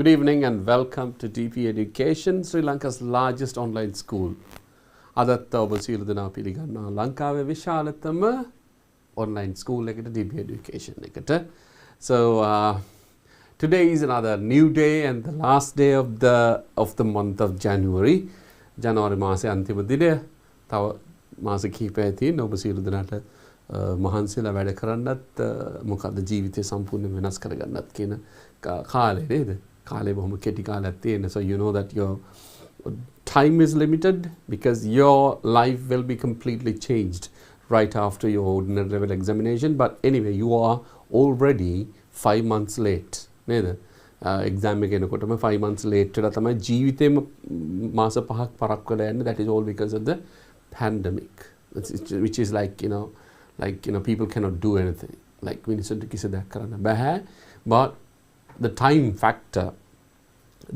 Good evening and welcome to DP Education, Sri Lanka's largest online school. අදත් ඔබ සියලු දෙනා පිළිගන්නවා ලංකාවේ විශාලතම online school එකට DP Education එකට. So today is another new day and the last day of the month of January. ජනවාරි මාසයේ අන්තිම දිනය. තව මාස කිහිපයක් තියෙන ඔබ සියලු දෙනාට මහන්සියලා වැඩ කරන්නත් මොකද ජීවිතය සම්පූර්ණයෙන් වෙනස් කරගන්නත් කියන කාලේ නේද? කාලේ බොහොම කෙටි කාලයක් තියෙන. So you know that your time is limited because your life will be completely changed right after your ordinary level examination. But anyway, you are already 5 months late. නේද? exam එක එනකොටම 5 months late වෙලා තමයි ජීවිතේම මාස 5ක් පරක් වෙලා යන්නේ. That is all because of the pandemic, which is like you know people cannot do anything. Like මිනිස්සුන්ට කිසි දෙයක් කරන්න බෑ. But the time factor,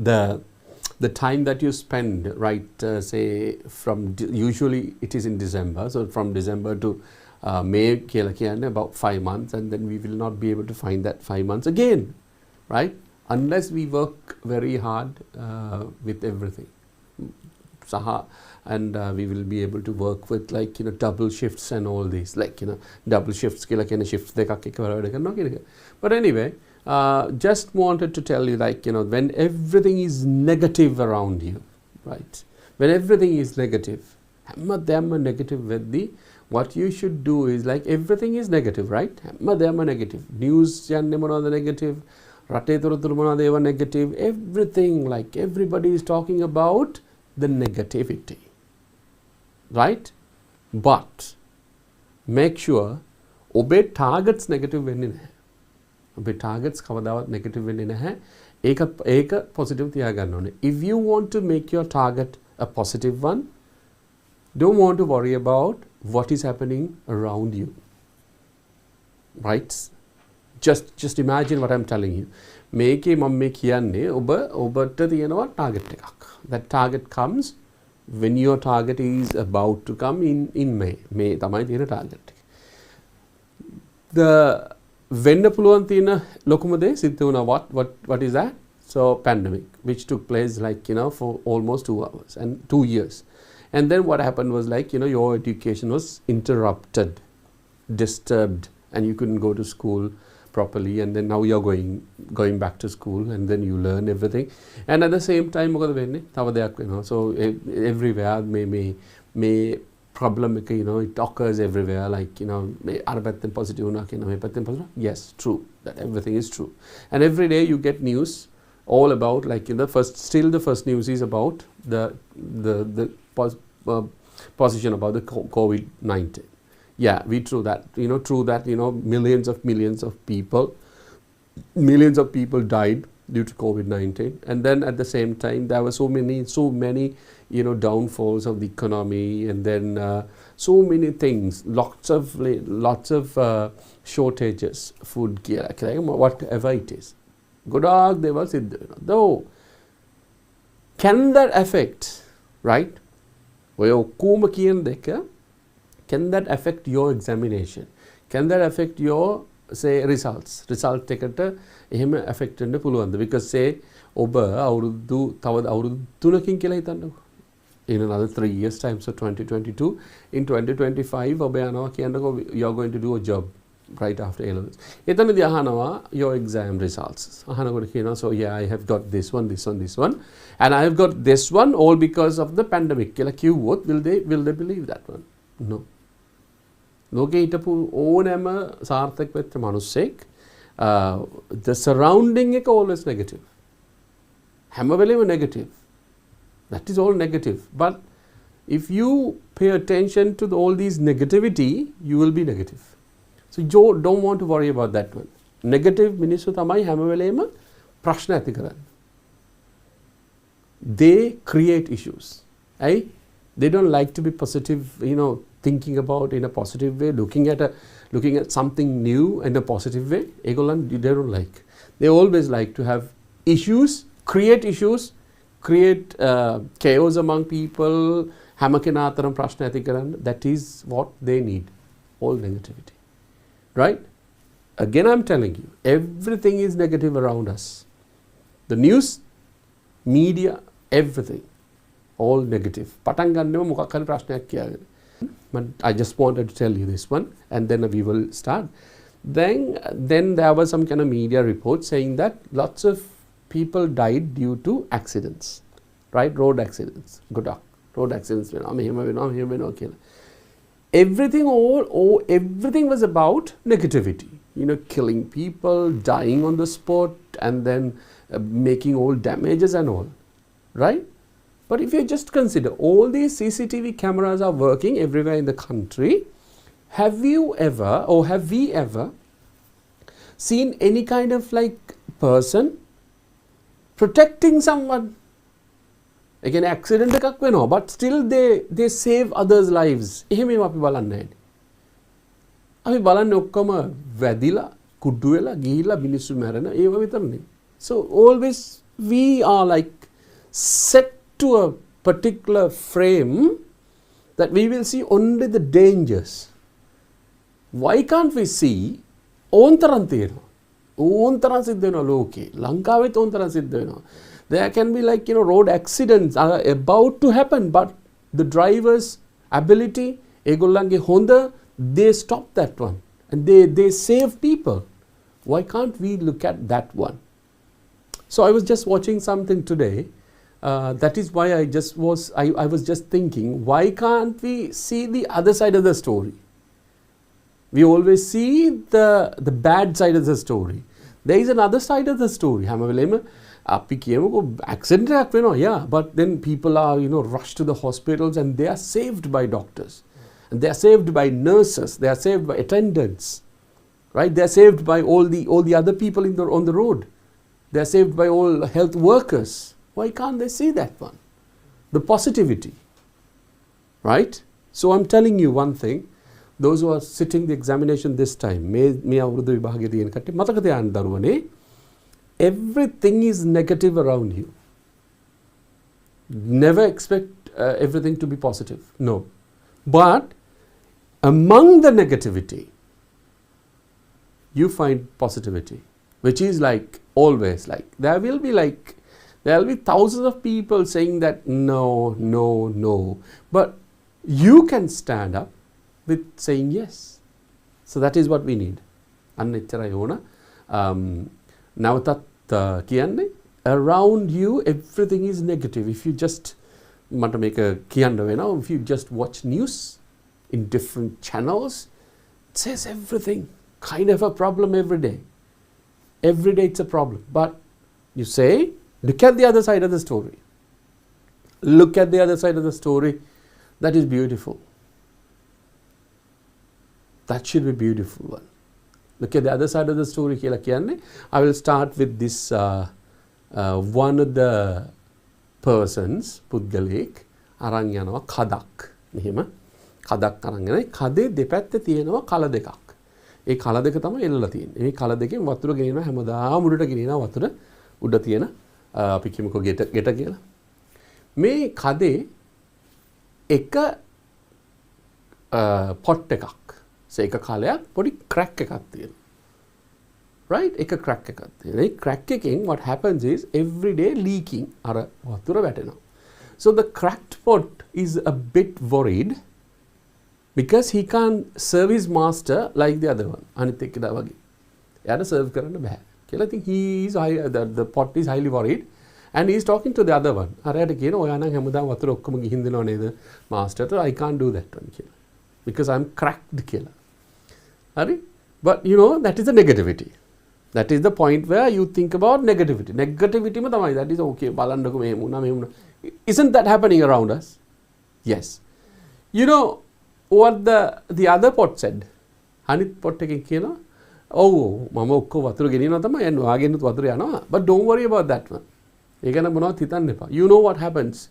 the time that you spend, right, say from usually it is in December, so from December to May කියලා කියන්නේ about 5 months, and then we will not be able to find that 5 months again, right, unless we work very hard with everything. And we will be able to work with like double shifts and all these, like double shifts කියලා කියන්නේ shifts දෙකක් එකවර වැඩ කරනවා කියන එක. But anyway, just wanted to tell you, like when everything is negative around you, right, when everything is negative, හැමදේම negative වෙද්දී what you should do is like everything is negative, right, හැමදේම negative, news යන්නේ මොනවද negative, රටේ තොරතුරු මොනවද ඒවා negative, everything, like everybody is talking about the negativity, right? But make sure ඔබේ targets negative වෙන්නේ නැහැ. ඔබේ targets කවදාවත් negative වෙන්නේ නැහැ. ඒක positive තියාගන්න ඕනේ. If you want to make your target a positive one, don't want to worry about what is happening around you, right? Just imagine what I'm telling you. මේකේ මම මේ කියන්නේ ඔබට තියෙනවා target එකක්. That target comes when your target is about to come in May. මේ තමයි තියෙන target එක. වෙන්න පුළුවන් තියෙන ලොකුම දේ සිද්ධ වුණා. What is that? So pandemic, which took place like for almost 2 hours and 2 years. And then what happened was like your education was interrupted, disturbed, and you couldn't go to school properly, and then now you're going back to school, and then you learn everything, and at the same time මොකද වෙන්නේ? තව දෙයක් වෙනවා. So everywhere මේ problem එක it occurs everywhere, like අර පැත්තෙන් positive වුණා කියන මේ පැත්තෙන් positive. Yes, true, that everything is true, and every day you get news all about like the first news is about the position about the COVID-19. Yeah, we true that millions of people died due to COVID-19, and then at the same time there were so many downfalls of the economy, and then so many things, lots of shortages, food, whatever it is. ගොඩාක් දේවල් සිද්ධ වෙනවා. Though can that affect, right, ඔය ඔක්කොම කියන දෙක, can that affect your examination? Can that affect your say result එකට එහෙම affect වෙන්න පුළුවන්ද? Because say ඔබ තව අවුරුදු 3කින් කියලා හිතන්නකෝ. In another 3 years time, so 2022, in 2025 ඔබ යනවා කියන්නකෝ you are going to do a job right after A-levels. එතනදී අහනවා your exam results. අහනකොට කියනවා so yeah, I have got this one and I have got this one all because of the pandemic කියලා කිව්වොත් will they believe that one? No. ලෝකේ හිටපු ඕනෑම සාර්ථක වෙච්ච මිනිස්සෙක් the surrounding එක always negative. හැම වෙලේම negative. That is all negative. But if you pay attention to all these negativity, you will be negative. So you don't want to worry about that one. Negative මිනිස්සු තමයි හැම වෙලේම ප්‍රශ්න ඇති කරන්නේ. They create issues. They don't like to be positive, thinking about in a positive way, looking at something new in a positive way. They don't like. They always like to have issues, create chaos among people. හැම කෙනා අතරම ප්‍රශ්න ඇති කරන්න. That is what they need. All negativity, right? Again, I'm telling you, everything is negative around us. The news, media, everything, all negative. පටන් ගන්නෙම මොකක් හරි ප්‍රශ්නයක් කියාගෙන. But I just wanted to tell you this one, and then we will start. Then there was some kind of media report saying that lots of people died due to accidents, right? Road accidents. Good luck. Road accidents. Everything was about negativity. You know, killing people, dying on the spot, and then making all damages and all, right? But if you just consider all these CCTV cameras are working everywhere in the country, have you ever or have we ever seen any kind of like person protecting someone? Again, accident එකක් වෙනවා, but still they save others' lives. එහෙම අපි බලන්නේ නැහැ. අපි බලන්නේ ඔක්කොම වැදිලා කුඩු වෙලා ගිහිල්ලා මිනිස්සු මැරෙන ඒව විතරනේ. So always we are like set to a particular frame that we will see only the dangers. Why can't we see ඕන්තරම් තියෙනවා. ඕන්තරම් සිද්ධ වෙනවා ලෝකේ. ලංකාවෙත් ඕන්තරම් සිද්ධ වෙනවා. There can be like, you know, road accidents are about to happen, but the driver's ability, ඒගොල්ලන්ගේ හොඳ, they stop that one and they save people. Why can't we look at that one? So I was just watching something today. That is why I was just thinking, why can't we see the other side of the story? We always see the bad side of the story. There is another side of the story. හැම වෙලේම අපි කියමුකෝ accident එකක් වෙනවා, yeah, but then people are, you know, rushed to the hospitals and they are saved by doctors. And they are saved by nurses, they are saved by attendants, right? They are saved by all the other people on the road. They are saved by all health workers. Why can't they see that one? The positivity, right? So I'm telling you one thing, those who are sitting the examination this time, මේ අවුරුදු විභාගයේ තියෙන කට්ටිය මතක තියාගන්න දරුවනේ, everything is negative around you. Never expect everything to be positive. No. But among the negativity, you find positivity, which is like always like there will be thousands of people saying that no, no, no. But you can stand up with saying yes. So that is what we need. Annechara yona. Nawtat කියන්නේ around you everything is negative. If you just මට මේක කියන්න වෙනවා, if you just watch news in different channels, it says everything, kind of a problem every day. Every day it's a problem. But you say, look at the other side of the story. Look at the other side of the story. That is beautiful. That should be beautiful one. Look at the other side of the story. I will start with this one of the persons, පුද්ගලෙක් අරන් යනවා කදක්. මෙහෙම කදක් අරන් යනවා. කදේ දෙපැත්තේ තියෙනවා කල දෙකක්. ඒ කල දෙක තමයි එල්ලලා තියෙන්නේ. මේ කල දෙකෙන් වතුර ගෙනිනවා, හැමදාම උඩට ගෙනිනවා වතුර උඩ තියෙන අපි කියමුකෝ ගෙට කියලා. මේ කදේ එක පොට් එකක්. ඒක කාලයක් පොඩි crack එකක් තියෙනවා. Right? එක crack එකක් තියෙනවා. ඒ crack එකෙන් what happens is every day leaking අර වතුර වැටෙනවා. So the cracked pot is a bit worried because he can't serve his master like the other one. අනිත් එක්කදා වගේ. එයාට serve කරන්න බෑ. කියලා I think the pot is highly worried and he is talking to the other one. අරයට කියන ඔයා නම් හැමදාම වතුර ඔක්කොම ගිහින් දෙනව නේද masterට? I can't do that one කියලා. Because I'm cracked කියලා. Hari? But you know, that is the negativity. That is the point where you think about negativity. Negativity ma thamai, that is okay. Balannako mehema wuna mehema wuna. Isn't that happening around us? Yes. You know what the other pot said? Hanith pot එකෙන් කියනවා, ඔව් මම ඔක්කොම වතුර ගෙනියනවා තමයි යන්නේ. ඔයාගෙනුත් වතුර යනවා. But don't worry about that one. ඒක නම් මොනවද හිතන්න එපා. You know what happens?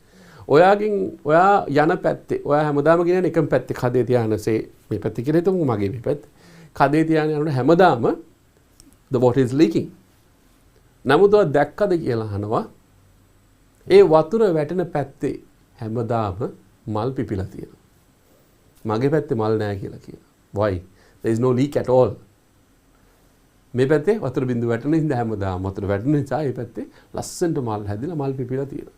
ඔයා යන පැත්තේ ඔයා හැමදාම ගෙනියන එකම පැත්තේ කදේ තියානසේ මේ පැත්තේ කියලා හිතමු මගේ මේ පැත්තේ. කදේ තියාන යනකොට හැමදාම the water is leaking. නමුත් ඔයා දැක්කද කියලා අහනවා. ඒ වතුර වැටෙන පැත්තේ හැමදාම මල් පිපිලා තියෙනවා. මගේ පැත්තේ මල් නැහැ කියලා කියනවා. Why? There is no leak at all. මේ පැත්තේ වතුර බින්දුව වැටෙන හින්දා හැමදාම වතුර වැටෙන නිසා ඒ පැත්තේ ලස්සනට මල් හැදිලා මල් පිපිලා තියෙනවා.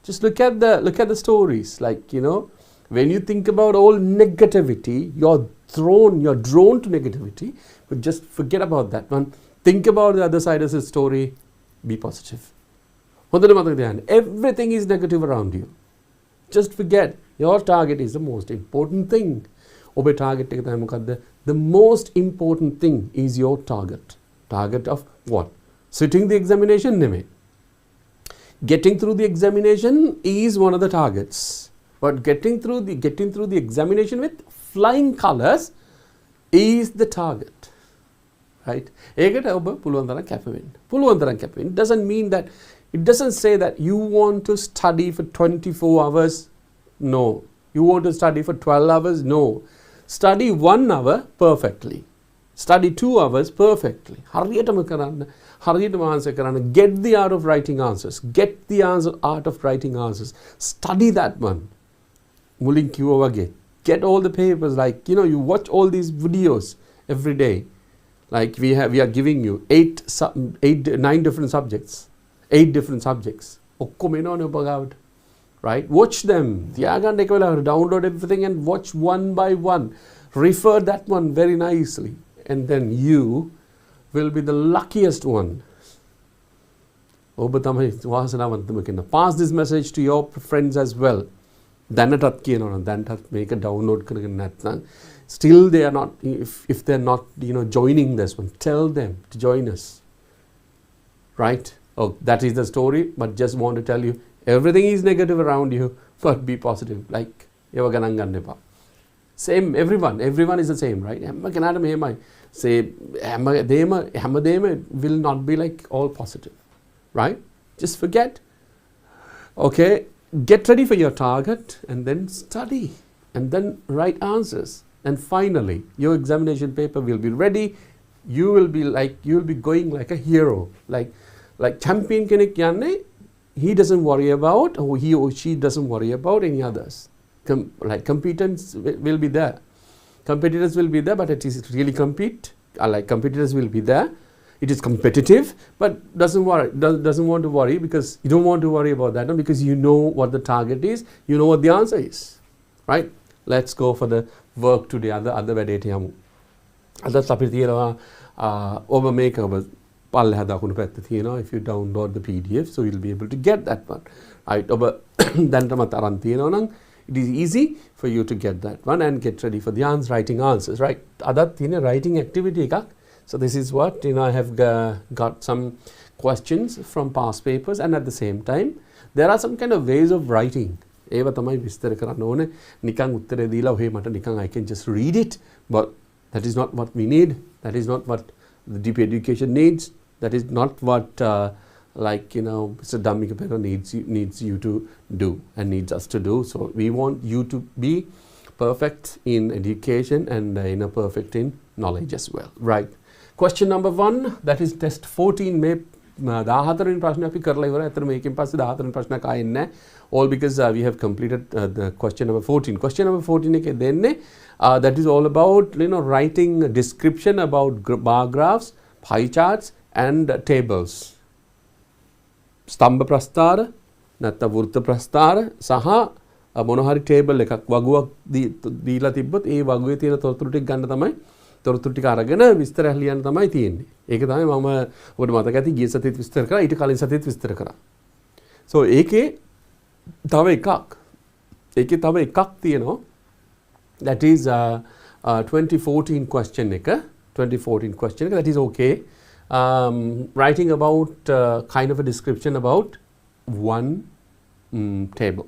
Just look at the stories, like, you know, when you think about all negativity, you're drawn to negativity, but just forget about that one. Think about the other side of the story. Be positive. Everything is negative around you. Just forget your target is the most important thing. ඔබේ target එක තමයි මොකද්ද? The most important thing is your target. Target of what? Sitting the examination නෙමෙයි. Getting through the examination is one of the targets. But getting through the examination with flying colors is the target. Right? ඒකට ඔබ පුළුවන් තරම් කැප වෙන්න. පුළුවන් තරම් කැප වෙන්න. It doesn't say that you want to study for 24 hours. No. You want to study for 12 hours? No. Study 1 hour perfectly. Study 2 hours perfectly. හරියටම කරන්න. හරියටම answer කරන්න. Get the art of writing answers. Get the art of writing answers. Study that one. මුලින් කිව්වා වගේ. Get all the papers, like, you know, you watch all these videos every day. Like we are giving you 9 different subjects. 8 different subjects. ඔක්කොම එනවනේ ඔබ ගාවට. Right? Watch them. තියාගන්න එක වෙලාවකට download everything and watch one by one. Refer that one very nicely. And then you will be the luckiest one. ඔබ තමයි වාසනාවන්තම කෙනා. Pass this message to your friends as well. දැනටත් කියනවා නම් දැනටත් මේක download කරගෙන නැත්නම් still they are not, if they're not, you know, joining this one, tell them to join us. Right? Oh, that is the story, but just want to tell you, everything is negative around you, but be positive. Like, ඒව ගණන් ගන්න එපා. Same, everyone is the same, right? හැම කෙනාටම එහෙමයි. Say හැමදේම will not be like all positive, right? Just forget. Okay, get ready for your target and then study and then write answers. And finally, your examination paper will be ready. You will be going like a hero, like champion kenek yanne. He doesn't worry about, or he or she doesn't worry about any others. Like competence will be there. Competitors will be there, but it is really like competitors will be there. It is competitive, but doesn't want to worry, because you don't want to worry about that one, because you know what the target is, you know what the answer is. Right? Let's go for the work today. other වැඩේට යමු. අදත් අපිට තියෙනවා ඔබ මේක ඔබ පල්ලෙහා දකුණු පැත්තේ තියෙනවා. If you download the PDF, so you'll be able to get that one. Right? ඔබ දැනටමත් අරන් තියෙනවා නම් it is easy for you to get that one and get ready for the writing answers. Right? අදත් තියෙන writing activity එකක්. So this is what, you know, I have got some questions from past papers, and at the same time there are some kind of ways of writing. ඒව තමයි විස්තර කරන්න ඕනේ. නිකන් උත්තරේ දීලා ඔහේ මට නිකන් I can just read it, but that is not what we need. That is not what the deep education needs. That is not what like, you know, Mr. Dhammika Pera needs you to do and needs us to do. So we want you to be perfect in education and you know, perfect in knowledge as well. Right? Question number 1, that is test 14 මේ 14 වෙනි ප්‍රශ්නේ අපි කරලා ඉවරයි. අතන මේකෙන් පස්සේ 14 වෙනි ප්‍රශ්නයක් ආයෙ නැහැ. All because we have completed the question number 14. Question number 14 එකේ දෙන්නේ that is all about, you know, writing a description about bar graphs, pie charts and tables. ස්තම්භ ප්‍රස්ථාර නැත්නම් වෘත්ත ප්‍රස්ථාර සහ මොන හරි table එකක් වගුවක් දීලා තිබ්බොත් ඒ වගුවේ තියෙන තොරතුරු ටික ගන්න තමයි තොරතුරු ටික අරගෙන විස්තරය ලියන්න තමයි තියෙන්නේ. ඒක තමයි මම ඔබට මතක ඇති ගිය සතියේත් විස්තර කරා, ඊට කලින් සතියේත් විස්තර කරා. So ඒකේ තව එකක් තියෙනවා. That is 2014 question එක. That is okay. Writing about kind of a description about one table.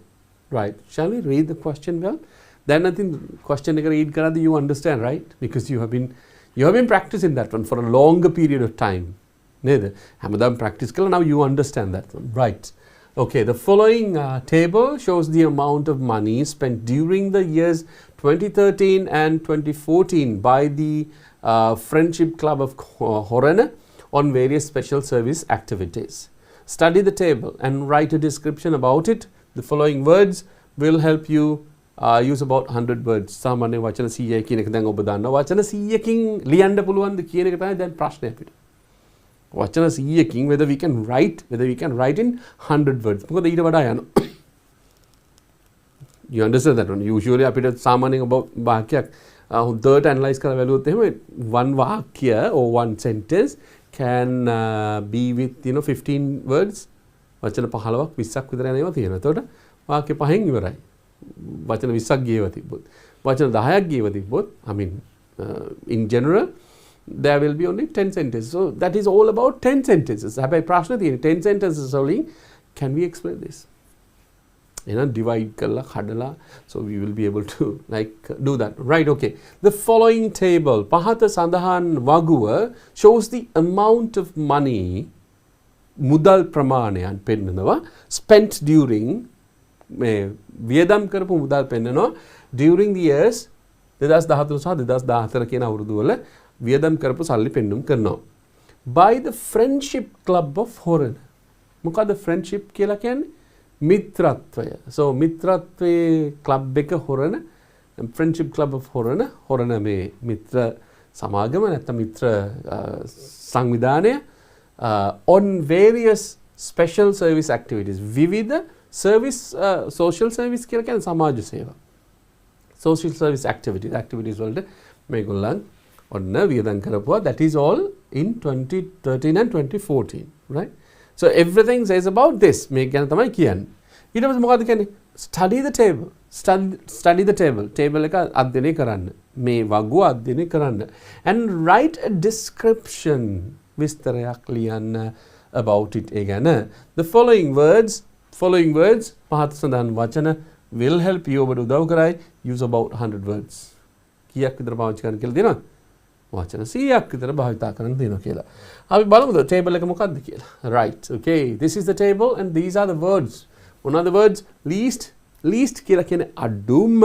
Right? Shall we read the question well? Then I think question එක read කරද්දී you understand, right? Because you have been practicing that one for a longer period of time. නේද? හැමදාම practice කළා, now you understand that one. Right. Okay, the following table shows the amount of money spent during the years 2013 and 2014 by the Friendship Club of Horene on various special service activities. Study the table and write a description about it. The following words will help you use about 100 words. සාමාන්‍ය වචන 100 කියන එක දැන් ඔබ දන්නවා. වචන 100කින් ලියන්න පුළුවන්ද කියන එක තමයි දැන් ප්‍රශ්නේ අපිට. වචන 100කින් whether we can write in 100 words. මොකද ඊට වඩා යනවා. You understand that one? Usually අපිට සාමාන්‍යයෙන් වාක්‍යයක් හොඳට analyze කරලා බලුවොත් එහෙම one වාක්‍ය or one sentence can be with 15 words. වචන 15ක් 20ක් විතර යනවා තියෙනවා. එතකොට වාක්‍ය පහෙන් ඉවරයි. වචන 20ක් ගියව තිබ්බොත්. වචන 10ක් ගියව තිබ්බොත් I mean in general there will be only 10 sentences. So that is all about 10 sentences. හැබැයි ප්‍රශ්න තියෙන්නේ 10 sentences වලින් can we explain this? Divide කරලා කඩලා, so we will be able to do that. Right, okay. The following table පහත සඳහන් වගුව shows the amount of money මුදල් ප්‍රමාණයන් පෙන්නනවා spent during මේ වියදම් කරපු මුදල් පෙන්නනවා during the years 2013 සහ 2014 කියන අවුරුදු වල වියදම් කරපු සල්ලි පෙන්නුම් කරනවා by the friendship club of foreign. මොකද friendship කියලා කියන්නේ මිත්‍රත්වය. So මිත්‍රත්වයේ club එක හොරන friendship club of හොරන මේ මිත්‍ර සමාගම නැත්නම් මිත්‍ර සංවිධානය on various special service activities. විවිධ service social service කියලා කියන්නේ සමාජ සේවා. Social service activities වලට මේගොල්ලන් ඔන්න වියදම් කරපුවා. That is all in 2013 and 2014, right? So everything says about this. මේක ගැන තමයි කියන්නේ. ඊට පස්සේ මොකද්ද කියන්නේ? Study the table. Study the table. Table එක අධ්‍යයනය කරන්න. මේ වගුව අධ්‍යයනය කරන්න. And write a description. විස්තරයක් ලියන්න about it. ඒ ගැන. The following words පහත සඳහන් වචන will help you ඔබට උදව් කරයි. Use about 100 words. කීයක් විතර පාවිච්චි කරන්න කියලා දෙනවා? වචන 100ක් විතර භාවිතා කරන්න දෙනවා කියලා. අපි බලමුද table එක මොකක්ද කියලා. Right. Okay. This is the table and these are the words. One of the words least කියලා කියන්නේ අඩුම.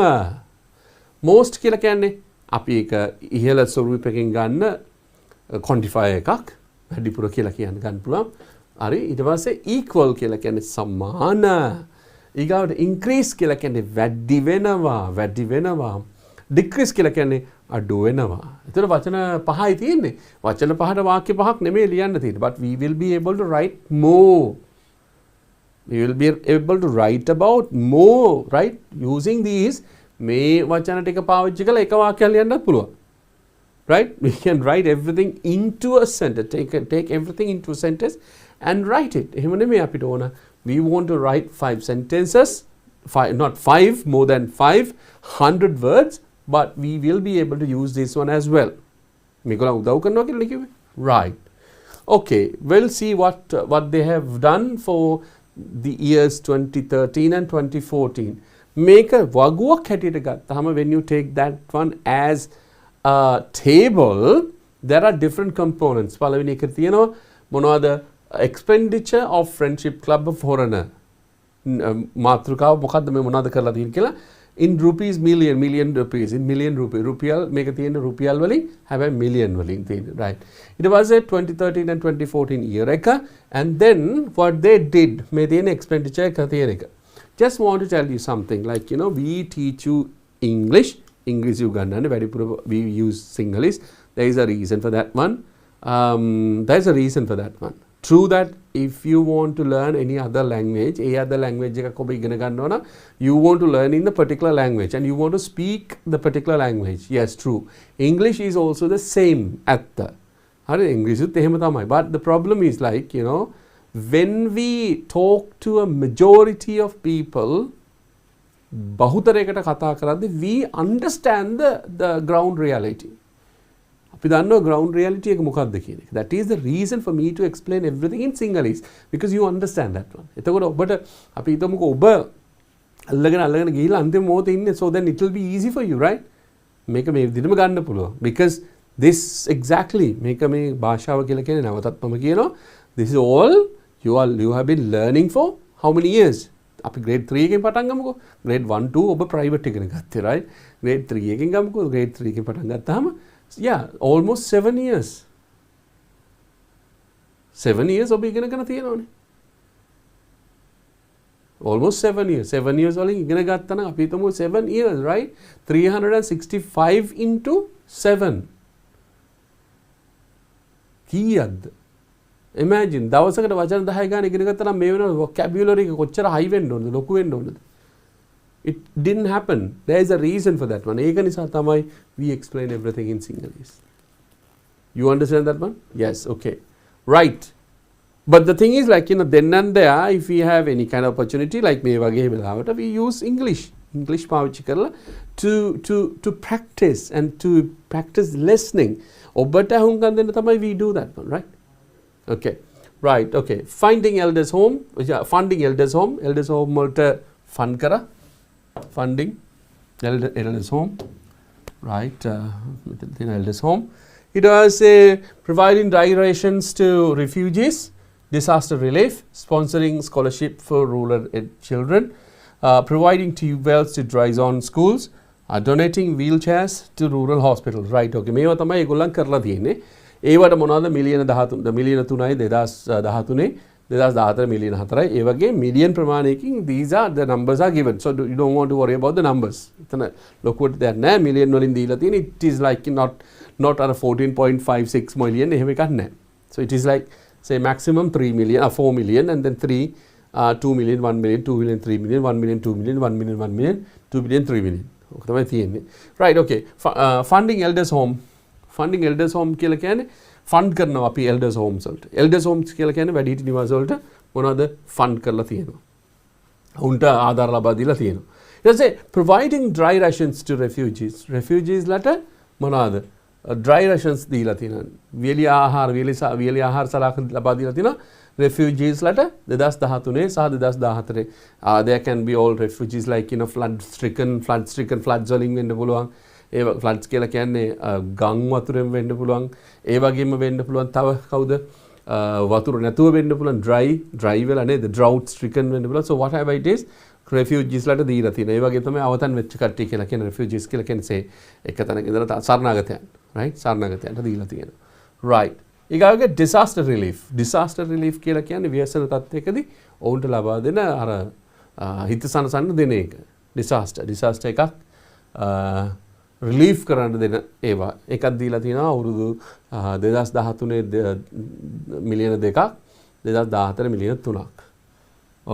Most කියලා කියන්නේ අපි ඒක ඉහළ ස්වරූපයකින් ගන්න quantifier එකක්. වැඩිපුර කියලා ගන්න පුළුවන්. හරි. ඊට පස්සේ equal කියලා කියන්නේ සමාන. ඊගාවට increase කියලා කියන්නේ වැඩි වෙනවා. Decrease කියලා කියන්නේ අඩු වෙනවා. ඒතර වචන පහයි තියෙන්නේ. වචන පහට වාක්‍ය පහක් නෙමෙයි ලියන්න තියෙන්නේ. But we will be able to write more. We will be able to write about more, right? Using these මේ වචන ටික පාවිච්චි කරලා එක වාක්‍යයක් ලියන්නත් පුළුවන්. Right? We can write everything into a sentence. Take everything into a sentence and write it. එහෙම නෙමෙයි අපිට ඕන. We want to write 5 sentences. Not 5, more than 500 words. But we will be able to use this one as well. මේගොල්ලෝ උදව් කරනවා කියලා කිව්වේ. Right. Okay, we'll see what they have done for the years 2013 and 2014. Make a වගුවක් හැටියට ගත්තාම when you take that one as a table, there are different components. පළවෙනි එක තියෙනවා මොනවද? Expenditure of friendship club of foreigner. මාතෘකාව මොකද්ද මේ මොනවද කරලා තියෙන්නේ කියලා in rupees million rupees in million rupee rupial මේක තියෙන rupial වලින් හැබැයි million වලින් තියෙන right ඊට පස්සේ 2013 and 2014 year එක and then what they did මේ තියෙන expenditure එක තියෙන එක just want to tell you something like we teach you English you ගන්නන්නේ වැඩිපුර we use Sinhalese. There is a reason for that one. True that if you want to learn any other language, එකක් ඔබ ඉගෙන ගන්නවා නම් you want to learn in the particular language and you want to speak the particular language. Yes, true. English is also the same හරි English උත් එහෙම තමයි. But the problem is like, when we talk to a majority of people, බහුතරයකට කතා කරද්දී we understand the ground reality. අපි දන්නවා ground reality එක මොකක්ද කියන එක. That is the reason for me to explain everything in Sinhalese because you understand that one. එතකොට ඔබට අපි හිතමුකෝ ඔබ අල්ලගෙන ගිහිල්ලා අන්තිම මොහොතේ ඉන්නේ so then it will be easy for you, right? මේක මේ විදිහටම ගන්න පුළුවන් because this exactly මේක මේ භාෂාව කියලා කියන්නේ නැවතත් මම කියනවා this is all you have been learning for how many years? අපි grade 3 එකෙන් පටන් ගමුකෝ. grade 1 2 ඔබ private එකෙන් ගත්තේ, right? grade 3 එකෙන් ගමුකෝ. grade 3 එකෙන් පටන් ගත්තාම yeah, almost 7 years. 7 years ඔබ ඉගෙනගෙන තියෙනවනේ. Almost 7 years. 7 years වලින් ඉගෙන ගත්තා නම් අපි හිතමු 7 years, right? 365 into 7. කීයක්ද? imagine දවසකට වචන 10 ගාන ඉගෙන ගත්තා නම් මේ වෙන vocabulary එක කොච්චර high වෙන්න ඕනද ලොකු වෙන්න ඕනද? It didn't happen. There is a reason for that one. ඒක නිසා තමයි we explain everything in Sinhalese. You understand that one? Yes, okay. Right. But the thing is, like, you know, then and there, if we have any kind of opportunity, like me wage velawata, we use English පාවිච්චි කරලා to practice and to practice listening. ඔබට අහුම්කම් දෙන්න තමයි we do that one, right? Okay. Right, okay. Finding elders home, funding elders home වලට fund කර funding elders home, right? Elders home. It was providing dry rations to refugees, disaster relief, sponsoring scholarship for rural children, providing tube wells to dry zone schools, donating wheelchairs to rural hospitals. Right, okay. මේවා තමයි ඒගොල්ලන් කරලා තියෙන්නේ. ඒවට මොනවද මිලියන 13 මිලියන 3යි 2013 2014 මිලියන 4යි ඒ වගේ million ප්‍රමාණයකින් these are the numbers are given. So you don't want to worry about the numbers. එතන ලොකුවට දෙයක් නැහැ. මිලියන් වලින් දීලා තියෙන. It is like not at a 14.56 million එහෙම එකක් නැහැ. So it is like say maximum 3 million 4 million and then 3 2 million 1 million 2 million 3 million 1 million 2 million 1 million 1 million 2 million 3 million. ඔක තමයි තියෙන්නේ. Right, okay. Funding elders home. Funding elders home කියලා කියන්නේ fund කරනවා අපි elders homes වලට. elders homes කියලා කියන්නේ වැඩිහිටි නිවාස වලට මොනවද fund කරලා තියෙනවා. උන්ට ආධාර ලබා දීලා තියෙනවා. ඊට පස්සේ providing dry rations to refugees. refugees ලට මොනවද? dry rations දීලා තියෙනවා. වියලි ආහාර සලක ලබා දීලා තියෙනවා. refugees ලට 2013 සහ 2014 there can be all refugees like, you know, flood stricken floods වලින් වෙන්න පුළුවන්. ඒ floods කියලා කියන්නේ ගම් වතුරෙන් වෙන්න පුළුවන්. ඒ වගේම වෙන්න පුළුවන් තව කවුද? වතුර නැතුව වෙන්න පුළුවන් dry වෙලා නේද? drought stricken වෙන්න පුළුවන්. So whatever it is refugees ලට දීලා තියෙනවා. ඒ වගේ තමයි අවතන් වෙච්ච කට්ටිය කියලා කියන refugees කියලා කියන්නේ එක තැනක ඉඳලා සරණාගතයන්. right? සරණාගතයන්ට දීලා තියෙනවා. right. ඊගාගේ disaster relief කියලා කියන්නේ ව්‍යසන තත්ත්වයකදී ඔවුන්ට ලබා දෙන අර හිත සනසන්න දෙන එක. disaster එකක් රිලීෆ් කරන්න දෙන ඒවා එකක් දීලා තියෙනවා අවුරුදු 2013 මිලියන 2ක් 2014 මිලියන 3ක්.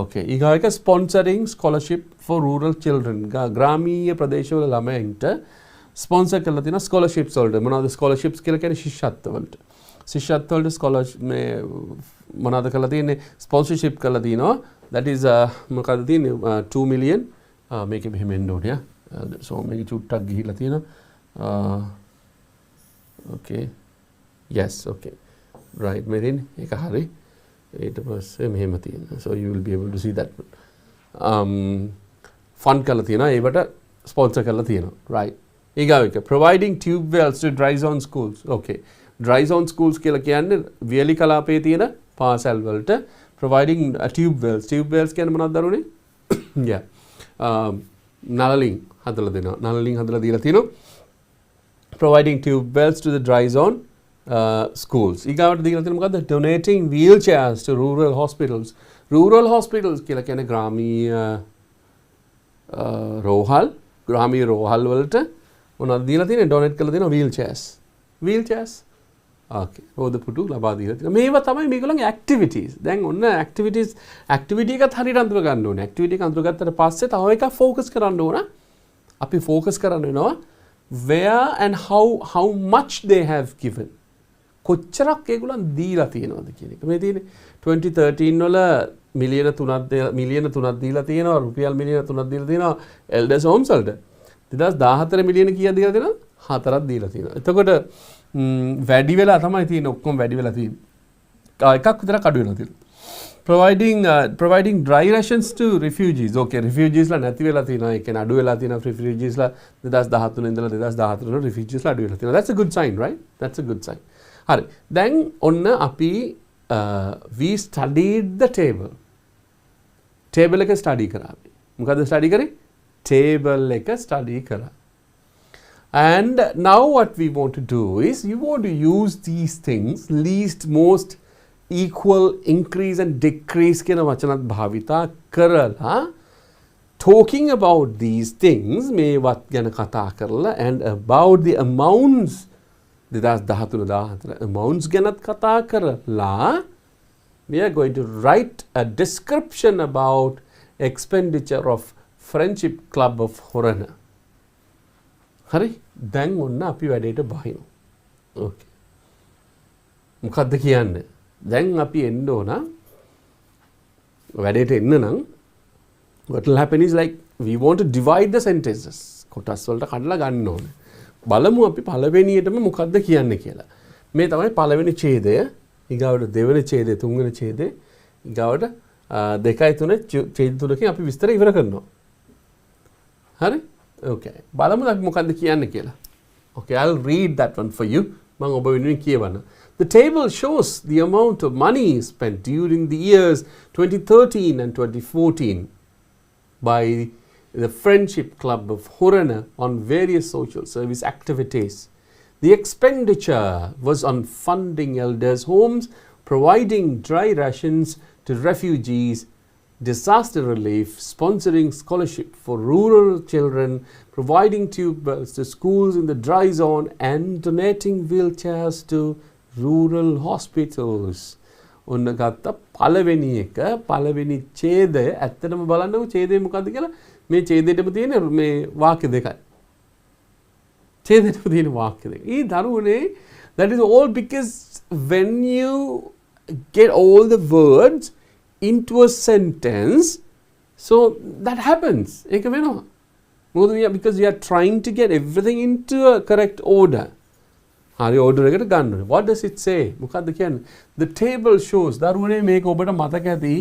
Okay. ඊගාක sponsoring scholarship for rural children. ග්‍රාමීය ප්‍රදේශවල ළමයින්ට ස්පොන්සර් කරලා තියෙන scholarships වලට මොනවද scholarships කියලා කියන්නේ ශිෂ්‍යත්ව වලට. ශිෂ්‍යත්ව වලට scholarship මේ මොනවද කරලා තියෙන්නේ sponsorship කරලා තියෙනවා. That is මොකක්ද තියෙන්නේ 2 million මේකෙ මෙහෙම එන්න ඕනේ. So මේක චුට්ටක් ගිහිලා තියෙනවා. Okay. Yes, okay. Right, මෙරින් ඒක හරි. ඊට පස්සේ මෙහෙම තියෙනවා. So you will be able to see that. fund කරලා තියෙනවා. ඒවට sponsor කරලා තියෙනවා. Right. ඊගාව එක providing tube wells to dry zone schools. Okay. dry zone schools කියලා කියන්නේ වියලි කලාපයේ තියෙන පාසල් වලට providing tube wells කියන්නේ මොනවද දරුවනේ? yeah. නලලින් හදලා දෙනවා. නලලින් හදලා දීලා තියෙනවා. providing tube wells to the dry zone schools. ඊගාවට දීලා තියෙන මොකද්ද? donating wheelchairs to rural hospitals. rural hospitals කියලා කියන්නේ ග්‍රාමීය රෝහල් වලට මොනවද දීලා තියෙන්නේ? donate කරලා දෙනවා wheelchairs. okay. රෝද පුටු ලබා දීලා තියෙනවා. මේවා තමයි මේගොල්ලන්ගේ activities. දැන් ඔන්න activity එකත් හරියට අඳුර ගන්න ඕනේ. activity එක අඳුරගත්තට පස්සේ තව එකක් focus කරන්න ඕන. අපි focus කරන්න වෙනවා where and how much they have given. කොච්චරක් ඒගොල්ලන් දීලා තියෙනවද කියන එක. මේ තියෙන්නේ 2013 වල මිලියන 3ක් දීලා තියෙනවා. රුපියල් මිලියන 3ක් දීලා තියෙනවා elders homes වලට. 2014 මිලියන කීයක් දීලා තියෙනවද? 4ක් දීලා තියෙනවා. එතකොට වැඩි වෙලා තමයි තියෙන්නේ ඔක්කොම වැඩි වෙලා තියෙන්නේ. එකක් විතරක් අඩු වෙලා තියෙනවා. providing dry rations to refugees. Okay, refugees ලා නැති වෙලා තියෙනවා. ඒ කියන්නේ අඩු වෙලා තියෙනවා refugees ලා 2013 ඉඳලා 2014 refugees ලා අඩු වෙලා තියෙනවා. That's a good sign, right? That's a good sign. හරි. දැන් ඔන්න අපි we studied the table. table එක study කරා අපි. මොකද්ද study කරේ? table එක study කරා. And now what we want to do is you want to use these things least, most, equal, increase and decrease කියන වචනත් භාවිතා කරලා talking about these things මේවත් ගැන කතා කරලා and about the amounts 2013 amounts ගැනත් කතා කරලා we are going to write a description about expenditure of Friendship Club of Horana. හරි දැන් ඔන්න අපි වැඩේට බහිමු. ඕකේ. මොකද්ද කියන්නේ? දැන් අපි එන්න ඕන වැඩේට එන්න නම් what will happen is like we want to divide the sentences. කොටස් වලට කඩලා ගන්න ඕනේ. බලමු අපි පළවෙනියටම මොකද්ද කියන්නේ කියලා. මේ තමයි පළවෙනි ඡේදය. ඊගාවට දෙවෙනි ඡේදය, තුන්වෙනි ඡේදය, ඊගාවට දෙකයි තුනේ ඡේද තුනකින් අපි විස්තර ඉවර කරනවා. හරි? Okay. බලමු අපි මොකද්ද කියන්නේ කියලා. Okay, I'll read that one for you. මම ඔබ වෙනුවෙන් කියවන්න. The table shows the amount of money spent during the years 2013 and 2014 by the Friendship Club of Horana on various social service activities. The expenditure was on funding elders' homes, providing dry rations to refugees, disaster relief, sponsoring scholarship for rural children, providing tube bells to schools in the dry zone, and donating wheelchairs to rural hospitals. ඔන්න ගත්ත පළවෙනි එක පළවෙනි ඡේදය ඇත්තටම බලන්නකො ඡේදය මොකද්ද කියලා මේ ඡේදෙටම තියෙන මේ වාක්‍ය දෙකයි ඡේදෙටම තියෙන වාක්‍ය දෙක. ඊ දරුවනේ that is all because when you get all the words into a sentence, so that happens. ඒක වෙනවා. මොකද because we are trying to get everything into a correct order. හරි order එකට ගන්න ඕනේ. What does it say? මොකද්ද කියන්නේ? The table shows. දරුවනේ මේක ඔබට මතක ඇති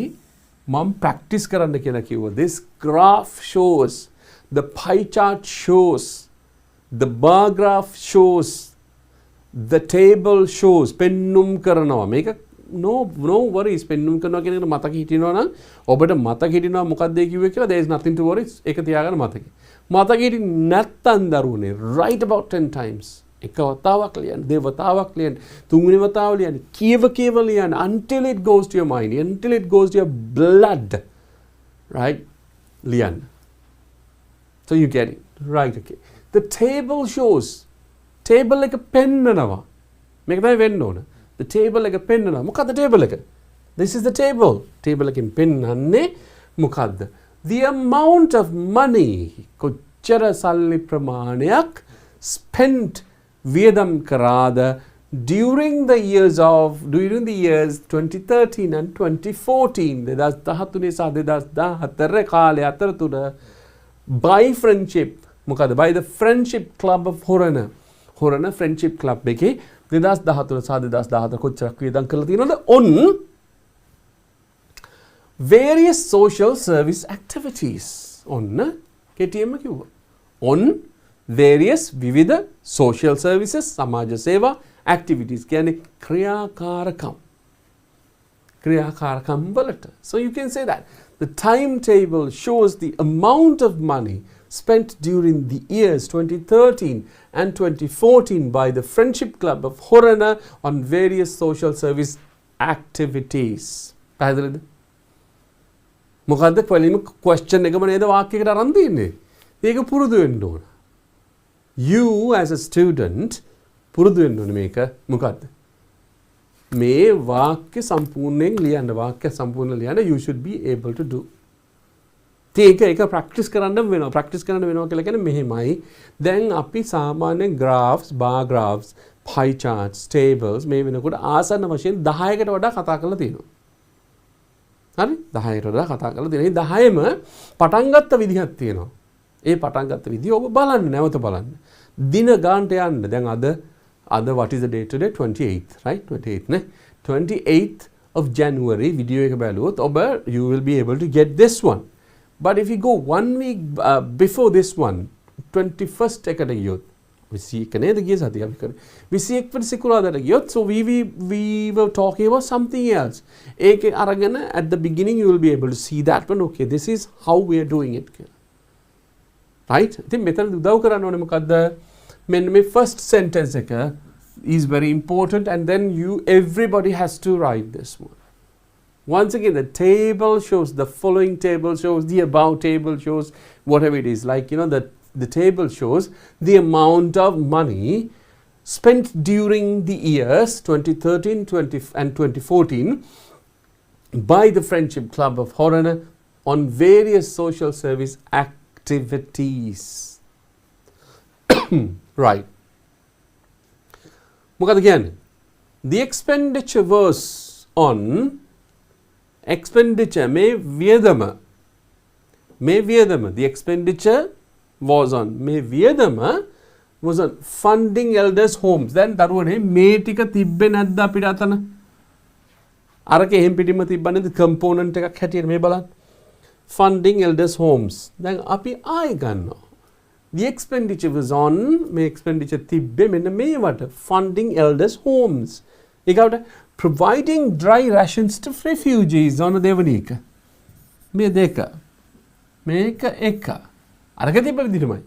මම practice කරන්න කියලා කිව්වා. This graph shows, the pie chart shows, the bar graph shows, the table shows. පෙන්눔 කරනවා. මේක no worries. පෙන්눔 කරනවා කියන එකට මතක හිටිනවා නම් ඔබට මතක හිටිනවා මොකක්ද ඒ කිව්වේ කියලා there is nothing to worry. ඒක තියාගන්න මතකේ. මතක හිටින් නැත්තම් දරුවනේ write about 10 times. එක වතාවක් ලියන්න, දෙවතාවක් ලියන්න, තුන්වෙනි වතාව ලියන්න, කියව ලියන්න until it goes to your mind, until it goes to your blood. Right? ලියන්න. So you get it. Right, okay. The table shows. Table එක පෙන්නනවා. මේක තමයි වෙන්න ඕන. The table එක පෙන්නනවා. මොකද්ද table එක? This is the table. Table එකෙන් පෙන්නන්නේ මොකද්ද? The amount of money කොච්චර සල්ලි ප්‍රමාණයක් spent වියදම් කරාද during the years 2013 and 2014 2013 සහ 2014 කාලය අතරතුර by friendship මොකද by the Friendship Club of Horana Friendship Club එකේ 2013 සහ 2014 කොච්චරක් වියදම් කරලා තියෙනවද on various social service activities ඔන්න කෙටියෙන්ම කිව්වා on various විවිධ social services සමාජ සේවා activities කියන්නේ ක්‍රියාකාරකම් වලට. So you can say that the timetable shows the amount of money spent during the years 2013 and 2014 by the Friendship Club of Horana on various social service activities. පැහැදිලිද? මොකද්ද පළවෙනි question එකම නේද වාක්‍යයකට අරන් තින්නේ? ඒක පුරුදු වෙන්න ඕන. You as a student පුරුදු වෙන්න ඕනේ මේක මොකද්ද? මේ වාක්‍ය සම්පූර්ණයෙන් ලියන්න you should be able to do. ඒක practice කරන්න වෙනවා. practice කරන්න වෙනවා කියලා කියන්නේ මෙහෙමයි. දැන් අපි සාමාන්‍ය graphs, bar graphs, pie charts, tables මේ වෙනකොට ආසන්න වශයෙන් 10කට වඩා කතා කරලා තියෙනවා. හරි? 10කට වඩා කතා කරලා තියෙනවා. මේ 10ම පටන් ගත්ත විදිහක් තියෙනවා. ඒ පටන් ගත්ත විදිහ ඔබ බලන්න නැවත බලන්න. දින ගානට යන්න. දැන් අද what is the date today? 28th, right? 28th නේ. 28th of January video එක බැලුවොත් ඔබ you will be able to get this one. But if you go 1 week before this one, 21st එකට ගියොත් 21 නේද ගිය සතිය අපි කරේ. 21 වෙනි සිකුරාදාට ගියොත් so we were talking about something else. ඒකේ අරගෙන at the beginning you will be able to see that one. Okay, this is how we are doing it. Right? ඉතින් මෙතන උදව් කරන්න ඕනේ මොකද්ද? මෙන්න මේ first sentence එක is very important and then everybody has to write this one. Once again, the table shows, the following table shows, the above table shows, whatever it is. Like, the table shows the amount of money spent during the years 2013 and 2014 by the Friendship Club of Horana on various social service activities. Right. මොකද කියන්නේ? The expenditure was on expenditure මේ වියදම the expenditure was on මේ වියදම was on funding elders homes. දැන් දරුවනේ මේ ටික තිබ්බේ නැද්ද අපිට අතන? අරක එහෙම් පිටින්ම තිබ්බ නේද component එකක් හැටියට මේ බලන්න. Funding elders homes. දැන් අපි ආයෙ ගන්නවා. The expenditure was on මේ expenditure තිබ්බේ මෙන්න මේවට funding elders homes. ඒකට providing dry rations to refugees on දෙවන එක. මේ දෙක. මේක එක. අරක තිබ්බ විදිහමයි.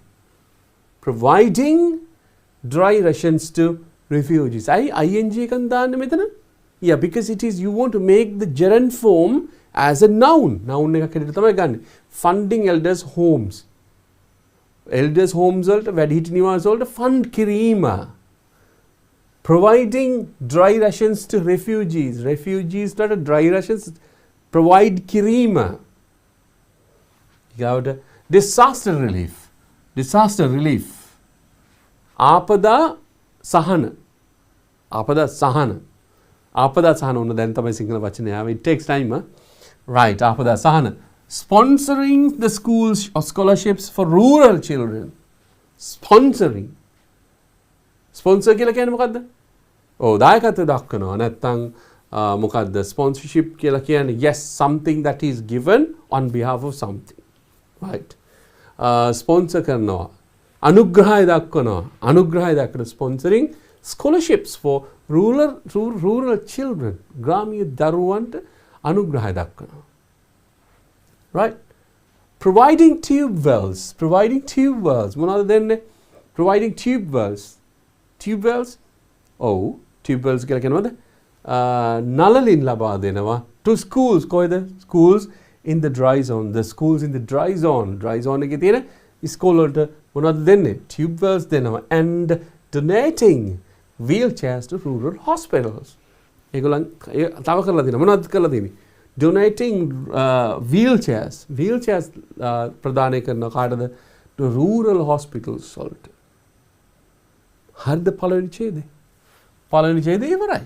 Providing dry rations to refugees. ing එකෙන් දාන්න මෙතන? Yeah, because it is you want to make the gerund form as a noun. Noun එකක් හැටියට තමයි ගන්න. Funding elders homes. Elders homes වලට වැඩිහිටි නිවාස වලට fund කිරීම. Providing dry rations to refugees. Refugees වලට dry rations provide කිරීම. ඊගාවට disaster relief. Disaster relief. ආපදා සහන. ආපදා සහන. ආපදා සහන උන දැන් තමයි සිංහල වචනේ ආවේ. It takes time. Right, ආපදා සහන. Sponsoring the schools or scholarships for rural children. Sponsoring. Sponsor කියලා කියන්නේ මොකද්ද? දායකත්වය දක්වනවා. නැත්නම් මොකද්ද? Sponsorship කියලා කියන්නේ yes, something that is given on behalf of something. Right. Sponsor කරනවා. අනුග්‍රහය දක්වනවා. අනුග්‍රහය දක්වන sponsoring scholarships for rural children. ග්‍රාමීය දරුවන්ට අනුග්‍රහය දක්වනවා. Right? Providing tube wells. Providing tube wells. මොනවද දෙන්නේ? Providing tube wells. Tube wells? Tube wells කියලා කියනවාද? නළලින් ලබා දෙනවා to schools. කොයිද? Schools in the dry zone. The schools in the dry zone. Dry zone එකේ තියෙන ඉස්කෝල වලට මොනවද දෙන්නේ? Tube wells දෙනවා. And donating wheelchairs to rural hospitals. ඒගොල්ලන් තව කරලා දෙනවා. මොනවද කරලා දෙන්නේ? Donating wheelchairs. Wheelchairs ප්‍රදානය කරන කාටද? To rural hospitals වලට. හරිද පළවෙනි ඡේදය? පළවෙනි ඡේදය ඉවරයි.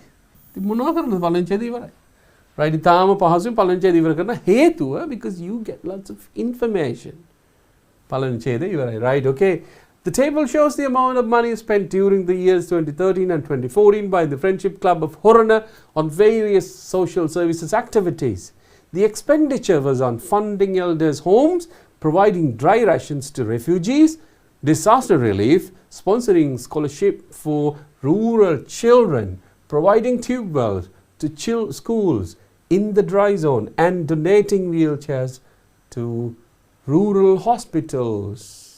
ඉතින් මොනවා කරනද පළවෙනි ඡේදය ඉවරයි. Right, ඉතාලම පහසුවෙන් පළවෙනි ඡේදය ඉවර කරන හේතුව because you get lots of information. පළවෙනි ඡේදය ඉවරයි. Right, okay. The table shows the amount of money spent during the years 2013 and 2014 by the Friendship Club of Horana on various social services activities. The expenditure was on funding elders' homes, providing dry rations to refugees, disaster relief, sponsoring scholarship for rural children, providing tube wells to schools in the dry zone, and donating wheelchairs to rural hospitals.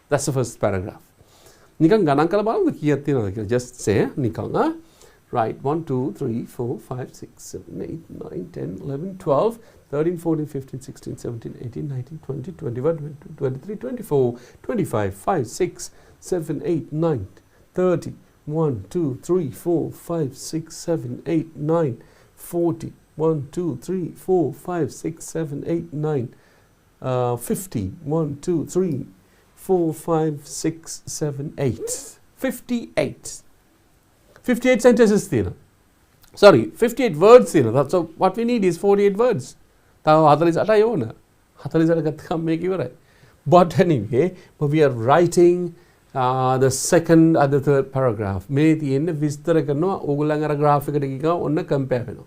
That's the first paragraph. නිකන් ගණන් කරලා බලන්න කීයක් තියෙනවද කියලා. Just say නිකන් Right, 1, 2, 3, 4, 5, 6, 7, 8, 9, 10, 11, 12, 13, 14, 15, 16, 17, 18, 19, 20, 21, 22, 23, 24, 25, 5, 6, 7, 8, 9, 30, 1, 2, 3, 4, 5, 6, 7, 8, 9, 40, 1, 2, 3, 4, 5, 6, 7, 8, 9, 50, 1, 2, 3, 4, 5, 6, 7, 8. 58. 58 sentences තියෙනවා. Sorry, 58 words තියෙනවා. So what we need is 48 words. තව 48යි ඕන. 48 ගත්තකම් මේක ඉවරයි. But anyway, we are writing the second and the third paragraph. මේ තියෙන විස්තර කරනවා ඕගොල්ලන් අර graph එකට ගිහම ඔන්න compare වෙනවා.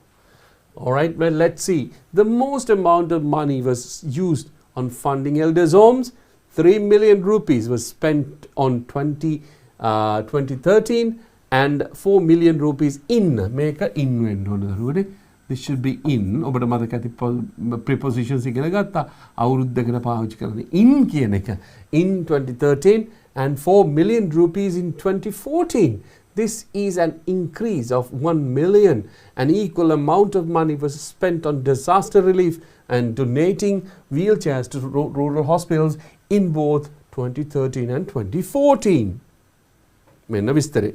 All right, well, let's see. The most amount of money was used on funding elders' homes. 3 million rupees was spent on 2013 and 4 million rupees in. Make a in වෙන්න ඕන දරුවනේ. This should be in. ඔබට මතක ඇති prepositions ඉගෙන ගත්තා. අවුරුද්දකට පාවිච්චි කරන්නේ in කියන එක. In 2013 and 4 million rupees in 2014. This is an increase of 1 million. An equal amount of money was spent on disaster relief and donating wheelchairs to rural hospitals in both 2013 and 2014. මෙන්න විස්තරේ.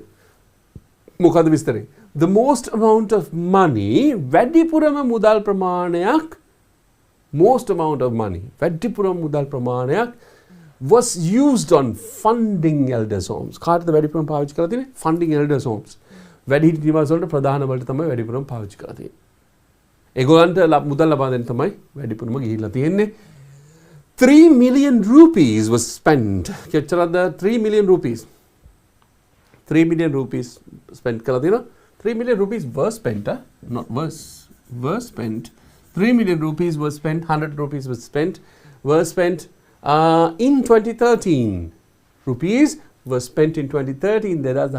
මොකද විස්තරේ? The most amount of money වැඩිපුරම මුදල් ප්‍රමාණයක් most amount of money වැඩිපුරම මුදල් ප්‍රමාණයක් was used on funding elders homes. කාටද වැඩිපුරම පාවිච්චි කරලා තියෙන්නේ? funding elders homes. වැඩිහිටි නිවාස වලට ප්‍රධාන වලට තමයි වැඩිපුරම පාවිච්චි කරලා තියෙන්නේ. ඒගොල්ලන්ට මුදල් ලබා දෙන්න තමයි වැඩිපුරම ගිහිල්ලා තියෙන්නේ. 3 million rupees was spent. කෙච්චරද 3 million rupees? 3 million rupees spent කරලා තියෙනවා. 3 million rupees were spent, not were spent. 3 million rupees was spent, 100 rupees was spent, were spent in 2013. Rupees were spent in 2013. There is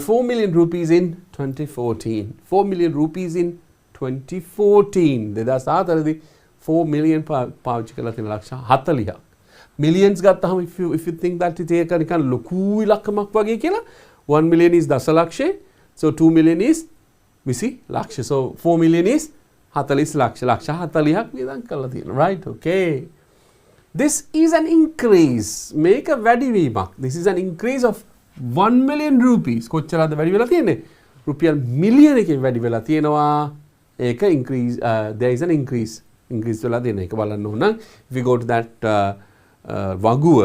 4 million rupees in 2014. 4 million rupees in 2014. There is 4 million පාවිච්චි කරලා තියෙන ලක්ෂ 40ක්. millions ගත්තහම if you think that it ඒක නිකන් ලොකු ඉලක්කමක් වගේ කියලා 1 million is දසලක්ෂය. So 2 million is 20 ලක්ෂ. So 4 million is 40 ලක්ෂ. ලක්ෂ 40ක් වියදම් කරලා තියෙනවා. Right? Okay. This is an increase. මේක වැඩිවීමක්. This is an increase of 1 million rupees. කොච්චරද වැඩි වෙලා තියෙන්නේ? රුපියල් මිලියන එකකින් වැඩි වෙලා තියෙනවා. ඒක increase there is an increase වෙලා තියෙන එක බලන්න ඕන. If we go to that වගුව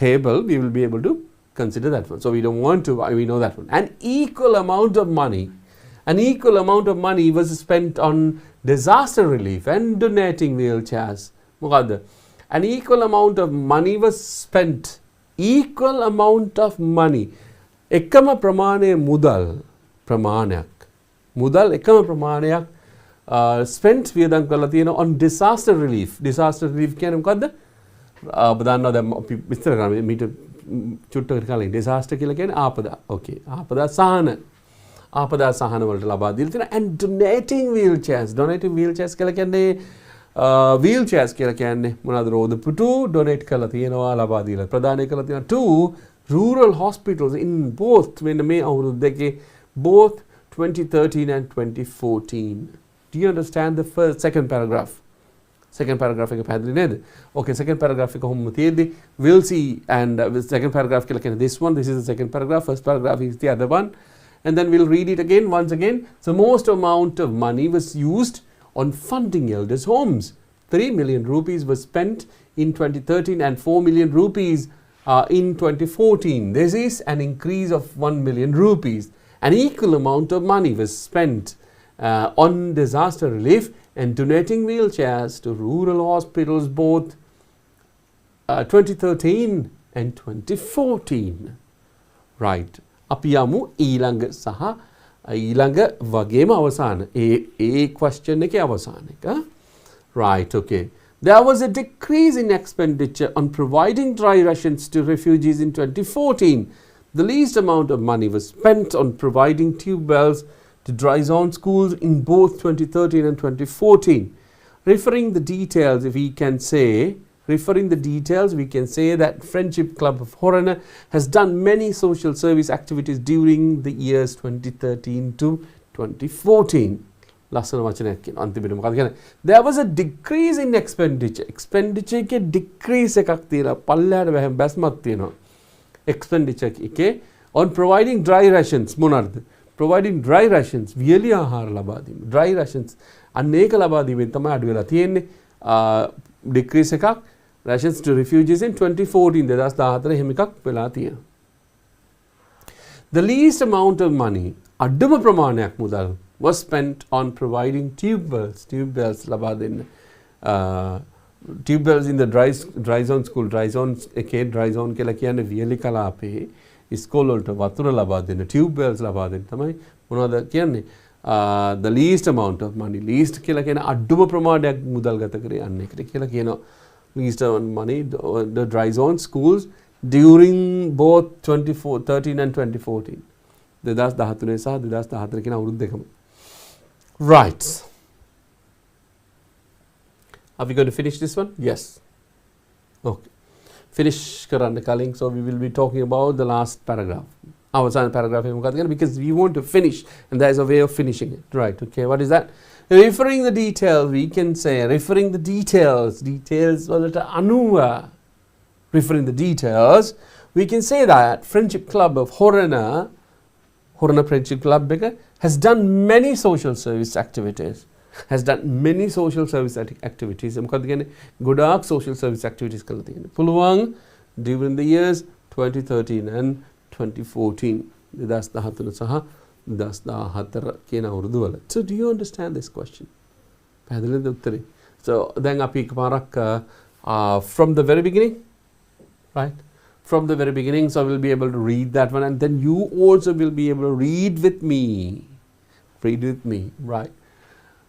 table, we will be able to consider that one. So we don't want to, we know that one. An equal amount of money was spent on disaster relief and donating wheelchairs. මොකද්ද? An equal amount of money was spent. Equal amount of money. එකම ප්‍රමාණය මුදල් ප්‍රමාණයක්. මුදල් එකම ප්‍රමාණයක් spent වියදම් කරලා තියෙනවා on disaster relief. Disaster relief කියන්නේ මොකද්ද? ඔබ දන්නවා දැන් අපි විස්තර කරා මීට චුට්ටකට කලින් disaster කියලා කියන්නේ ආපදා. Okay. ආපදා සහන වලට ලබා දීලා තියෙනවා. And donating wheelchairs. Donating wheelchairs කියලා කියන්නේ wheelchairs කියලා කියන්නේ මොනවාද? රෝදපුටු donate කරලා තියෙනවා ලබා දීලා ප්‍රදානය කරලා තියෙනවා to rural hospitals in both මෙන්න මේ අවුරුදු දෙකේ both 2013 and 2014. Do you understand the second paragraph? Second paragraph එක පැහැදිලි නේද? Okay, second paragraph එක කොහොමද තියෙන්නේ? We'll see. And second paragraph කියලා කියන්නේ this one. This is the second paragraph. First paragraph is the other one. And then we'll read it again once again. So most amount of money was used on funding elders homes. 3 million rupees was spent in 2013 and 4 million rupees in 2014. This is an increase of 1 million rupees. An equal amount of money was spent on disaster relief and donating wheelchairs to rural hospitals both 2013 and 2014. Right. අපි යමු ඊළඟ සහ ඊළඟ වගේම අවසාන. ඒ question එකේ අවසාන එක. Right, okay. There was a decrease in expenditure on providing dry rations to refugees in 2014. The least amount of money was spent on providing tube wells to dry zone schools in both 2013 and 2014. Referring the details, we can say that Friendship Club of Horana has done many social service activities during the years 2013 to 2014. ලස්සන වචනයක් කියන අන්තිමට මොකද කියන්නේ? There was a decrease in expenditure. Expenditure එකේ decrease එකක් තියෙනවා. පල්ලෙහාට බැස්මක් තියෙනවා. Expenditure එකේ on providing dry rations මොනවාද? Providing dry rations, වියලි ආහාර ලබා දීම. Dry rations අන්න ඒක ලබා දීමෙන් තමයි අඩු වෙලා තියෙන්නේ. Decrease එකක් rations to refugees in 2014 2014 එහෙම එකක් වෙලා තියෙනවා. The least amount of money අඩුම ප්‍රමාණයක් මුදල් was spent on providing tube wells ලබා දෙන්න. Tube wells in the dry zone school. Dry zone එකේ dry zone කියලා කියන්නේ වියලි කලාපේ ඉස්කෝල වලට වතුර ලබා දෙන්න tube wells ලබා දෙන්න තමයි මොනවද කියන්නේ? The least amount of money. Least කියලා කියන අඩුම ප්‍රමාණයක් මුදල් ගත කරේ අන්න එකට කියලා කියනවා. Least amount of money the dry zone schools during both 2013 and 2014. 2013 සහ 2014 කියන අවුරුදු දෙකම. Right. Are we going to finish this one? Yes. Okay. Finish කරන්න කලින්, so we will be talking about the last paragraph. අවසාන paragraph එක මොකක්ද කියන්නේ? Because we want to finish and there is a way of finishing it. Right. Okay. What is that? Referring the details, we can say referring the details වලට අනුව referring the details, we can say that Friendship Club of Horana Horana Friendship Club has done many social service activities. මොකද කියන්නේ ගොඩාක් social service activities කරලා තියෙනවා. පුළුවන් during the years 2013 and 2014 2013 සහ 2014 කියන අවුරුදු වල. So do you understand this question? පැහැදිලිද උත්තරේ? So දැන් අපි එකපාරක් from the very beginning, right? From the very beginning, so I will be able to read that one, and then you also will be able to read with me. Right?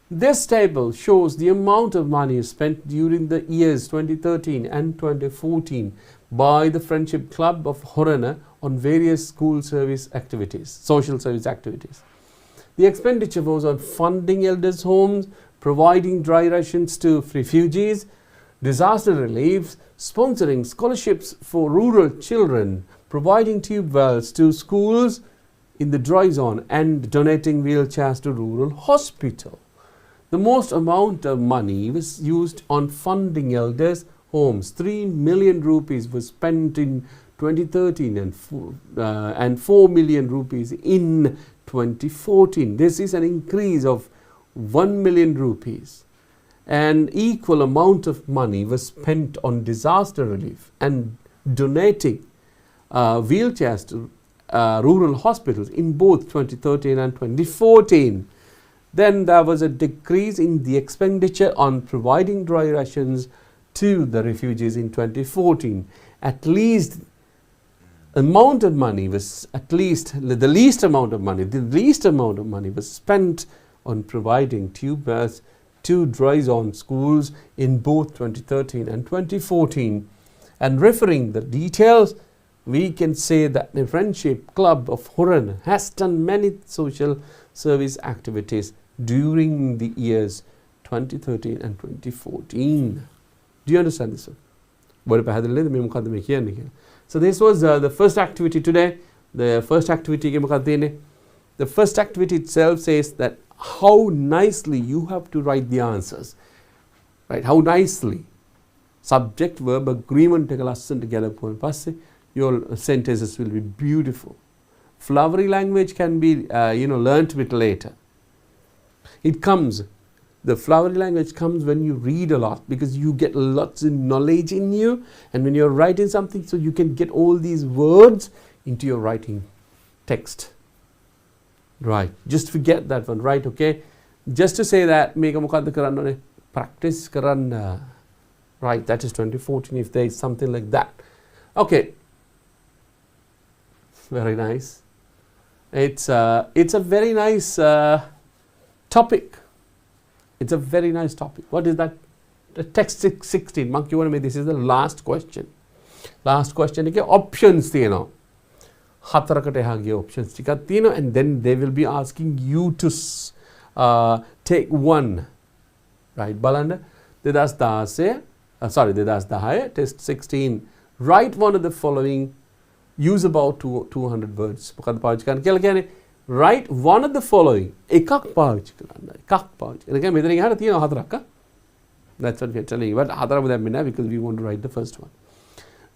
This table shows the amount of money spent during the years 2013 and 2014 by the Friendship Club of Horana on various school service activities, social service activities. The expenditure was on funding elders' homes, providing dry rations to refugees, disaster relief, sponsoring scholarships for rural children, providing tube wells to schools in the dry zone, and donating wheelchairs to rural hospital. The most amount of money was used on funding elders' homes. 3 million rupees was spent in 2013 and 4 million rupees in 2014. This is an increase of 1 million rupees. An equal amount of money was spent on disaster relief and donating wheelchairs to rural hospitals in both 2013 and 2014. Then there was a decrease in the expenditure on providing dry rations to the refugees in 2014. At least amount of money was the least amount of money was spent on providing tube wells to dry zone schools in both 2013 and 2014. And referring the details, we can say that the Friendship Club of Horana has done many social service activities during the years 2013 and 2014. Do you understand this one? So this was the first activity today. The first activity itself says that how nicely you have to write the answers, right? How nicely subject verb agreement together, your sentences will be beautiful. Flowery language can be learnt a bit later. The flowery language comes when you read a lot, because you get lots of knowledge in you, and when you're writing something, so you can get all these words into your writing text. Right, just forget that one, right? Okay, just to say that practice karanna, right? That is 2014, if there is something like that. Okay, very nice. It's a very nice topic. It's a very nice topic. What is that? The text 16. Mark, you want to make this is the last question. Options තියෙනවා. හතරකට එහා ගිය options ටිකක් තියෙනවා, and then they will be asking you to take one. Right, බලන්න 2010 test 16. Write one of the following. Use about 200 words. මොකක්ද පාවිච්චි කරන්න කියලා කියන්නේ? Write one of the following. එකක් පාවිච්චි කරන්න. එතකොට මෙතන ඉහළ තියෙනවා හතරක්. That's what we are telling you. But හතරම දැම්මේ නැහැ, because we want to write the first one.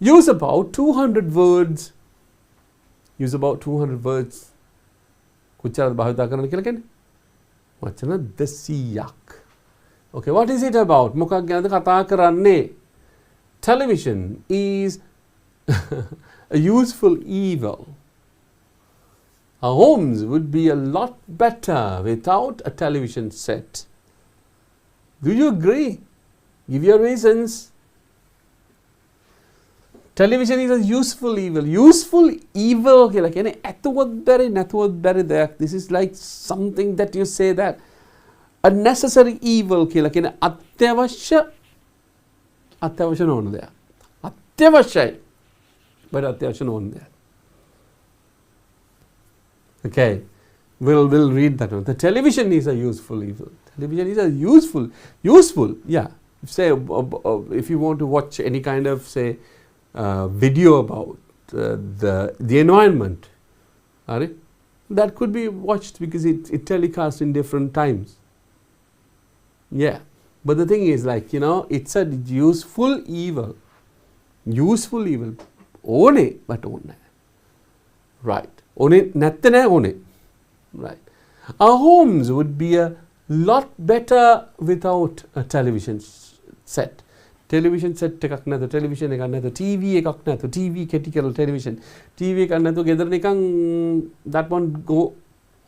Use about 200 words. කොච්චරද භාවිතා කරන්න කියලා කියන්නේ? වචන 200ක්. Okay, what is it about? මොකක් ගැනද කතා කරන්නේ? Television is a useful evil. Our homes would be a lot better without a television set. Do you agree? Give your reasons. Television is a useful evil. Useful evil කියලා කියන්නේ ඇතුවත් බැරි නැතුවත් බැරි දෙයක්. This is like something that you say that a necessary evil කියලා කියන්නේ අත්‍යවශ්‍ය නොවන දෙයක්. අත්‍යවශ්‍යයි. but අත්‍යවශ්‍ය නොවන දෙයක්. Okay, we'll read that one. The television is a useful evil. Television is a useful, yeah. Say if you want to watch any kind of video about the environment, that could be watched because it telecasts in different times. Yeah, but the thing is, it's a useful evil. Only, but only. Right. One natte naha one. Right. Our homes would be a lot better without a television set. Television set එකක් නැත, television එකක් නැත, TV එකක් නැත, TV කෙටි කරලා television, TV එකක් නැතුව ගෙදර නිකන් that one go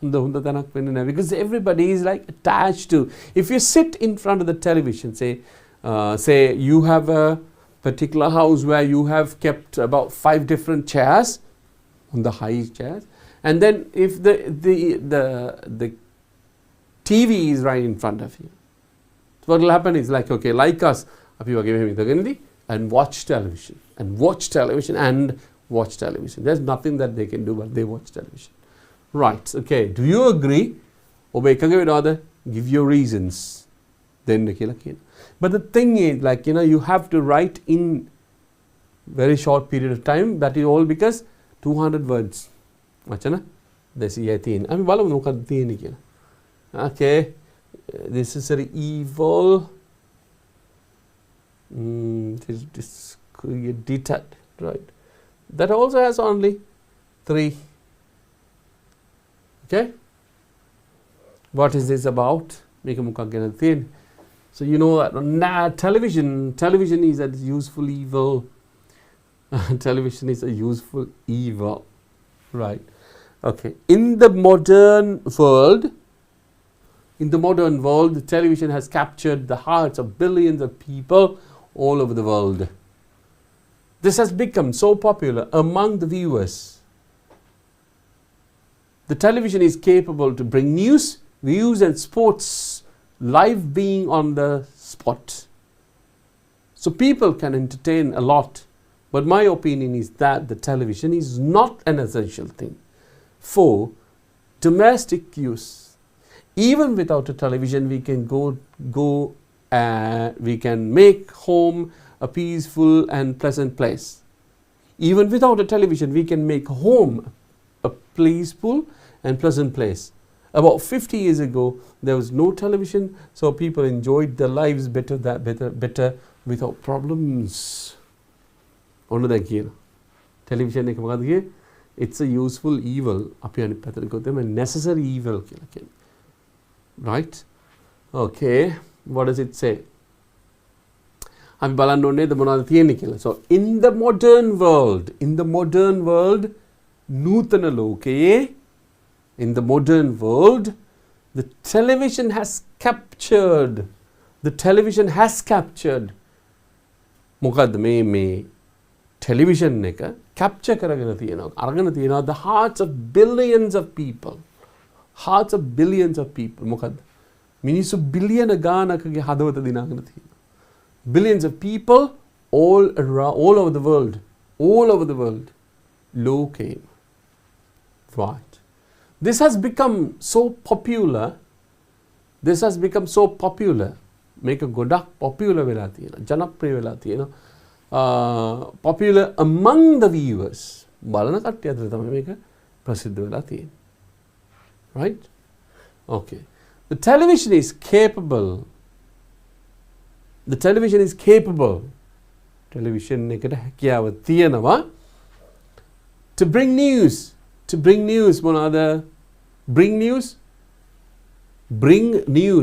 හොඳ තැනක් වෙන්නේ නැහැ, because everybody is like attached to. If you sit in front of the television, say you have a particular house where you have kept about 5 different chairs on the high chairs, and then if the TV is right in front of you, so what will happen is like, okay, like us, and watch television and watch television and watch television. There's nothing that they can do but they watch television. Right, okay, do you agree? Give your reasons. Then but the thing is, like, you have to write in very short period of time. That is all because 200 words. Okay, this is very evil. This detached, right? That also has only 3. Okay, what is this about? So you know that television is a useful evil. Television is a useful evil, right? Okay, in the modern world, the television has captured the hearts of billions of people all over the world. This has become so popular among the viewers. The television is capable to bring news, views and sports live, being on the spot. So people can entertain a lot. But my opinion is that the television is not an essential thing for domestic use. Even without a television, we can we can make home a peaceful and pleasant place. Even without a television, we can make home a peaceful and pleasant place. About 50 years ago, there was no television, so people enjoyed their lives better without problems. Television, it's a useful evil, a necessary evil. Right? Okay, what does it say? So in the modern world, nutana loke, in the modern world, the television has captured මොකද්ද මේ television එක capture කරගෙන තියෙනවා අරගෙන තියෙනවා the hearts of billions of people මොකද්ද මිනිස්සු බිලියන ගානකගේ හදවත දිනාගෙන තියෙනවා billions of people all over the world ලෝකේ right. This has become so popular. Make a godak popular වෙලා තියෙනවා. ජනප්‍රිය වෙලා තියෙනවා. Popular among the viewers. බලන කට්ටිය අතර තමයි මේක ප්‍රසිද්ධ වෙලා තියෙන්නේ. Right? Okay. The television is capable. Television එකට හැකියාව තියෙනවා to bring news. මොනවාද? Bring news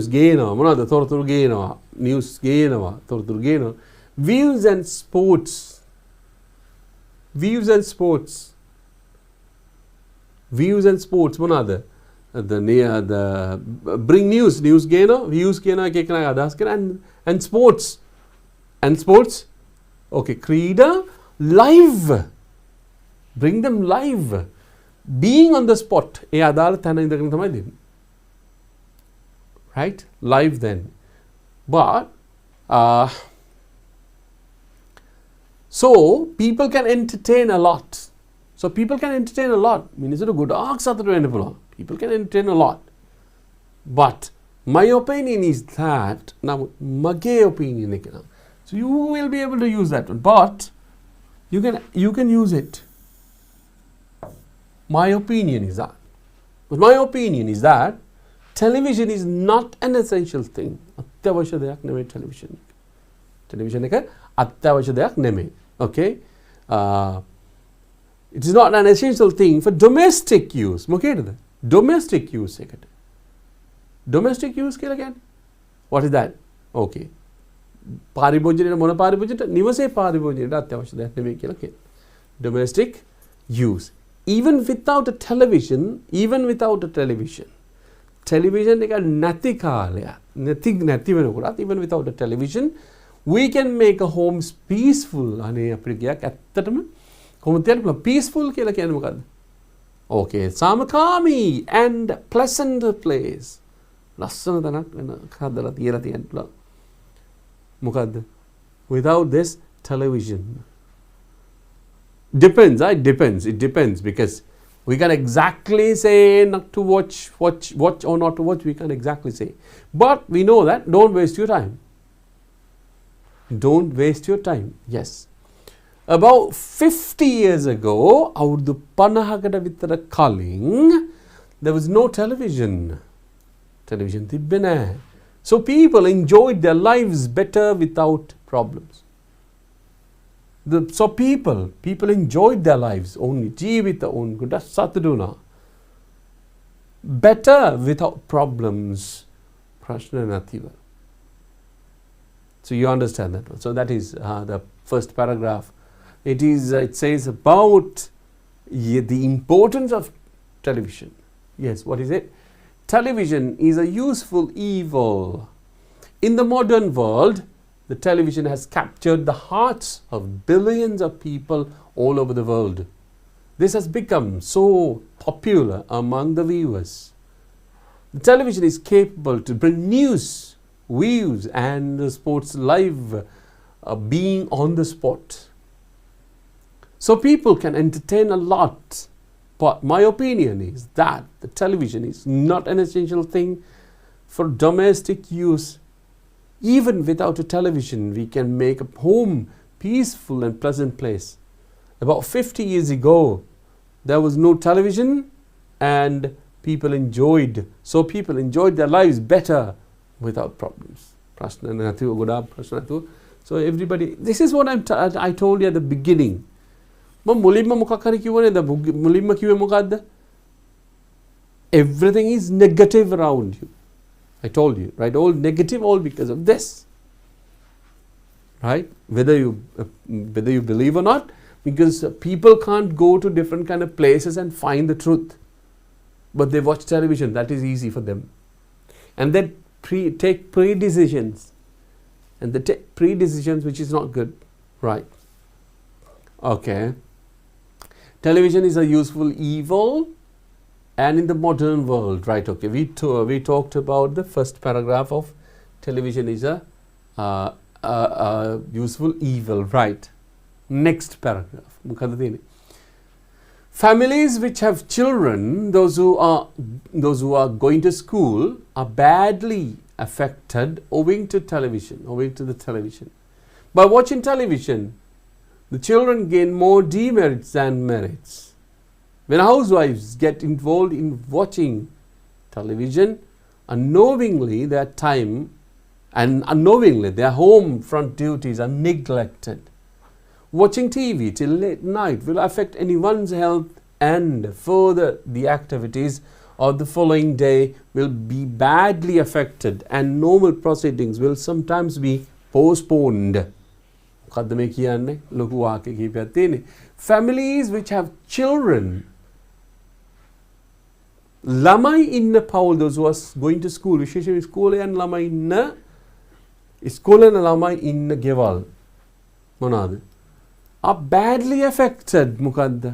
ගේනවා මොනවාද තොරතුරු ගේනවා news ගේනවා තොරතුරු ගේනවා views and sports මොනවාද the bring news ගේනවා views ගේනවා එක එකනා අදහස් කරන and sports okay ක්‍රීඩා live bring them live being on the spot ඒ අදාළ තැන ඉඳගෙන තමයි දෙන්නේ right live then but so people can entertain a lot මිනිසුන්ට ගොඩාක් සතුට වෙන්න පුළුවන් people can entertain a lot but my opinion is that now මගේ opinion එක නම් so you will be able to use that one but you can use it. My opinion is that television is not an essential thing. අත්‍යවශ්‍ය දෙයක් නෙමෙයි television. Television එක අත්‍යවශ්‍ය දෙයක් නෙමෙයි. Okay? it is not an essential thing for domestic use. මොකේද? Domestic use එකට. Domestic use කියලා කියන්නේ. What is that? Okay. පාරිභෝජනයේ මොන පාරිභෝජනයට? නිවසේ පාරිභෝජනයට අත්‍යවශ්‍ය දෙයක් නෙමෙයි කියලා කියනවා. Domestic use. Even without a television, television එක නැති කාලයක්. නැති වෙනකොට even without a television, we can make a home peaceful. අනේ අපිට ගියක් ඇත්තටම කොහොමද කියන්නේ peaceful කියලා කියන්නේ මොකද්ද? Okay, samakami and pleasant place. ලස්සන තැනක් වෙන හදලා තියලා තියෙන්න පුළුවන්. මොකද්ද? Without this television. Depends, it depends because we can exactly say not to watch or not to watch, we can exactly say. But we know that don't waste your time. Don't waste your time. Yes. About 50 years ago, අවුරුදු 50කට විතර කලින් there was no television. Television තිබ්බේ නැහැ. So people enjoyed their lives better without problems. So people enjoyed their lives only. ජීවිත උන් ගොඩක් සතුටු වුණා. Better without problems. ප්‍රශ්න නැතිව. So you understand that one. So that is the first paragraph. It says about the importance of television. Yes, what is it? Television is a useful evil. In the modern world, the television has captured the hearts of billions of people all over the world. This has become so popular among the viewers. The television is capable to bring news, views and sports live, being on the spot. So people can entertain a lot. But my opinion is that the television is not an essential thing for domestic use. Even without a television, we can make a home peaceful and pleasant place. About 50 years ago, there was no television and people enjoyed their lives better without problems. So everybody, this is what I told you at the beginning. මුලින්ම මොකක් හරි කිව්වනේ මුලින්ම කිව්වේ මොකද්ද? Everything is negative around you. I told you, right? All negative, all because of this. Right? Whether you believe or not, because people can't go to different kind of places and find the truth. But they watch television, that is easy for them. And they take pre-decisions. And they take pre-decisions which is not good. Right? Okay. Television is a useful evil, and in the modern world, right? Okay, we talked about the first paragraph of television is a useful evil, right? Next paragraph. Families which have children, those who are going to school, are badly affected owing to the television. By watching television, the children gain more demerits than merits. When housewives get involved in watching television, unknowingly their home front duties are neglected. Watching TV till late night will affect anyone's health, and further the activities of the following day will be badly affected, and normal proceedings will sometimes be postponed. Families which have children, ළමයි ඉන්න පවුල්, those who are going to school, විශේෂයෙන් ඉස්කෝලේ යන ළමයි ඉන්න ගෙවල් මොනවාද? Are badly affected. මොකද්ද?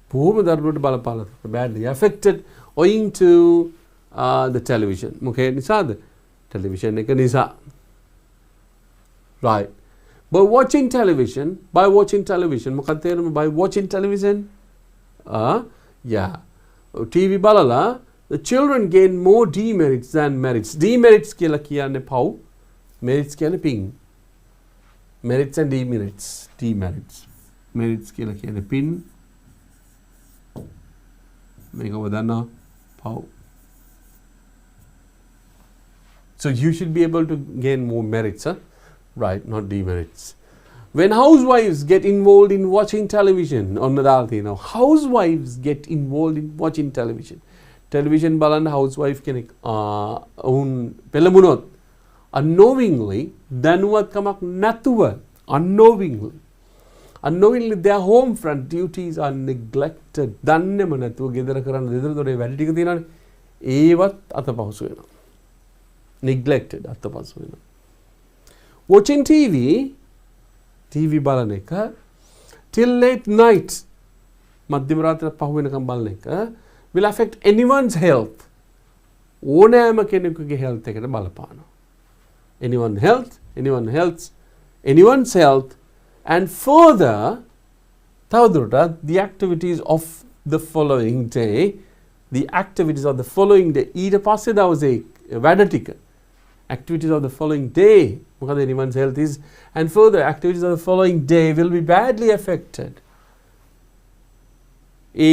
බොහොම දරුණුවට බලපාලා badly affected owing to the television. මොකේ නිසාද? television එක නිසා. Right. By watching television, මොකක්ද තේරුම by watching television? Yeah. TV බලලා the children gain more demerits than merits. Demerits කියලා කියන්නේ පව්. Merits කියන්නේ පින්. Merits and demerits. Merits කියලා කියන්නේ පින්. මේක ඔබ දන්නවා පව්. So you should be able to gain more merits, huh? Right, not demerits. When housewives get involved in watching television, ඔන්න දාලා තියෙනවා. Housewives get involved in watching television. Television බලන housewife කෙනෙක් වුන් පෙළඹුණොත් unknowingly දැනුවත්කමක් නැතුව unknowingly their home front duties are neglected. දන්නේම නැතුව ගෙදර කරන දෙදර දොරේ වැඩ ටික තියෙනවානේ. ඒවත් අතපහසු වෙනවා. Neglected අතපහසු වෙනවා. Watching TV බලන එක till late night මධ්‍යම රාත්‍රියට පහු වෙනකම් බලන එක will affect anyone's health. ඕනෑම කෙනෙකුගේ health එකට බලපානවා. anyone's health and further තවදුරටත් the activities of the following day ඊට පස්සේ දවසේ වැඩ ටික activities of the following day මොකද anyone's health is and further activities of the following day will be badly affected. ඒ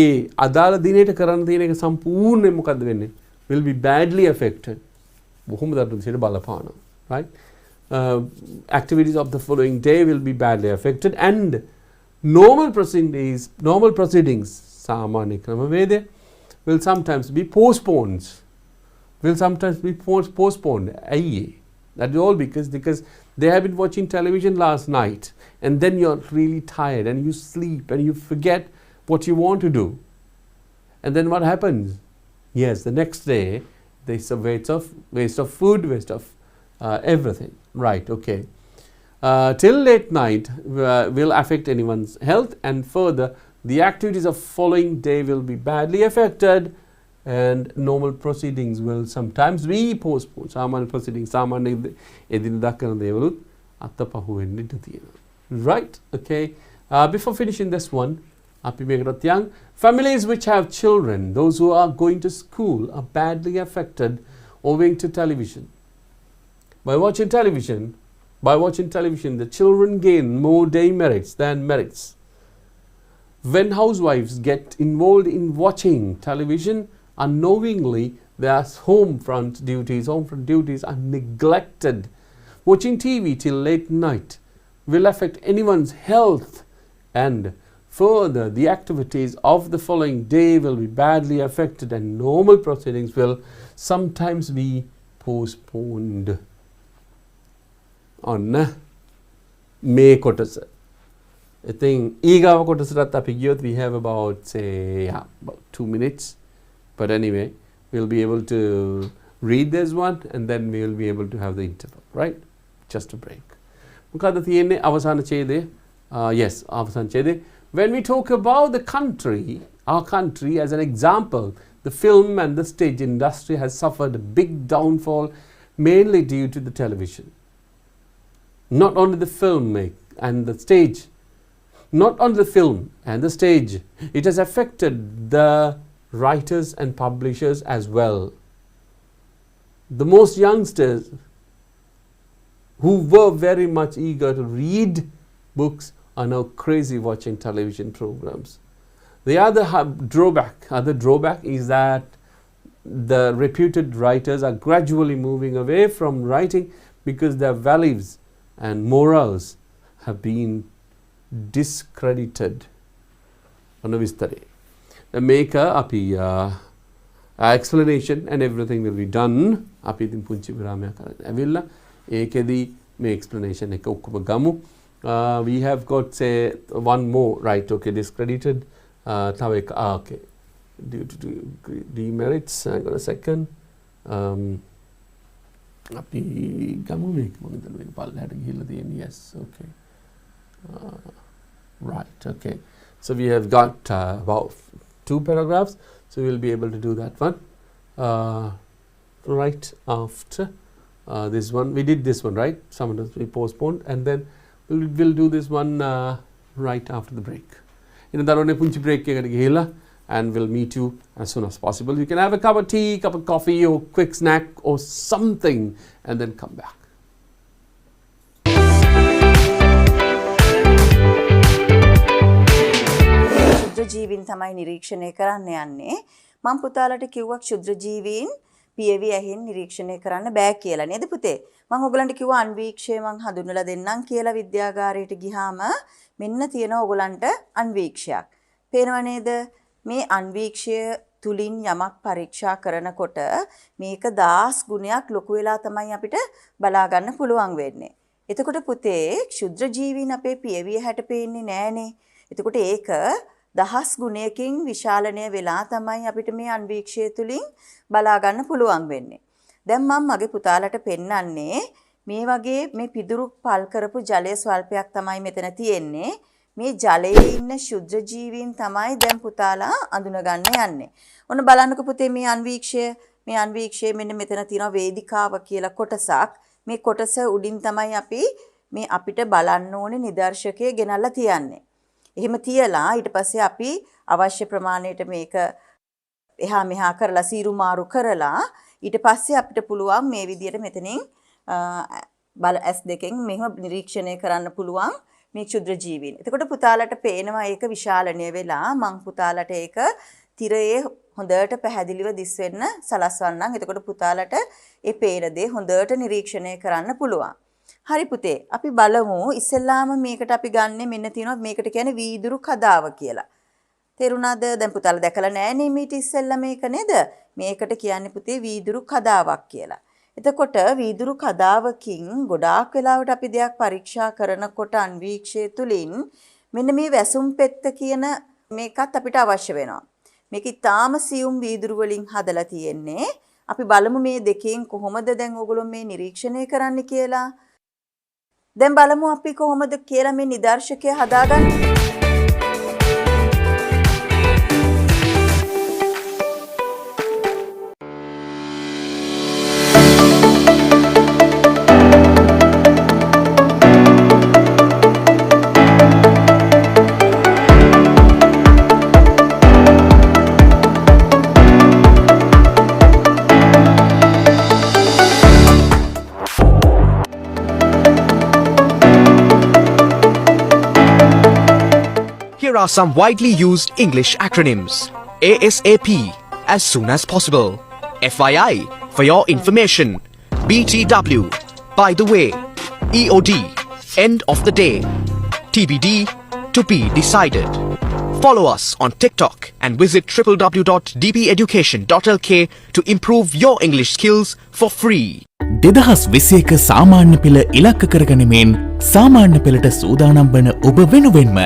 අදාළ දිනේට කරන්න තියෙන එක සම්පූර්ණයෙන් මොකද්ද වෙන්නේ? will be badly affected. බොහොම දරුණු බලපානවා. Right? Activities of the following day will be badly affected and normal proceedings සාමාන්‍ය ක්‍රමවේදය will sometimes be postponed. ඇයි? That is all because they have been watching television last night and then you're really tired and you sleep and you forget what you want to do. And then what happens? Yes, the next day there's a waste of food, waste of everything. Right, okay. Till late night will affect anyone's health and further the activities of following day will be badly affected and normal proceedings will sometimes be postponed. සාමාන්‍ය proceedings සාමාන්‍ය එදිනදා කරන දේවලුත් අතපහුව වෙන්න ඉඩ තියෙනවා. Right, okay. Before finishing this one, අපි මේකට යන් families which have children, those who are going to school are badly affected owing to television. By watching television, the children gain more demerits than merits. When housewives get involved in watching television, unknowingly their home front duties are neglected. Watching TV till late night will affect anyone's health and further the activities of the following day will be badly affected and normal proceedings will sometimes be postponed. ඔන්න මේ කොටස. ඉතින් ඊගාව කොටසට අපි ගියොත් we have about 2 minutes. But anyway, we'll be able to read this one and then we will be able to have the interval, right? Just a break. මොකද තියෙන්නේ අවසාන ඡේදය? Yes, අවසාන ඡේදය. When we talk about our country as an example, the film and the stage industry has suffered a big downfall mainly due to the television. Not only the film and the stage, it has affected the writers and publishers as well. The most youngsters who were very much eager to read books are now crazy watching television programs. The other drawback is that the reputed writers are gradually moving away from writing because their values and morals have been discredited. Anavistare. Make api explanation and everything will be done. Api din punchi viramaya karana. Avilla ekedi me explanation එක ඔක්කොම ගමු. We have got say one more, right? Okay, discredited. තව එක okay. Due to demerits. Hang on a second. අපි ගමු මේක මොකද මේක පල්ලෙහාට ගිහිල්ලා තියෙන්නේ. Yes, okay. Right, okay. So we have got about 2 paragraphs, so we will be able to do that one right after this one. We did this one, right? Some of us we postponed and then we'll do this one right after the break. In the punchi break and we'll meet you as soon as possible. You can have a cup of tea, cup of coffee or quick snack or something and then come back. ජීවීන් තමයි නිරීක්ෂණය කරන්න යන්නේ. මම පුතාලට කිව්වා ක්ෂුද්‍ර ජීවීන් පියවි ඇහෙන් නිරීක්ෂණය කරන්න බෑ කියලා නේද පුතේ? මම ඔයගලන්ට කිව්වා අන්වීක්ෂය මං හඳුන්වලා දෙන්නම් කියලා විද්‍යාගාරයට ගියාම මෙන්න තියෙනවා ඔයගලන්ට අන්වීක්ෂයක්. පේනව නේද? මේ අන්වීක්ෂය තුලින් යමක් පරීක්ෂා කරනකොට මේක 1000 ගුණයක් ලොකු වෙලා තමයි අපිට බලා ගන්න පුළුවන් වෙන්නේ. එතකොට පුතේ ක්ෂුද්‍ර ජීවීන් අපේ පියවිය හැට පේන්නේ නෑනේ. එතකොට ඒක 1000 ගුණයකින් විශාලණය වෙලා තමයි අපිට මේ අන්වීක්ෂය තුලින් බලා ගන්න පුළුවන් වෙන්නේ. දැන් මම මගේ පුතාලට පෙන්නන්නේ මේ වගේ මේ පිදුරු පල් කරපු ජලය ස්වල්පයක් තමයි මෙතන තියෙන්නේ. මේ ජලයේ ඉන්න ශුද්ධ ජීවීන් තමයි දැන් පුතාලා අඳුනගන්න යන්නේ. ඔන්න බලන්නකෝ පුතේ මේ අන්වීක්ෂය මෙන්න මෙතන තියෙනවා වේදිකාව කියලා කොටසක්. මේ කොටස උඩින් තමයි අපි මේ අපිට බලන්න ඕනේ නිදර්ශකයේ ගෙනල්ලා තියන්නේ. එහෙම තියලා ඊට පස්සේ අපි අවශ්‍ය ප්‍රමාණයට මේක එහා මෙහා කරලා සීරු මාරු කරලා ඊට පස්සේ අපිට පුළුවන් මේ විදියට මෙතනින් බල S2කින් මෙහෙම නිරීක්ෂණය කරන්න පුළුවන් මේ ක්ෂුද්‍ර ජීවීන්. එතකොට පුතාලට පේනවා ඒක විශාලණය වෙලා මං පුතාලට ඒක තිරයේ හොඳට පැහැදිලිව දිස් වෙන්න සලස්වන්නම්. එතකොට පුතාලට ඒ පේන දේ හොඳට නිරීක්ෂණය කරන්න පුළුවන්. හරි පුතේ අපි බලමු ඉස්සෙල්ලාම මේකට අපි ගන්නෙ මෙන්න තියෙනවා මේකට කියන්නේ වීදුරු කදාව කියලා. තේරුණාද? දැන් පුතාලා දැකලා නෑනේ මීට ඉස්සෙල්ලා මේක නේද? මේකට කියන්නේ පුතේ වීදුරු කදාවක් කියලා. එතකොට වීදුරු කදාවකින් ගොඩාක් වෙලාවට අපි දෙයක් පරීක්ෂා කරනකොට අන්වීක්ෂය තුලින් මෙන්න මේ වැසුම් පෙත්ත කියන මේකත් අපිට අවශ්‍ය වෙනවා. මේක ඊටාම සියුම් වීදුරු වලින් හදලා තියෙන්නේ. අපි බලමු මේ දෙකෙන් කොහොමද දැන් ඕගොල්ලෝ මේ නිරීක්ෂණය කරන්න කියලා. දැන් බලමු අපි කොහොමද කියලා මේ නිදර්ශකය හදාගන්නේ. Here are some widely used English acronyms. ASAP, as soon as possible. FYI, for your information. BTW, by the way. EOD, end of the day. TBD, to be decided. Follow us on TikTok and visit www.dbeducation.lk to improve your English skills for free. 2021 සාමාන්‍ය පෙළ ඉලක්ක කරගනිමින් සාමාන්‍ය පෙළට සූදානම් වන ඔබ වෙනුවෙන්ම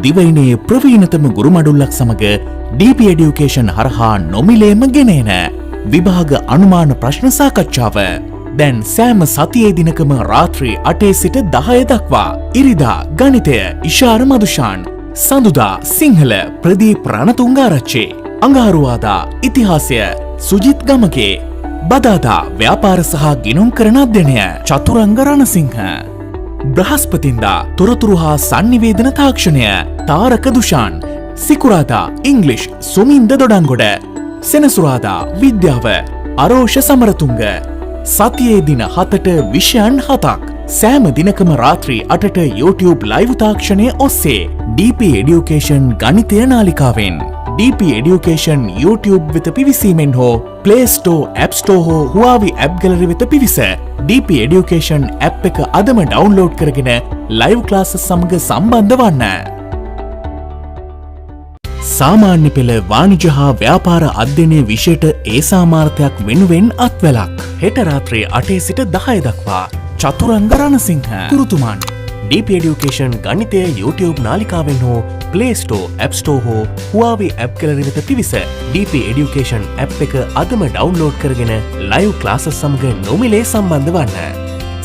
දිවයිනේ ප්‍රවීණතම ගුරු මඩුල්ලක් සමග DP Education හරහා නොමිලේම ගෙනෙන විභාග අනුමාන ප්‍රශ්න සාකච්ඡාව දැන් සෑම සතියේ දිනකම රාත්‍රී 8 සිට 10 දක්වා ඉරිදා ගණිතය ඉෂාර මදුෂාන් සඳුදා සිංහල ප්‍රදීප් රණතුංගාරච්චි අඟහරුවාදා ඉතිහාසය සුජිත් ගමගේ බදාදා ව්‍යාපාර සහ ගිණුම් කරන අධ්‍යයනය චතුරංග රණසිංහ බ්‍රහස්පතින්දා තොරතුරු හා සංනිවේදන තාක්ෂණය තාරක දුෂාන් සිකුරාදා ඉංග්ලිෂ් සුමින්ද දොඩංගොඩ සෙනසුරාදා විද්‍යාව අරෝෂ සමරතුංග සතියේ දින 7ට විෂයන් 7ක් සෑම දිනකම රාත්‍රී 8ට YouTube ලයිව් තාක්ෂණය ඔස්සේ DP Education ගණිතය නාලිකාවෙන් DP Education YouTube වෙත පිවිසීමෙන් හෝ Play Store, App Store හෝ Huawei App Gallery වෙත පිවිස DP Education app එක අදම ඩවුන්ලෝඩ් කරගෙන ලයිව් ක්ලාසස් සමග සම්බන්ධ වන්න. සාමාන්‍ය පෙළ වාණිජ හා ව්‍යාපාර අධ්‍යයනය විෂයට ඒ සාමාර්ථයක් වෙනුවෙන් අත්වැලක් හෙට රාත්‍රී 8 සිට 10 දක්වා චතුරංග රණසිංහ ගුරුතුමන් DP Education ගණිතය YouTube නාලිකාවෙන් හෝ Play Store, App Store හෝ Huawei App Gallery වෙත පිවිස DP Education app එක අදම ඩවුන්ලෝඩ් කරගෙන ලයිව් ක්ලාසස් සමග නොමිලේ සම්බන්ධ වන්න.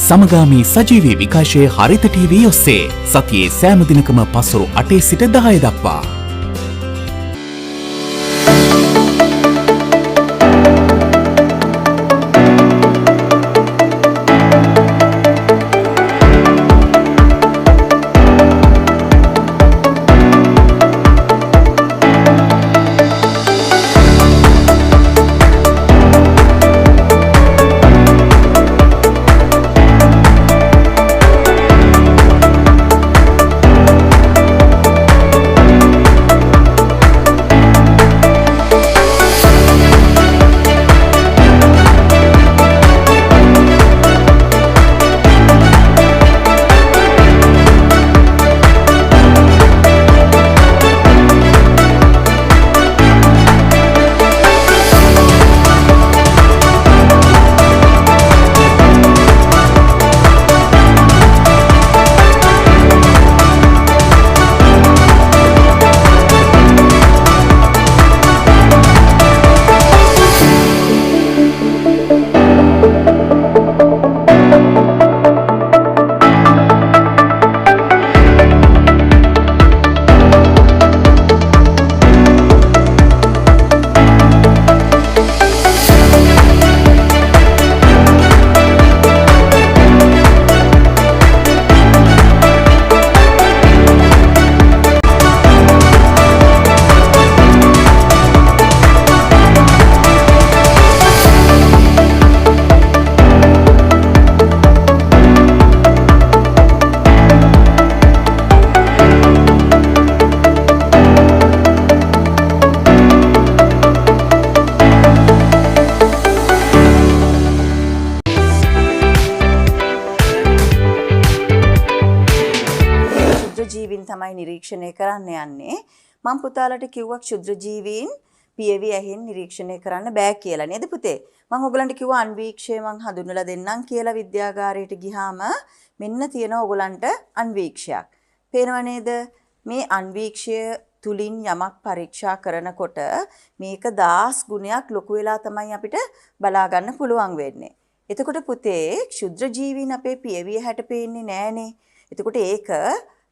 සමගාමී සජීවී විකාශයේ හරිත TV ඔස්සේ සතියේ සෑම දිනකම පසුරු 8 සිට 10 දක්වා තමයි නිරීක්ෂණය කරන්න යන්නේ. මම පුතාලට කිව්වා ක්ෂුද්‍ර ජීවීන් පියවි ඇහෙන් නිරීක්ෂණය කරන්න බෑ කියලා නේද පුතේ? මම ඔයගලන්ට කිව්වා අන්වීක්ෂය මං හඳුන්වලා දෙන්නම් කියලා විද්‍යාගාරයට ගියාම මෙන්න තියෙනවා ඔයගලන්ට අන්වීක්ෂයක්. පේනව නේද? මේ අන්වීක්ෂය තුලින් යමක් පරීක්ෂා කරනකොට මේක 10 ගුණයක් ලොකු වෙලා තමයි අපිට බලා ගන්න පුළුවන් වෙන්නේ. එතකොට පුතේ ක්ෂුද්‍ර ජීවීන් අපේ පියවිය හැට පේන්නේ නෑනේ. එතකොට ඒක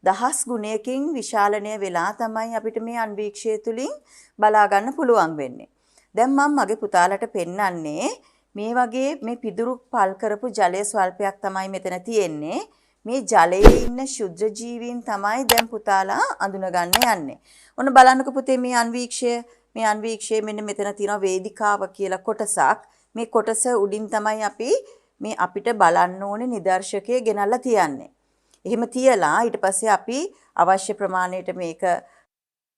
10 ගුණයකින් විශාලණය වෙලා තමයි අපිට මේ අන්වීක්ෂය තුලින් බලා ගන්න පුළුවන් වෙන්නේ. දැන් මම මගේ පුතාලට පෙන්නන්නේ මේ වගේ මේ පිදුරු පල් කරපු ජලය ස්වල්පයක් තමයි මෙතන තියෙන්නේ. මේ ජලයේ ඉන්න ශුද්ධ ජීවීන් තමයි දැන් පුතාලා අඳුනගන්න යන්නේ. ඔන්න බලන්නකෝ පුතේ මේ අන්වීක්ෂය මෙන්න මෙතන තියෙන වේදිකාව කියලා කොටසක්. මේ කොටස උඩින් තමයි අපි මේ අපිට බලන්න ඕනේ නිදර්ශකයේ ගෙනල්ලා තියන්නේ. එහෙම තියලා ඊට පස්සේ අපි අවශ්‍ය ප්‍රමාණයට මේක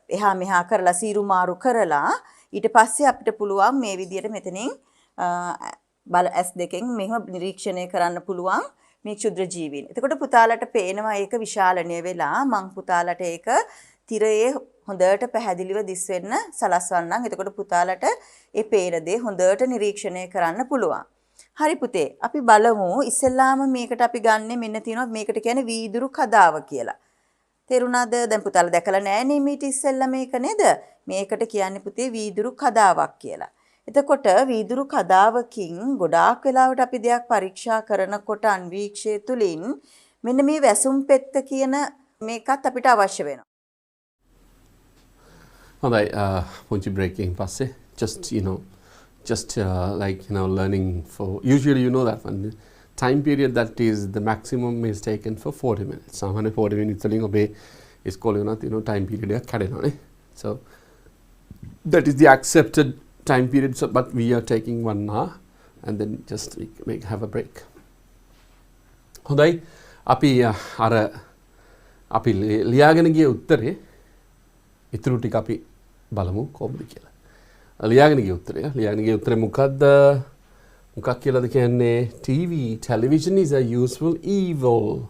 එහා මෙහා කරලා සීරු මාරු කරලා ඊට පස්සේ අපිට පුළුවන් මේ විදිහට මෙතනින් බල S2කින් මෙහෙම නිරීක්ෂණය කරන්න පුළුවන් මේ ක්ෂුද්‍ර ජීවීන්. එතකොට පුතාලට පේනවා ඒක විශාලණය වෙලා මං පුතාලට ඒක තිරයේ හොඳට පැහැදිලිව දිස් වෙන්න සලස්වන්නම්. එතකොට පුතාලට ඒ පේන දේ හොඳට නිරීක්ෂණය කරන්න පුළුවන්. හරි පුතේ අපි බලමු ඉස්සෙල්ලාම මේකට අපි ගන්නෙ මෙන්න තියෙනවා මේකට කියන්නේ වීදුරු කදාව කියලා. තේරුණාද? දැන් පුතාලා දැකලා නෑනේ මීට ඉස්සෙල්ලා මේක නේද? මේකට කියන්නේ පුතේ වීදුරු කදාවක් කියලා. එතකොට වීදුරු කදාවකින් ගොඩාක් වෙලාවට අපි දෙයක් පරීක්ෂා කරනකොට අන්වීක්ෂය තුලින් මෙන්න මේ වැසුම් පෙත්ත කියන මේකත් අපිට අවශ්‍ය වෙනවා. හොඳයි පුංචි බ්‍රේකින් පස්සේ just like learning for usually that one the time period that is the maximum is taken for 40 minutes. සාමාන්‍ය 40 minutes වලින් ඔබේ ඉස්කෝලේ උනත් time period එකක් කැඩෙනවානේ. So that is the accepted time period, so but we are taking 1 hour and then just have a break. හොඳයි අපි අපි ලියාගෙන ගිය උත්තරේ ඉතුරු ටික අපි බලමු කොහොමද කියලා. ලියාගෙන ගිය උත්තරේ මොකක් කියලාද කියන්නේ? television is a useful evil,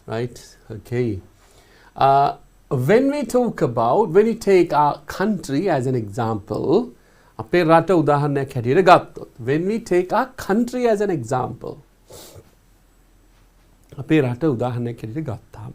right? Okay. When we take our country as an example, අපේ රට උදාහරණයක් හැටියට ගත්තොත්, when we take our country as an example, අපේ රට උදාහරණයක් හැටියට ගත්තාම,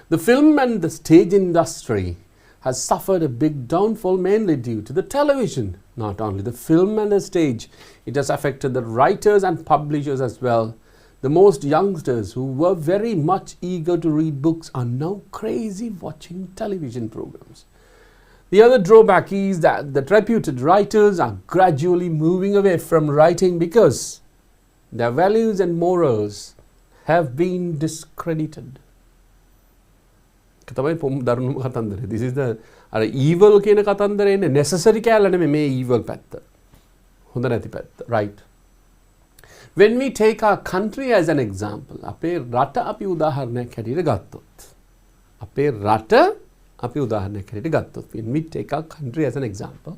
the film and the stage industry has suffered a big downfall mainly due to the television. Not only the film and the stage, it has affected the writers and publishers as well. The most youngsters who were very much eager to read books are now crazy watching television programs. The other drawback is that the reputed writers are gradually moving away from writing because their values and morals have been discredited. This is the evil කියන කතන්දරේ ඉන්නේ necessary කැලල නෙමෙයි මේ evil පැත්ත. හොඳ නැති පැත්ත. Right. When we take our country as an example, අපේ රට අපි උදාහරණයක් හැටියට ගත්තොත්, when we take our country as an example,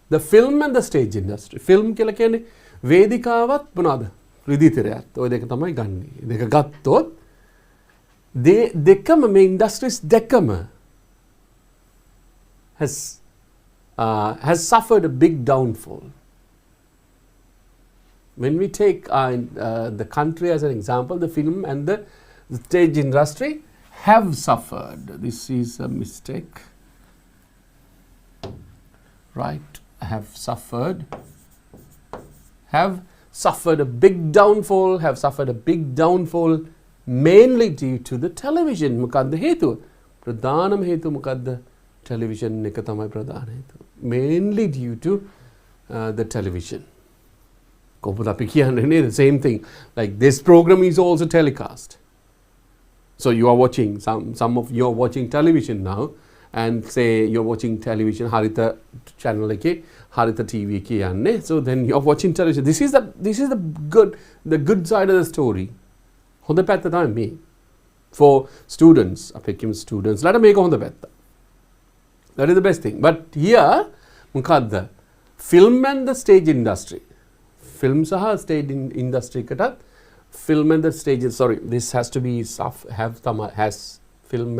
the film and the stage industry. Film කියලා කියන්නේ වේදිකාවත් මොනවාද? රිදී තිරයත්. ඔය දෙක තමයි ගන්නේ. දෙක ගත්තොත් දෙකම මේ industries දෙකම has suffered a big downfall. When we take the country as an example, the film and the stage industry have suffered. This is a mistake. Right, have suffered a big downfall mainly due to the television. මොකද්ද හේතුව? ප්‍රධානම හේතුව මොකද්ද? television එක තමයි ප්‍රධාන හේතුව. Mainly due to the television. කොහොමද අපි කියන්නේ නේද? Same thing. Like this program is also telecast. So you are watching, some of you are watching television now, and say you're watching television, Harita channel එකේ Harita TV එකේ යන්නේ. So then you're watching television. This is the good side of the story. හොඳ පැත්ත තමයි මේ. For students, අපේ students ලට මේක හොඳ පැත්ත. That is the best thing. But here මොකද්ද? Film and the stage industry. Film සහ stage industry එකටත් film and the stage, sorry, this has to be has film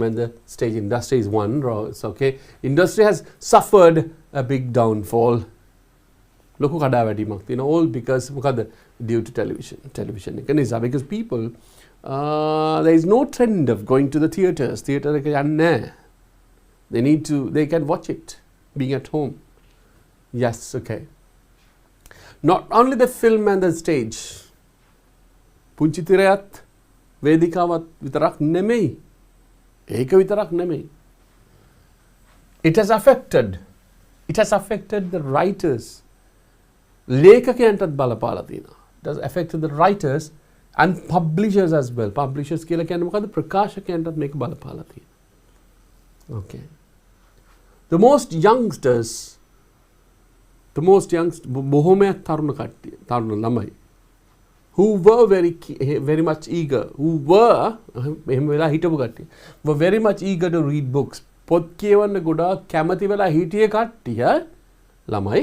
and the stage industry is one. Okay, industry has suffered a big downfall. Loku kada වැටීමක් තියෙනවා, all because මොකද due to television එක නිසා, because people there is no trend of going to the theater එක යන්නේ. They can watch it being at home. Yes, okay. Not only the film and the stage, පුංචි තිරයත් වේදිකාවත් විතරක් නෙමෙයි, ඒක විතරක් නෙමෙයි. It has affected the writers. ලේඛකයන්ටත් බලපාලා තියෙනවා. It has affected the writers and publishers as well. Publishers කියලා කියන්නේ මොකද්ද? ප්‍රකාශකයන්ටත් මේක බලපාලා තියෙනවා. Okay. The most youngsters බොහොමයක් තරුණ කට්ටිය, තරුණ ළමයි who were very much eager, එහෙම වෙලා හිටපු කට්ටිය, were very much eager to read books. පොත් කියවන්න ගොඩාක් කැමති වෙලා හිටිය කට්ටිය ළමයි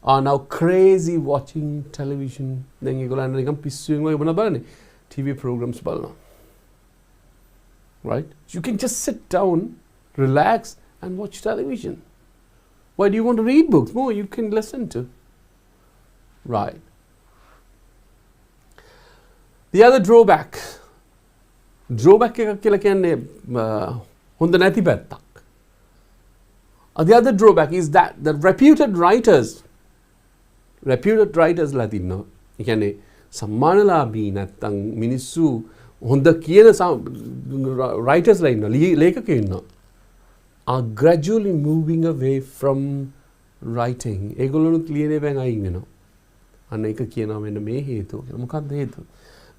are now crazy watching television. දැන් ඒගොල්ලන් නිකන් පිස්සුවෙන් වගේ මොනවද බලන්නේ? TV programs බලනවා. Right? You can just sit down, relax and watch television. Why do you want to read books? More you can listen to. Right. The other drawback එකක් කියලා කියන්නේ හොඳ නැති පැත්තක්. The other drawback is that the reputed writers ලා තින්නවා. ඒ කියන්නේ සම්මානලාභී නැත්තම් මිනිස්සු හොඳ කියන writers ලා ඉන්නවා, ලේඛකයෝ ඉන්නවා, are gradually moving away from writing. ඒගොල්ලොනුත් ලියනවෙන් අයින් වෙනවා. අන්න ඒක කියනවා මෙන්න මේ හේතුව කියලා. මොකක්ද හේතුව?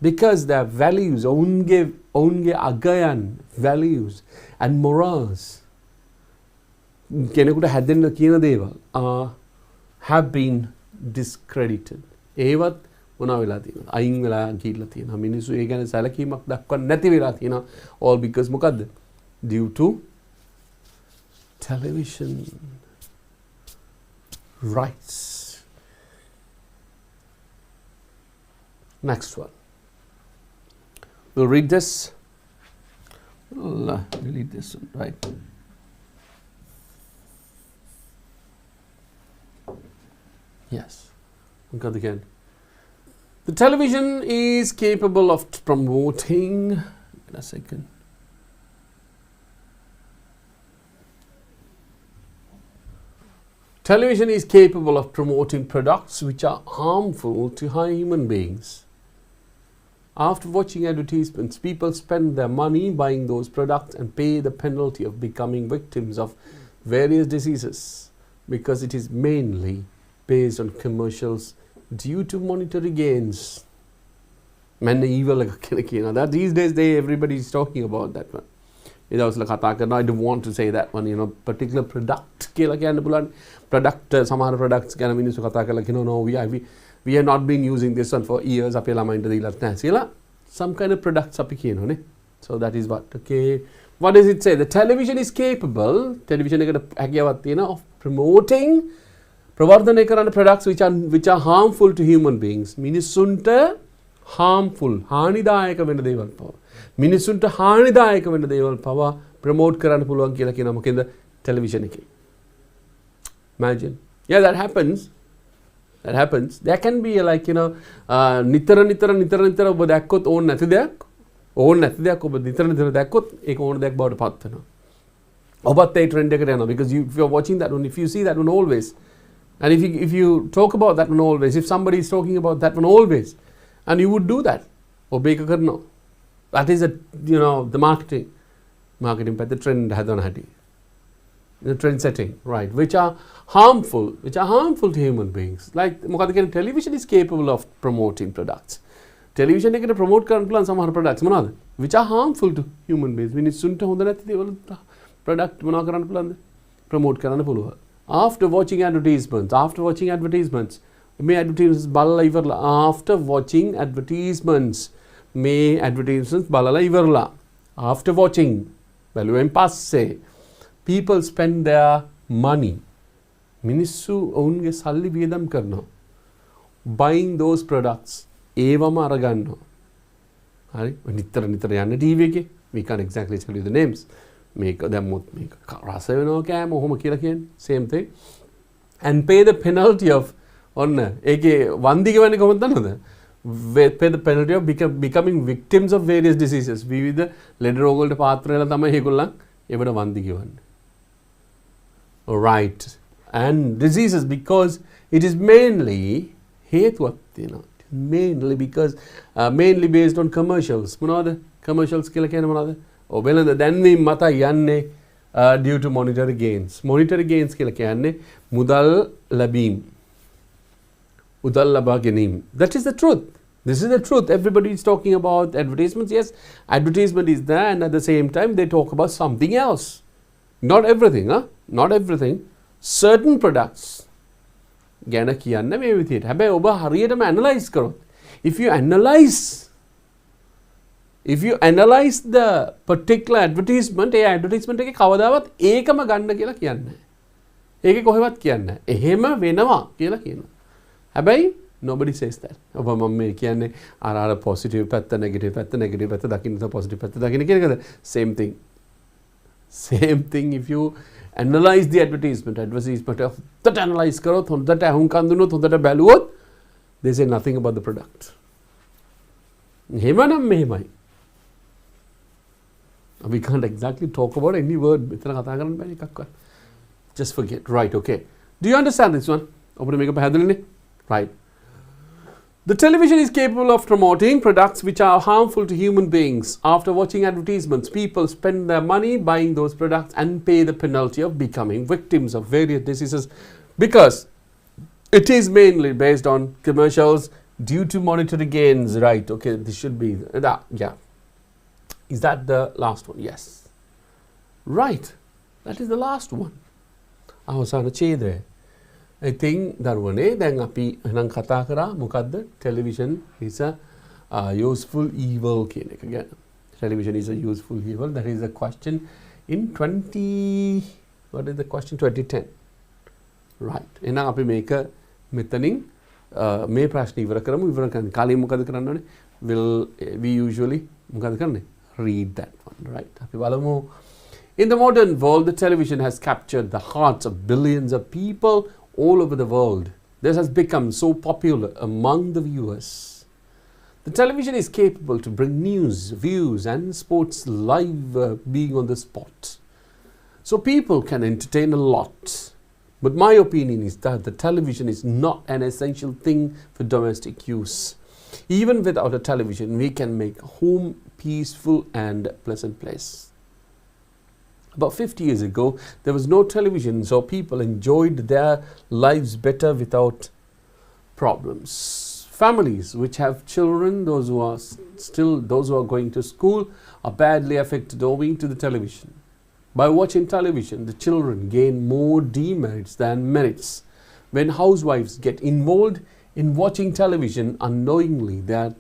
Because their values, ඔවුන්ගේ අගයන්, values and morals, කෙනෙකුට හැදෙන්න කියන දේවල් have been discredited. ඒවත් මොනවා වෙලා තියෙනවා? අයින් වෙලා ගිහිල්ලා තියෙනවා. මිනිස්සු ඒ ගැන සැලකීමක් දක්වන්නේ නැති වෙලා තියෙනවා. All because මොකද්ද? Due to television rights. Next one. We'll read this. We'll delete this one, right? Yes. Look at again. The television is capable of promoting. Wait a second. Television is capable of promoting products which are harmful to human beings. After watching advertisements, people spend their money buying those products and pay the penalty of becoming victims of various diseases, because it is mainly based on commercials due to monetary gains. Man, evil that these days everybody is talking about that one. I don't want to say that one, particular product product සමහර products ගැන මිනිස්සු කතා කරලා no we have not been using this one for years, අපේ ළමයින්ට දීලත් නැහැ කියලා some kind of products අපි කියනෝනේ. So that is what. Okay, what does it say? The television is capable, television එකට හැකියාවක් තියෙනවා of promoting, ප්‍රවර්ධනය කරන products which are harmful to human beings. මිනිස්සුන්ට harmful, හානිදායක වෙන දේවල් පවා, මිනිස්සුන්ට හානිදායක වෙන දේවල් පවා promote කරන්න පුළුවන් කියලා කියනවා. මොකද television එකේ. Imagine. Yeah, that happens. There can be like නිතර ඔබ දැක්කොත් ඕන නැති දෙයක් ඔබ නිතර දැක්කොත් ඒක ඕන දෙයක් බවට පත් වෙනවා. ඔබත් ඒ trend එකට යනවා, because if you are watching that one, if you see that one always, and if you talk about that one always, if somebody is talking about that one always, and you would do that, ඔබ ඒක කරනවා. That is the marketing පැත්තේ trend හදන හැටි. The trend setting, right, which are harmful to human beings. Like මොකද කියන්නේ, television is capable of promoting products. Television එකට promote කරන්න පුළුවන් සමහර products මොනවාද? Which are harmful to human beings. මිනිස්සුන්ට හොඳ නැති දේවල් product මොනවා කරන්න පුළුවන්ද? Promote කරන්න පුළුවන්. After watching advertisements, may advertisements බලලා ඉවරලා. After watching advertisements, may advertisements බලලා ඉවරලා. After watching, බැලුවෙන් පස්සේ people spend their money. මිනිස්සු ඔවුන්ගේ සල්ලි වියදම් කරනවා. Buying those products. ඒවම අරගන්නවා. හරි? නිතර යන්න TV එකේ we can't exactly tell you the names. Make them make rasa වෙනවා කෑම ඔහොම කියලා කියන්නේ same thing and pay the penalty of ඔන්න ඒකේ වන්දි ගෙවන්නේ කොහොමද දන්නවද? Pay the penalty of becoming victims of various diseases. විවිධ ලෙඩ රෝග වලට පාත්‍ර වෙලා තමයි ඒගොල්ලන් ඒවට වන්දි ගෙවන්නේ. Right. And diseases because it is mainly හේතුවක් තියෙනවා. Mainly because mainly based on commercials. මොනවද? Commercials කියලා කියන්නේ මොනවද? ඔය වෙනද දැන්වීම මත යන්නේ due to monetary gains. Monetary gains කියලා කියන්නේ මුදල් ලැබීම. මුදල් ලබා ගැනීම. That is the truth. This is the truth. Everybody is talking about advertisements. Yes, advertisement is there, and at the same time they talk about something else. Not everything, huh? Not everything. Certain products ගැන කියන්න මේ විදිහට. හැබැයි ඔබ හරියටම analyze කරොත්, if you analyze the particular advertisement, A advertisement එකේ කවදාවත් ඒකම ගන්න කියලා කියන්නේ නැහැ. ඒකේ කොහෙවත් කියන්නේ නැහැ. එහෙම වෙනවා කියලා කියනවා. හැබැයි nobody says that. ඔබ මම මේ කියන්නේ අර positive පැත්ත, negative පැත්ත දකින්න positive පැත්ත දකින්න කියන එකද? Same thing. Same thing if you analyze the advertisement හොඳට analyze කරොත්, හොඳට අහුම්කම් දුන්නොත්, හොඳට බැලුවොත්, they say nothing about the product. එහෙමනම් මෙහෙමයි. We can't exactly talk about any word. මෙතන කතා කරන්න බෑ එකක්වත්. Just forget. Right, okay. Do you understand this one? ඔබට මේක පැහැදිලිනේ? Right. The television is capable of promoting products which are harmful to human beings. After watching advertisements, people spend their money buying those products and pay the penalty of becoming victims of various diseases because it is mainly based on commercials due to monetary gains. Right, okay, this should be that. Yeah. Is that the last one? Yes. Right, that is the last one. අවසාන ඡේදය. I think දරුවනේ දැන් අපි එහෙනම් කතා කරා මොකද්ද? Television is a useful evil කියන එක ගැන. Television is a useful evil. That is a question in 2010. Right. එහෙනම් අපි මේක මෙතනින් මේ ප්‍රශ්න ඉවර කරමු. ඉවර කරන්න කලින් මොකද කරන්න ඕනේ? We usually මොකද කරන්නේ? Read that one. Right. අපි බලමු. In the modern world, the television has captured the hearts of billions of people all over the world. This has become so popular among the viewers. The television is capable to bring news, views and sports live being on the spot. So people can entertain a lot. But my opinion is that the television is not an essential thing for domestic use. Even without a television, we can make home peaceful and pleasant place. About 50 years ago, there was no television, so people enjoyed their lives better without problems. Families which have children, those who are going to school, are badly affected owing to the television. By watching television, the children gain more demerits than merits. When housewives get involved in watching television unknowingly, their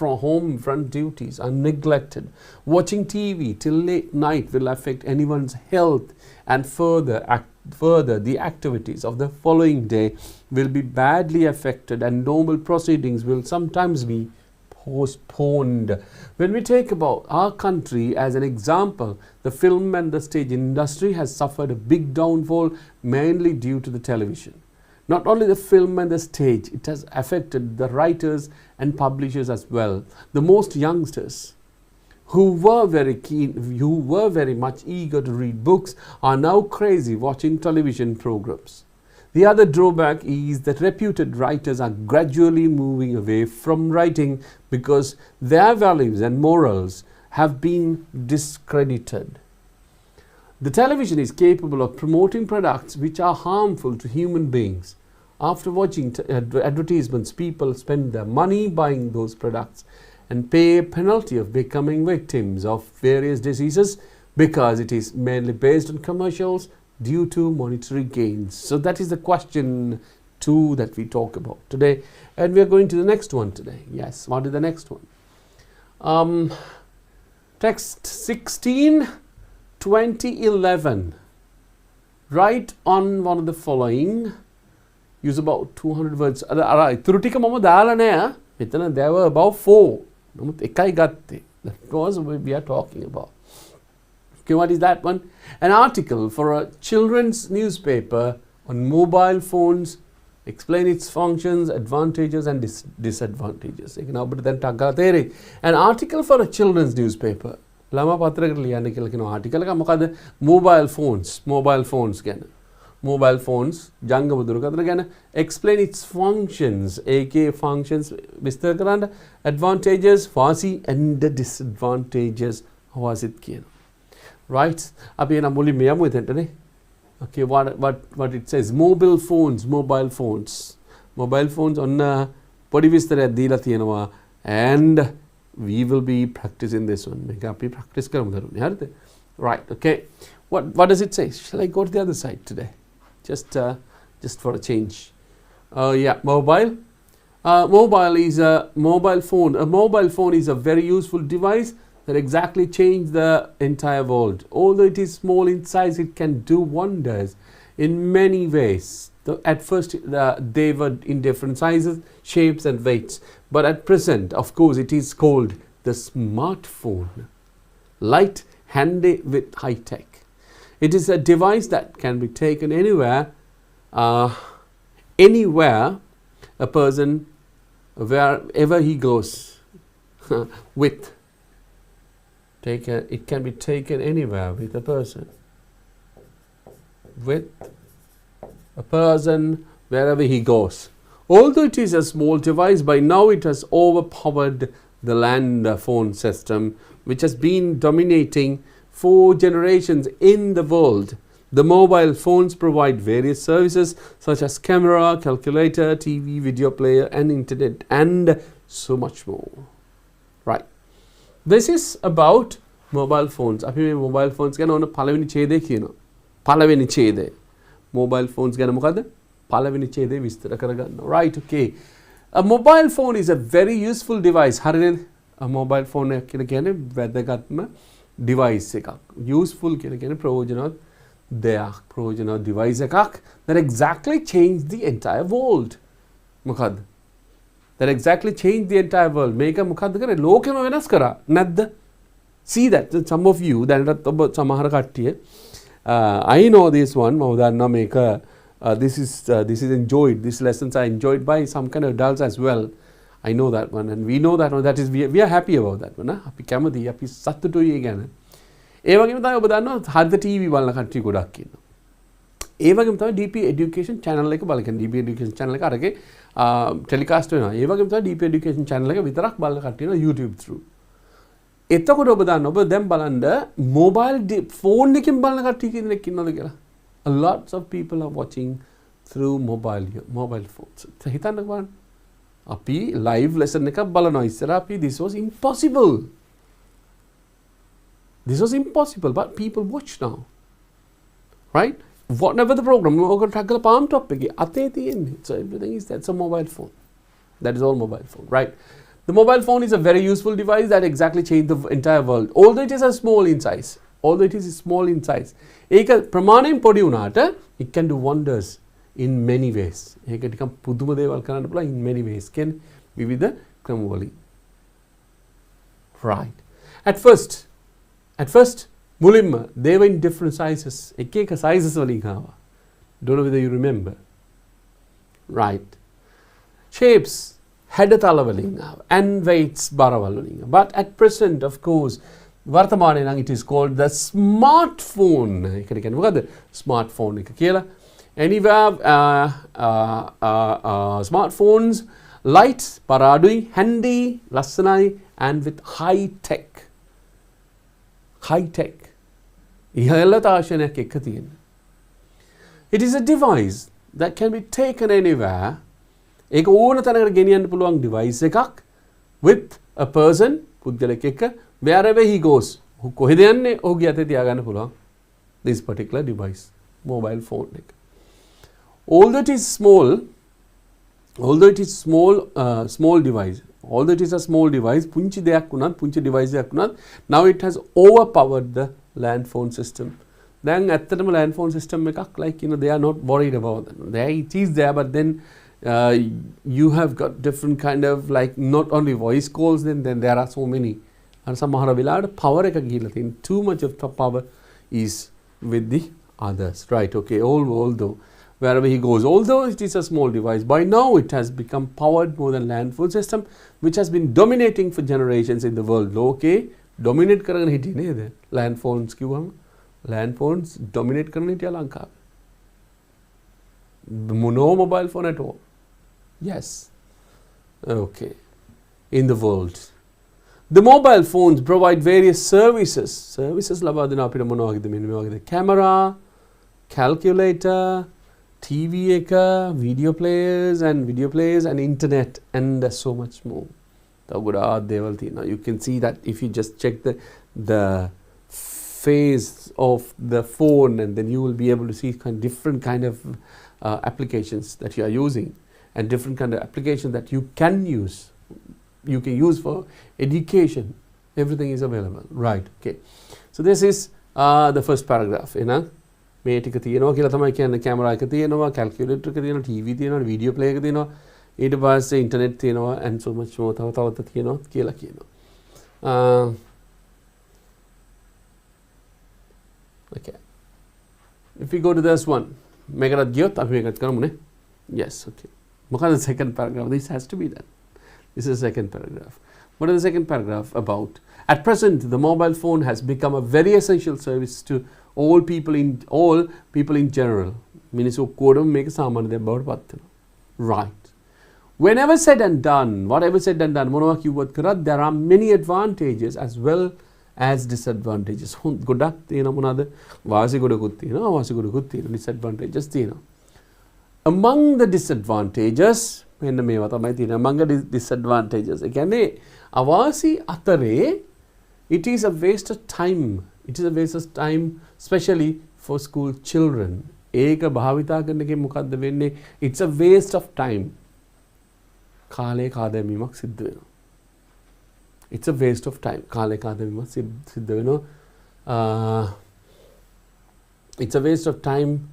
home front duties are neglected. Watching TV till late night will affect anyone's health, and further the activities of the following day will be badly affected, and normal proceedings will sometimes be postponed. When we take about our country as an example, the film and the stage industry has suffered a big downfall mainly due to the television. Not only the film and the stage, it has affected the writers and publishers as well. The most youngsters who were very much eager to read books are now crazy watching television programs. The other drawback is that reputed writers are gradually moving away from writing because their values and morals have been discredited. The television is capable of promoting products which are harmful to human beings. After watching advertisements, people spend their money buying those products and pay a penalty of becoming victims of various diseases because it is mainly based on commercials due to monetary gains. So that is the question 2 that we talk about today. And we are going to the next one today. Yes, what is the next one? Text 16, 2011. Write on one of the following. Use about 200 words. ඉතුරු ටික මම දාලා නෑ. එතන there were about 4. නමුත් එකයි ගත්තේ. That was what we are talking about. Okay, what is that one? An article for a children's newspaper on mobile phones, explain its functions, advantages and disadvantages. An article for a children's newspaper. Lama patharaකට ලියන්න කියලා කියන ආටිකල් එක මොකද mobile phones ගැන. Mobile phones ජංගම දුරකථන ගැන explain its functions, AK functions විස්තර කරන්න, advantages වාසි and the disadvantages වාසිත් කියන. Right? අපි එන මුලින්ම යමු එතනටනේ. Okay, what it says, mobile phones on පොඩි විස්තරයක් දීලා තියෙනවා and we will be practicing this one. මේක අපි practice කරමු දරුවනේ. හරිද? Right, okay. What does it say? Shall I go to the other side today? Just for a change. Yeah, mobile phone. A mobile phone is a very useful device that exactly changed the entire world. Although it is small in size, it can do wonders in many ways. At first, they were in different sizes, shapes and weights. But at present, of course, it is called the smartphone. Light, handy with high tech. It is a device that can be taken anywhere, a person, wherever he goes with. It can be taken anywhere with a person. With a person wherever he goes. Although it is a small device, by now it has overpowered the land phone system, which has been dominating for generations in the world. The mobile phones provide various services such as camera, calculator, TV, video player and internet and so much more. Right. This is about mobile phones. අපි මේ mobile phones ගැන ඕන පළවෙනි ඡේදය කියනවා. පළවෙනි ඡේදය. Mobile phones ගැන මොකද? පළවෙනි ඡේදය විස්තර කරගන්නවා. Right, okay. A mobile phone is a very useful device. හරිනේ? A mobile phone එක කියලා කියන්නේ වැදගත්ම device එකක්. Useful කියලා කියන්නේ ප්‍රයෝජනවත් දෙයක්. ප්‍රයෝජනවත් device එකක් that exactly changed the entire world. මොකද්ද? That exactly changed the entire world. මේක මොකද්ද කරේ? ලෝකෙම වෙනස් කරා. නැද්ද? See that some of you දැනටත් ඔබ සමහර කට්ටිය I know this one මම දන්නවා මේක this is enjoyed, these lessons are enjoyed by some kind of adults as well. I know that one and we know that one. That is we are happy about that one. අපි කැමතියි, අපි සතුටුයි ඒ ගැන. ඒ වගේම තමයි ඔබ දන්නවා හරිද TV බලන කට්ටිය ගොඩක් ඉන්නවා. ඒ වගේම තමයි DP education channel එක බලන DP education channel එක අරගේ ටෙලිකාස්ට් වෙනවා. ඒ වගේම තමයි DP education channel එක විතරක් බලන කට්ටිය ඉන්නවා YouTube through. එතකොට ඔබ දන්න ඔබ දැන් බලන්න mobile phone එකෙන් බලන කට්ටිය කෙනෙක් ඉන්නවද කියලා. A lots of people are watching through mobile phones. හිතන්නකෝ බලන්න. අපි live lesson එකක් බලනවා ඉස්සර අපි this was impossible. This was impossible but people watch now. Right? Whatever the program ඔක track කරලා palm top එකේ අතේ තියෙන්නේ. So everything is that's a mobile phone. That is all mobile phone, right? The mobile phone is a very useful device that exactly changed the entire world. Although it is a small in size. ඒක ප්‍රමාණයෙන් පොඩි වුණාට it can do wonders in many ways. ඒක නිකන් පුදුම දේවල් කරන්න පුළුවන් in many ways. කියන්නේ විවිධ ක්‍රම වලින්. Right. At first මුලින්ම they were in different sizes. එක එක sizes වලින් ආවා. Don't know whether you remember. Right. Shapes හැඩතල වලින් ආවා and weights බරවල් වලින්. But at present of course වර්තමානයේ නම් it is called the smartphone. ඒකට කියන්නේ මොකද්ද? smartphone එක කියලා. Anywhere smartphones light පරාඩුයි handy ලස්සනයි and with high tech. ඉහළ තාක්ෂණයක් එක්ක තියෙන. It is a device that can be taken anywhere. ඒක ඕන තැනකට ගෙනියන්න පුළුවන් device එකක් with a person පුද්ගලෙක් එක්ක wherever he goes. කොහෙද යන්නේ ඔහුගේ අතේ තියාගන්න පුළුවන් this particular device mobile phone එක. Although it is small device, although it is a small device, පුංචි දෙයක් වුණත් පුංචි device එකක් වුණත් now it has overpowered the land phone system. දැන් ඇත්තටම land phone system එකක් like they are not worried about that. It is there but then you have got different kind of like not only voice calls then there are so many අර සමහර වෙලාවට power එක ගිහිල්ලා තියෙන. Too much of power is with the others, right? Okay, although wherever he goes, although it is a small device, by now it has become powered more than land phone system, which has been dominating for generations in the world. Okay, dominate කරගෙන හිටියේ නේද? land phones කිව්වම land phones dominate කරගෙන හිටියා ලංකාවේ. No mobile phone at all. Yes. Okay. In the world. The mobile phones provide various services. Services ලබා දෙනවා අපිට මොනවා වගේද? මෙන්න මේ වගේද? camera, calculator, TV එක, video players and internet and so much more. You can see that if you just check the face of the phone, and then you will be able to see different kind of applications that you are using, and different kind of applications that you can use. You can use for education. Everything is available, right? Okay. So this is the first paragraph. මේ ටික තියෙනවා කියලා තමයි කියන්නේ. Camera එක තියෙනවා, calculator එක තියෙනවා, ටීවී තියෙනවා, වීඩියෝ ප්ලේයර් එක තියෙනවා, ඊට පස්සේ ඉන්ටර්නෙට් තියෙනවා and so much more තව තියෙනවා කියලා කියනවා. Okay. If we go to this one, මේකටත් ගියොත් අපි මේකත් කරමුනේ. Yes, okay. මොකද second paragraph? This has to be done. This is the second paragraph. What is the second paragraph about? At present, the mobile phone has become a very essential service to all people in general. මිනිස්සු කොඩම මේක සාමාන්‍ය දෙයක් බවට පත් වෙනවා. Right. Whenever said and done, whatever said and done, මොනවා කිව්වත් කරත් there are many advantages as well as disadvantages. ගොඩක් තියෙනවා මොනවාද? වාසි ගොඩකුත් තියෙනවා, අවාසි ගොඩකුත් තියෙනවා, disadvantages තියෙනවා. Among the disadvantages, මෙන්න මේවා තමයි තියෙනවා. Among the disadvantages. ඒ කියන්නේ අවාසි අතරේ it is a waste of time. It is a waste of time, especially for school children. ඒක භාවිතා කරන එකෙන් මොකද්ද වෙන්නේ? It's a waste of time. කාලේ කාදැමීමක් සිද්ධ වෙනවා. It's a waste of time. කාලේ කාදැමීමක් සිද්ධ වෙනවා. It's a waste of time,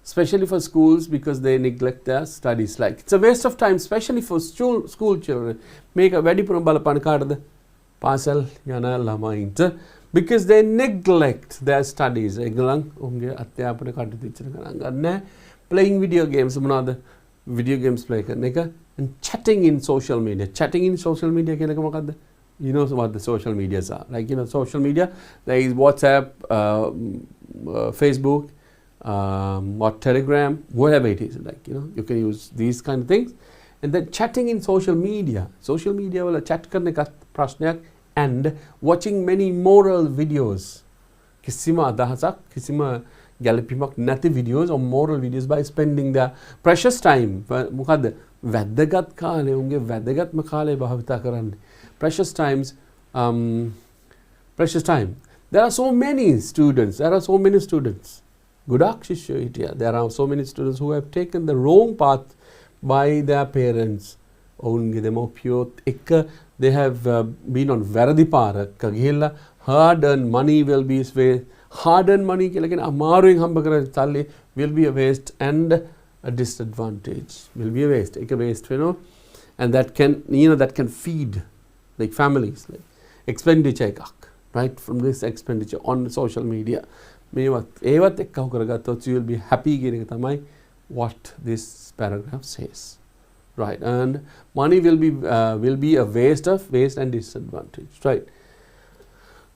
especially for schools, because they neglect their studies. Like, it's a waste of time, especially for school children. මේක වැඩිපුරම බලපාන කාටද? පාසල් යන ළමයින්ට. Because they neglect their studies. ඒගොල්ලන් උන්ගේ අධ්‍යාපන කටයුතු ඉච්චර ගණන් ගන්නෑ. Playing video games මොනවාද? Video games play කරන එක, and chatting in social media. Chatting in social media කියන එක මොකද්ද? You know what the social medias are. Like, you know, social media, there is WhatsApp, Facebook, what Telegram, whatever it is. Like, you know, you can use these kind of things. And then chatting in social media. Social media වල chat කරන එක ප්‍රශ්නයක්. And watching many moral videos. කිසිම අදහසක්, කිසිම ගැළපීමක් නැති videos or moral videos by spending their precious time. මොකද්ද? වැදගත් කාලේ, උන්ගේ වැදගත්ම කාලේ භාවිතා කරන්නේ. Precious times, precious time. There are so many students. ගොඩක් ශිෂ්‍යයෝ හිටියා. There are so many students who have taken the wrong path by their parents. ඔවුන්ගේ දෙමව්පියොත් එක්ක they have been on වැරදි පාරක ගිහිල්ලා hard earned money will be waste. Hard earned money කියලා කියන්නේ අමාරුවෙන් හම්බ කරන සල්ලි will be a waste and a disadvantage. Will be a waste. ඒක waste වෙනවා. And that can, you know, that can feed like families, like expenditure එකක්, right? From this expenditure on social media. ඒවත් එක්ක කව කරගත්තොත් you will be happy කියන එක තමයි what this paragraph says. Right, and money will be a waste and disadvantage, right?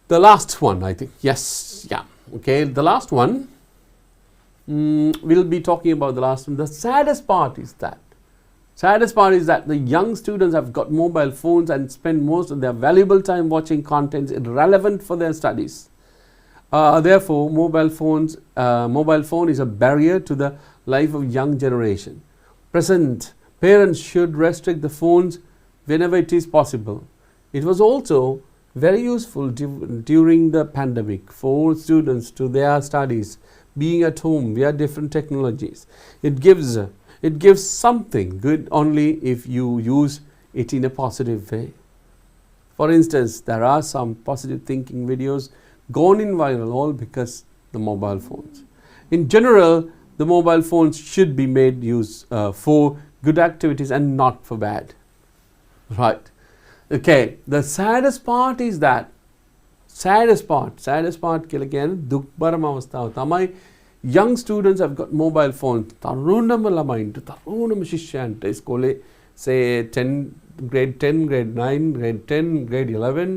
The last one, I think. Yes, yeah. Okay, the last one, we'll be talking about the last one. The saddest part is that the young students have got mobile phones and spend most of their valuable time watching contents irrelevant for their studies. Therefore, mobile phone is a barrier to the life of young generation. Parents should restrict the phones whenever it is possible. It was also very useful during the pandemic for students to their studies, being at home via different technologies. It gives something good only if you use it in a positive way. For instance, there are some positive thinking videos gone in viral all because the mobile phones. In general, the mobile phones should be made use for good activities and not for bad. Right. Okay, the saddest part is that saddest part කියලා කියන්නේ දුක්බරම අවස්ථාව තමයි young students have got mobile phones. තරුණම ළමයින්ට තරුණම ශිෂ්‍යයන්ට ඉස්කෝලේ say 10 grade 10 grade 9 grade 10 grade 11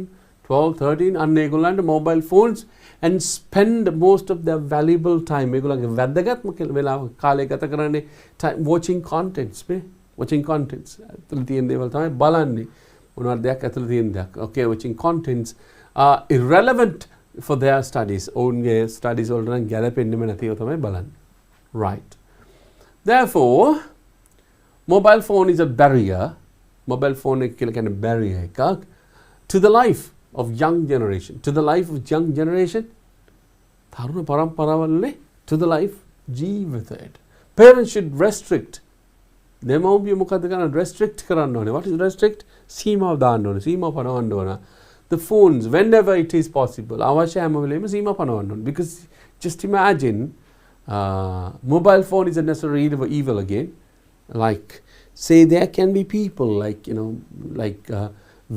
12 13 අන්න ඒගොල්ලන්ට mobile phones and spend most of their valuable time ඒගොල්ලන්ගේ වැදගත්ම වෙලාව කාලය ගත කරන්නේ watching contents watching contents ඇතුළේ තියෙන දේවල් තමයි බලන්නේ මොනවද දෙයක් ඇතුළේ තියෙන දෙයක් okay watching contents are irrelevant for their studies ඔවුන්ගේ studies වලට නම් ගැලපෙන්නෙම නැතිව තමයි බලන්නේ right therefore mobile phone is a barrier mobile phone එක කියලා කියන්නේ barrier එකක් to the life of young generation to the life of young generation තරුණ පරම්පරාවල්නේ to the life ජීවිතයට parents should restrict දෙමව්පිය මොකද කරන්නේ restrict කරන්න ඕනේ what is restrict සීමාව දාන්න ඕනේ සීමාව පනවන්න ඕන the phones whenever it is possible අවශ්‍ය හැම වෙලෙම සීමාව පනවන්න ඕනේ because just imagine mobile phone is a necessary evil again like say there can be people like you know like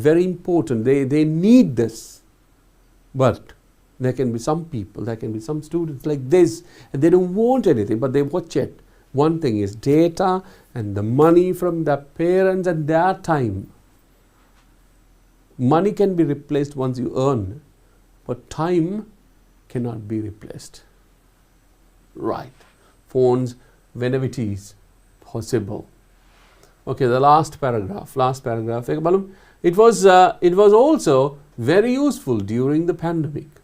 very important they need this but there can be some people there can be some students like this and they don't want anything but they watch it one thing is data and the money from their parents and their time money can be replaced once you earn but time cannot be replaced right phones whenever it is possible okay the last paragraph එක බලමු it was also very useful during the pandemic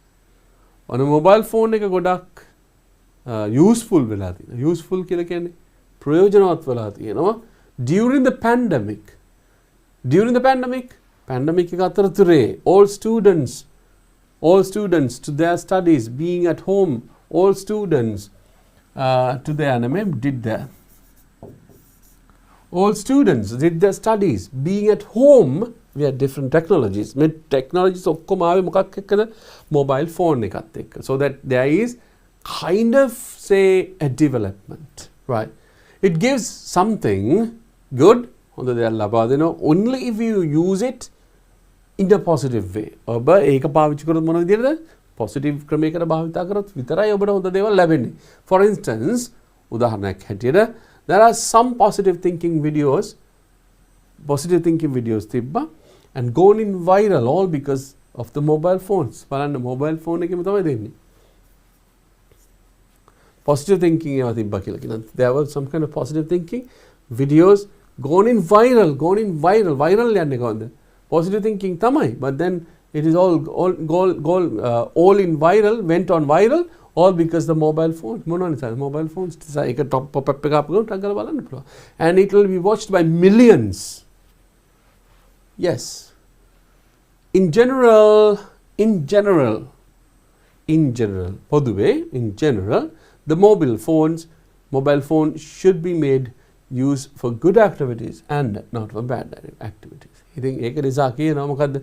on a mobile phone එක ගොඩක් useful වෙලා තියෙනවා useful කියලා කියන්නේ ප්‍රයෝජනවත් වෙලා තියෙනවා during the pandemic pandemic එක අතරතුරේ all students to their studies being at home all students to their did their all students did their studies being at home we had different technologies technologies ඔක්කොම ආවේ මොකක් එක්කද mobile phone එකත් එක්ක so that there is kind of say a development right it gives something good හොඳ දෙයක් ලබා දෙනවා only if you use it in a positive way ඔබ ඒක පාවිච්චි කරොත් මොන විදිහටද positive ක්‍රමයකට භාවිතා කරොත් විතරයි ඔබට හොඳ දේවල් ලැබෙන්නේ for instance උදාහරණයක් හැටියට there are some positive thinking videos තිබ්බා and gone in viral all because of the mobile phones බලන්න mobile phone එකෙම තමයි දෙන්නේ positive thinking ඒවා තිබ්බා කියලා කියන there was some kind of positive thinking videos gone in viral viral යන්නේ කොහොමද positive thinking තමයි but then it is all in viral went on viral all because the mobile phone මොනවා නිසාද mobile phones නිසා ඒක top pop up එක අපගොන් ටක් ගාලා බලන්න පුළුවන් and it will be watched by millions yes in general පොදුවේ in general the mobile phone should be made used for good activities and not for bad activities ඉතින් ඒක නිසා කියනවා මොකද්ද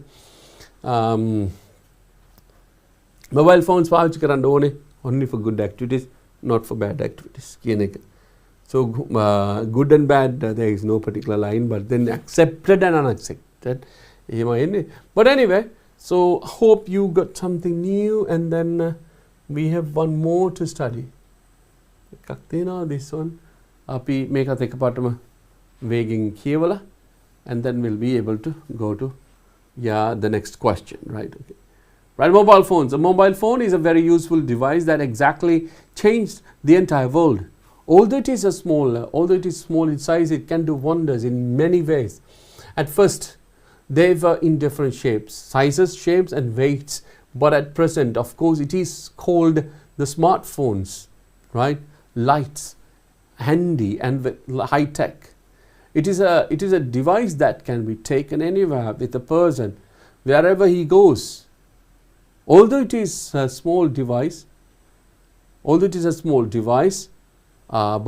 mobile phones පාවිච්චි කරන්න ඕනේ only for good activities not for bad activities කියන එක so good and bad there is no particular line but then accepted and unaccepted එහෙම එන්නේ but anyway so hope you got something new and then we have one more to study එකක් තියෙනවා this one අපි මේකත් එකපාරටම වේගෙන් කියවලා and then we'll be able to go to the next question right okay right mobile phones a mobile phone is a very useful device that exactly changed the entire world although it is small in size it can do wonders in many ways at first they were in different sizes shapes and weights but at present of course it is called the smartphones right lights handy and high tech it is a device that can be taken anywhere with a person wherever he goes although it is a small device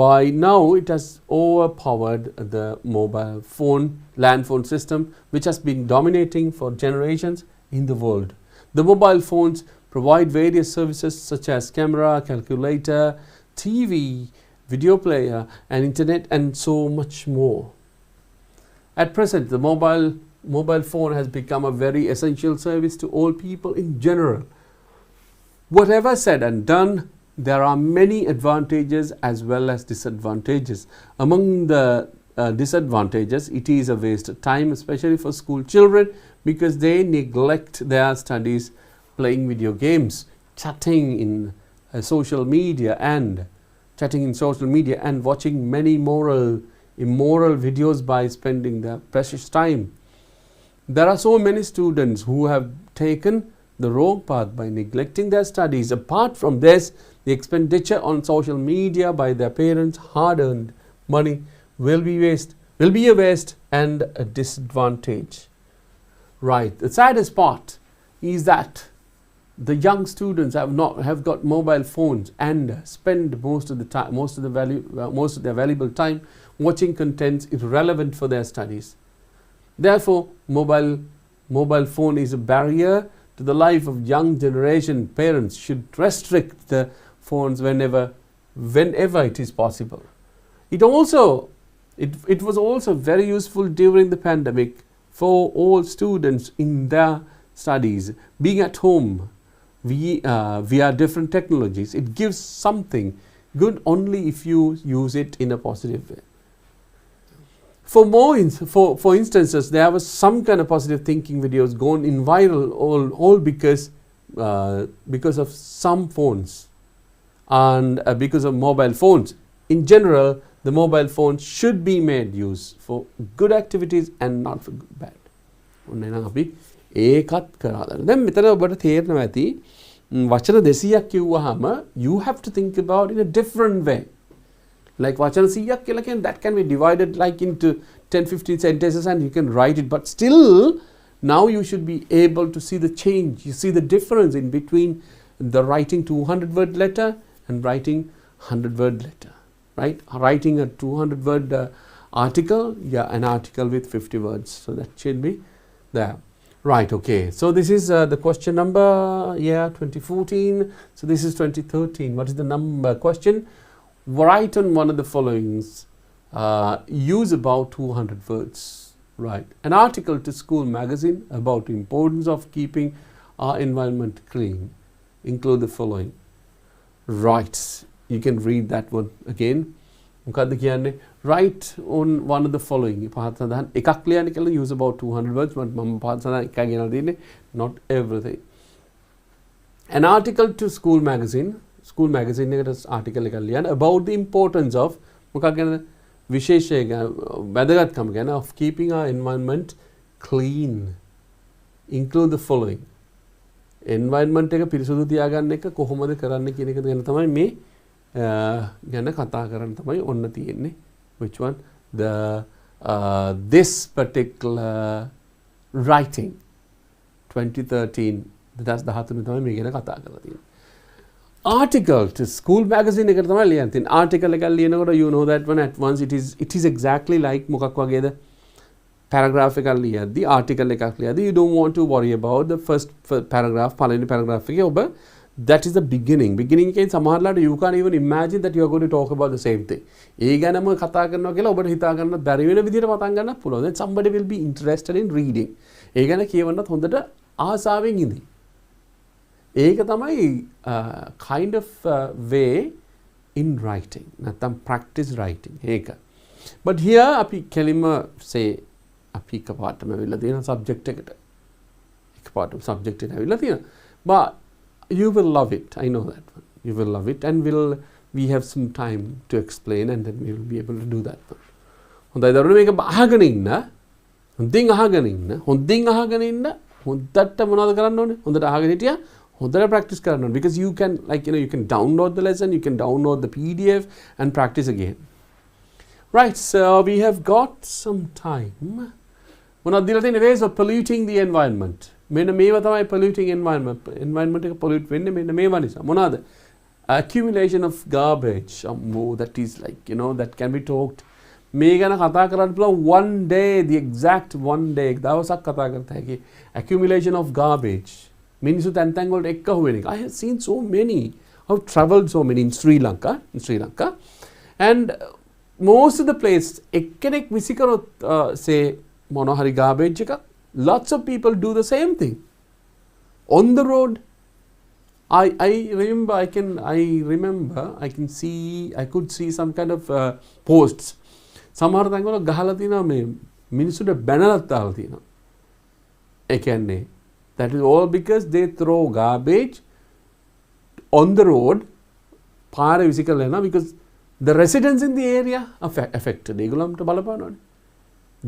by now it has overpowered the mobile phone land phone system which has been dominating for generations in the world the mobile phones provide various services such as camera calculator TV video player and internet and so much more at present the mobile mobile phone has become a very essential service to all people in general. Whatever said and done, there are many advantages as well as disadvantages. Among the disadvantages, it is a waste of time, especially for school children, because they neglect their studies playing video games, chatting in social media and watching many immoral videos by spending their precious time. There are so many students who have taken the wrong path by neglecting their studies. Apart from this, the expenditure on social media by their parents' hard-earned money will be a waste and a disadvantage. Right. The saddest part is that the young students have got mobile phones and spend most of their valuable time watching contents irrelevant for their studies. Therefore, mobile phone is a barrier to the life of young generation. Parents should restrict the phones whenever it is possible. It was also very useful during the pandemic for all students in their studies. Being at home via different technologies, it gives something good only if you use it in a positive way. For instances, there was some kind of positive thinking videos gone in viral all because of some phones and because of mobile phones. In general, the mobile phone should be made use for good activities and not for bad. ඒකත් කරාදන්න. දැන් මෙතන ඔබට තේරෙනවා ඇති වචන 200ක් කිව්වහම you have to think about it in a different way. Like වචන 100ක් කියලා කියන්නේ that can be divided like into 10-15 sentences and you can write it, but still now you should be able to see the change. You see the difference in between the writing 200-word letter and writing 100-word letter, right? Writing a 200-word article, an article with 50 words. So that should be there. Right, okay. So this is the question number, 2014. So this is 2013. What is the number question? Write on one of the followings. Use about 200 words. Right. An article to school magazine about the importance of keeping our environment clean. Include the following. Right. You can read that one again. Write on one of the following. Use about 200 words, but not everything. An article to school magazine article about the importance of of keeping our environment clean. Include the following. Environment එක පිරිසුදු තියාගන්න එක කොහොමද කරන්න කියන එක ගැන තමයි මේ ගැන කතා කරන්න තමයි ඔන්න තියෙන්නේ. Which one? This particular writing 2013. That's the හතුනේ තමයි මේ ගැන කතා කරලා තියෙන්නේ. Article to school magazine එකට තමයි ලියන්න තියෙන්නේ. Article එකක් ලියනකොට you know that one at once it is exactly like මොකක් වගේද? Paragraph එකක් ලියද්දි article එකක් ලියද්දි you don't want to worry about the first paragraph පළවෙනි paragraph එකේ ඔබ that is the beginning එකෙන් සමහරලාට you can't even imagine that you are going to talk about the same thing. ඒ ගැනම කතා කරනවා කියලා ඔබට හිතා ගන්න බැරි වෙන විදිහට පටන් ගන්නත් පුළුවන්. Then somebody will be interested in reading. ඒ ගැන කියවන්නත් හොඳට ආසාවෙන් ඉඳි. ඒක තමයි kind of way in writing. නැත්නම් practice writing. ඒක. But here අපි කෙලින්ම say අපි එකපාරටම වෙලා තියෙන subject එකට. එකපාරටම subject එකට ඇවිල්ලා තියෙනවා. But you will love it. I know that one. You will love it and we have some time to explain and then we will be able to do that one. හොඳයි දරුවනේ මේක අහගෙන ඉන්න. හොඳින් අහගෙන ඉන්න. හොඳින් අහගෙන ඉන්න. හොඳට මොනවද කරන්න ඕනේ? හොඳට අහගෙන හිටියා. හොඳට practice කරන්න ඕනේ because you can you can download the lesson, you can download the PDF and practice again. Right, so we have got some time. මොනවද දීලා තියෙන්නේ ways of polluting the environment. මෙන්න මේවා තමයි polluting environment එක pollute වෙන්නේ මෙන්න මේවා නිසා. මොනවාද? Accumulation of garbage. That is that can be talked. මේ ගැන කතා කරන්න පුළුවන් one day, the exact one day දවසක් කතා කරත හැකි. Accumulation of garbage. මිනිස්සු තැන් තැන් වලට එක්ක හුවෙන එක. I have seen so many. I've traveled so many in Sri Lanka. And most of the place එක්කෙනෙක් විසි කරොත් say මොනවා හරි garbage එකක් Lots of people do the same thing. On the road, I remember I could see some kind of posts. සමහර තැන්වල ගහලා තියෙනවා මේ මිනිස්සුන්ට බැනලත් දාලා තියෙනවා. ඒ කියන්නේ that is all because they throw garbage on the road. පාර විසිකලා යනවා because the residents in the area are affected. ඒගොල්ලන්ට බලපානවානේ.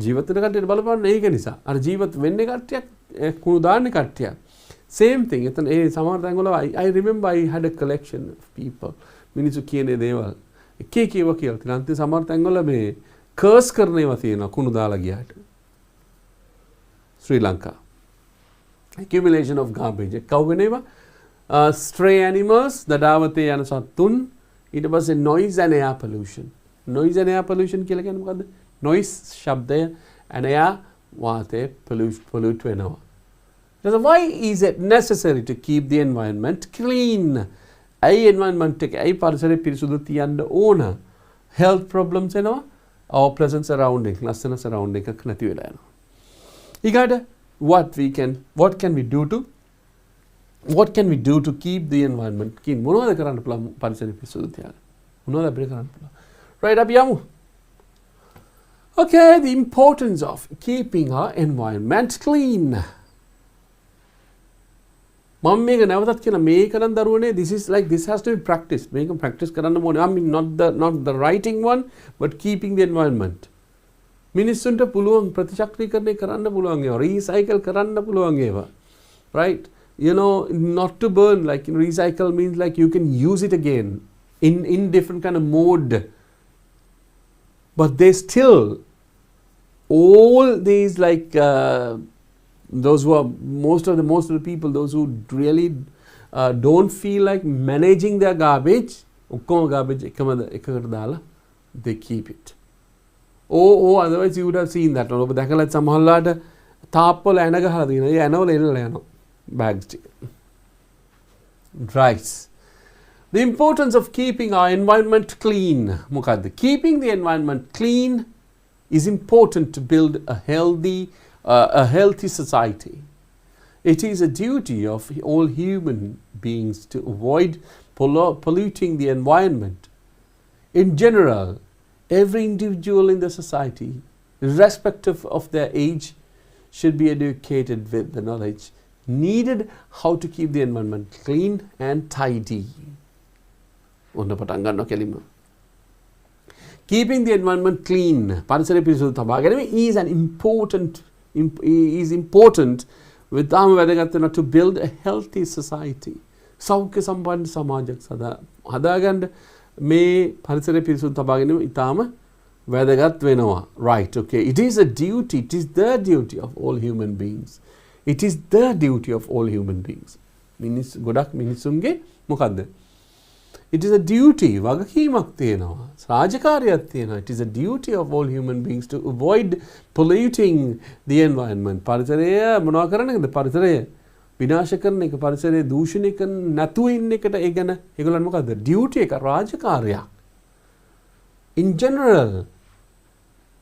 ජීවත් වෙන කට්ටියට බලපාන්නේ ඒක නිසා. අර ජීවත් වෙන්නේ කට්ටියක් කුණු දාන්නේ කට්ටියක්. Same thing. එතන ඒ සමහර තැන්වල I remember I had a collection of people. මිනිස්සු කියන්නේ දේවල් එක එක ඒවා කියලා තියෙනවා. අන්තිම සමහර තැන්වල මේ curse කරන ඒවා තියෙනවා කුණු දාලා ගියාට. Sri Lanka. Accumulation of garbage. කවුගෙන ඒවා stray animals දඩාවතේ යන සත්තුන් ඊට පස්සේ noise and air pollution. Noise and air pollution කියලා කියන්නේ මොකද්ද? Noise ශබ්දය and air වාතය pollute වෙනවා. Why is it necessary to keep the environment clean? ඇයි environment එක ඇයි පරිසරය පිරිසුදු තියන්න ඕන? Health problems එනවා. Our present surrounding, ලස්සන surrounding එකක් නැති වෙලා යනවා. ඊගාට what can we do to keep the environment clean? මොනවද කරන්න පුළුවන් පරිසරය පිරිසුදු තියාගන්න? මොනවද අපිට කරන්න පුළුවන්? Right, අපි යමු. Okay, the importance of keeping our environment clean. මම මේක නැවතත් කියන මේක නම් දරුවනේ this has to be practiced. මේක practice කරන්න ඕනේ. I mean not the writing one but keeping the environment. මිනිස්සුන්ට පුළුවන් ප්‍රතිචක්‍රීකරණය කරන්න පුළුවන් ඒවා. Recycle කරන්න පුළුවන් ඒවා. Right? You know, not to burn, like recycle means like you can use it again in different kind of mode. But they still all these like those who are most of the people, those who really don't feel like managing their garbage, එකකට දාලා they keep it. Otherwise you would have seen that. ඔබ දැකලා සමහරලාට තාප්පවල ඇන ගහලා තියෙනවා. ඒ ඇනවල එල්ලලා යනවා bags ටික. Right. The importance of keeping our environment clean. මොකද්ද? Keeping the environment clean is important to build a healthy society. It is a duty of all human beings to avoid polluting the environment. In general, every individual in the society, irrespective of their age, should be educated with the knowledge needed how to keep the environment clean and tidy. Keeping the environment clean, පරිසරය පිරිසිදු තබා ගැනීම is important විතාම වැදගත් වෙනවා to build a healthy society. සෞඛ්‍ය සම්පන්න සමාජයක් හදාගන්න මේ පරිසරය පිරිසිදු තබා ගැනීම ඉතාම වැදගත් වෙනවා. Right, okay. It is the duty of all human beings. It is the duty of all human beings. ගොඩක් මිනිස්සුන්ගේ මොකද්ද? It is a duty, වගකීමක් තියෙනවා. රාජකාරියක් තියෙනවා. It is a duty of all human beings to avoid polluting the environment. පරිසරය මොනවා කරන එකද? පරිසරය විනාශ කරන එක, පරිසරය දූෂණය කරන නැතුව ඉන්න එකට ඒ ගැන ඒගොල්ලන් මොකද්ද? duty එක, රාජකාරියක්. In general,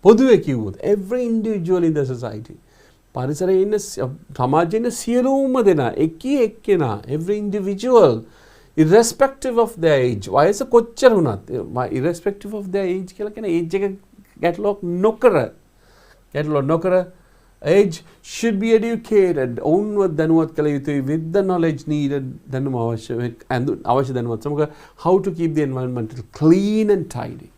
පොදුවේ කිව්වොත් every individual in the society, පරිසරයේ ඉන්න සමාජයේ ඉන්න සියලුම දෙනා, එක්කෙනා, every individual, irrespective of their age, වයස කොච්චර වුණත්, irrespective of their age කියලා කියන age එක ගැටලුවක් නොකර age should be educated. ඔවුන්ව දැනුවත් කළ යුතුයි with the knowledge needed, දැනුම අවශ්‍ය දැනුවත් සමග how to keep the environment clean and tidy.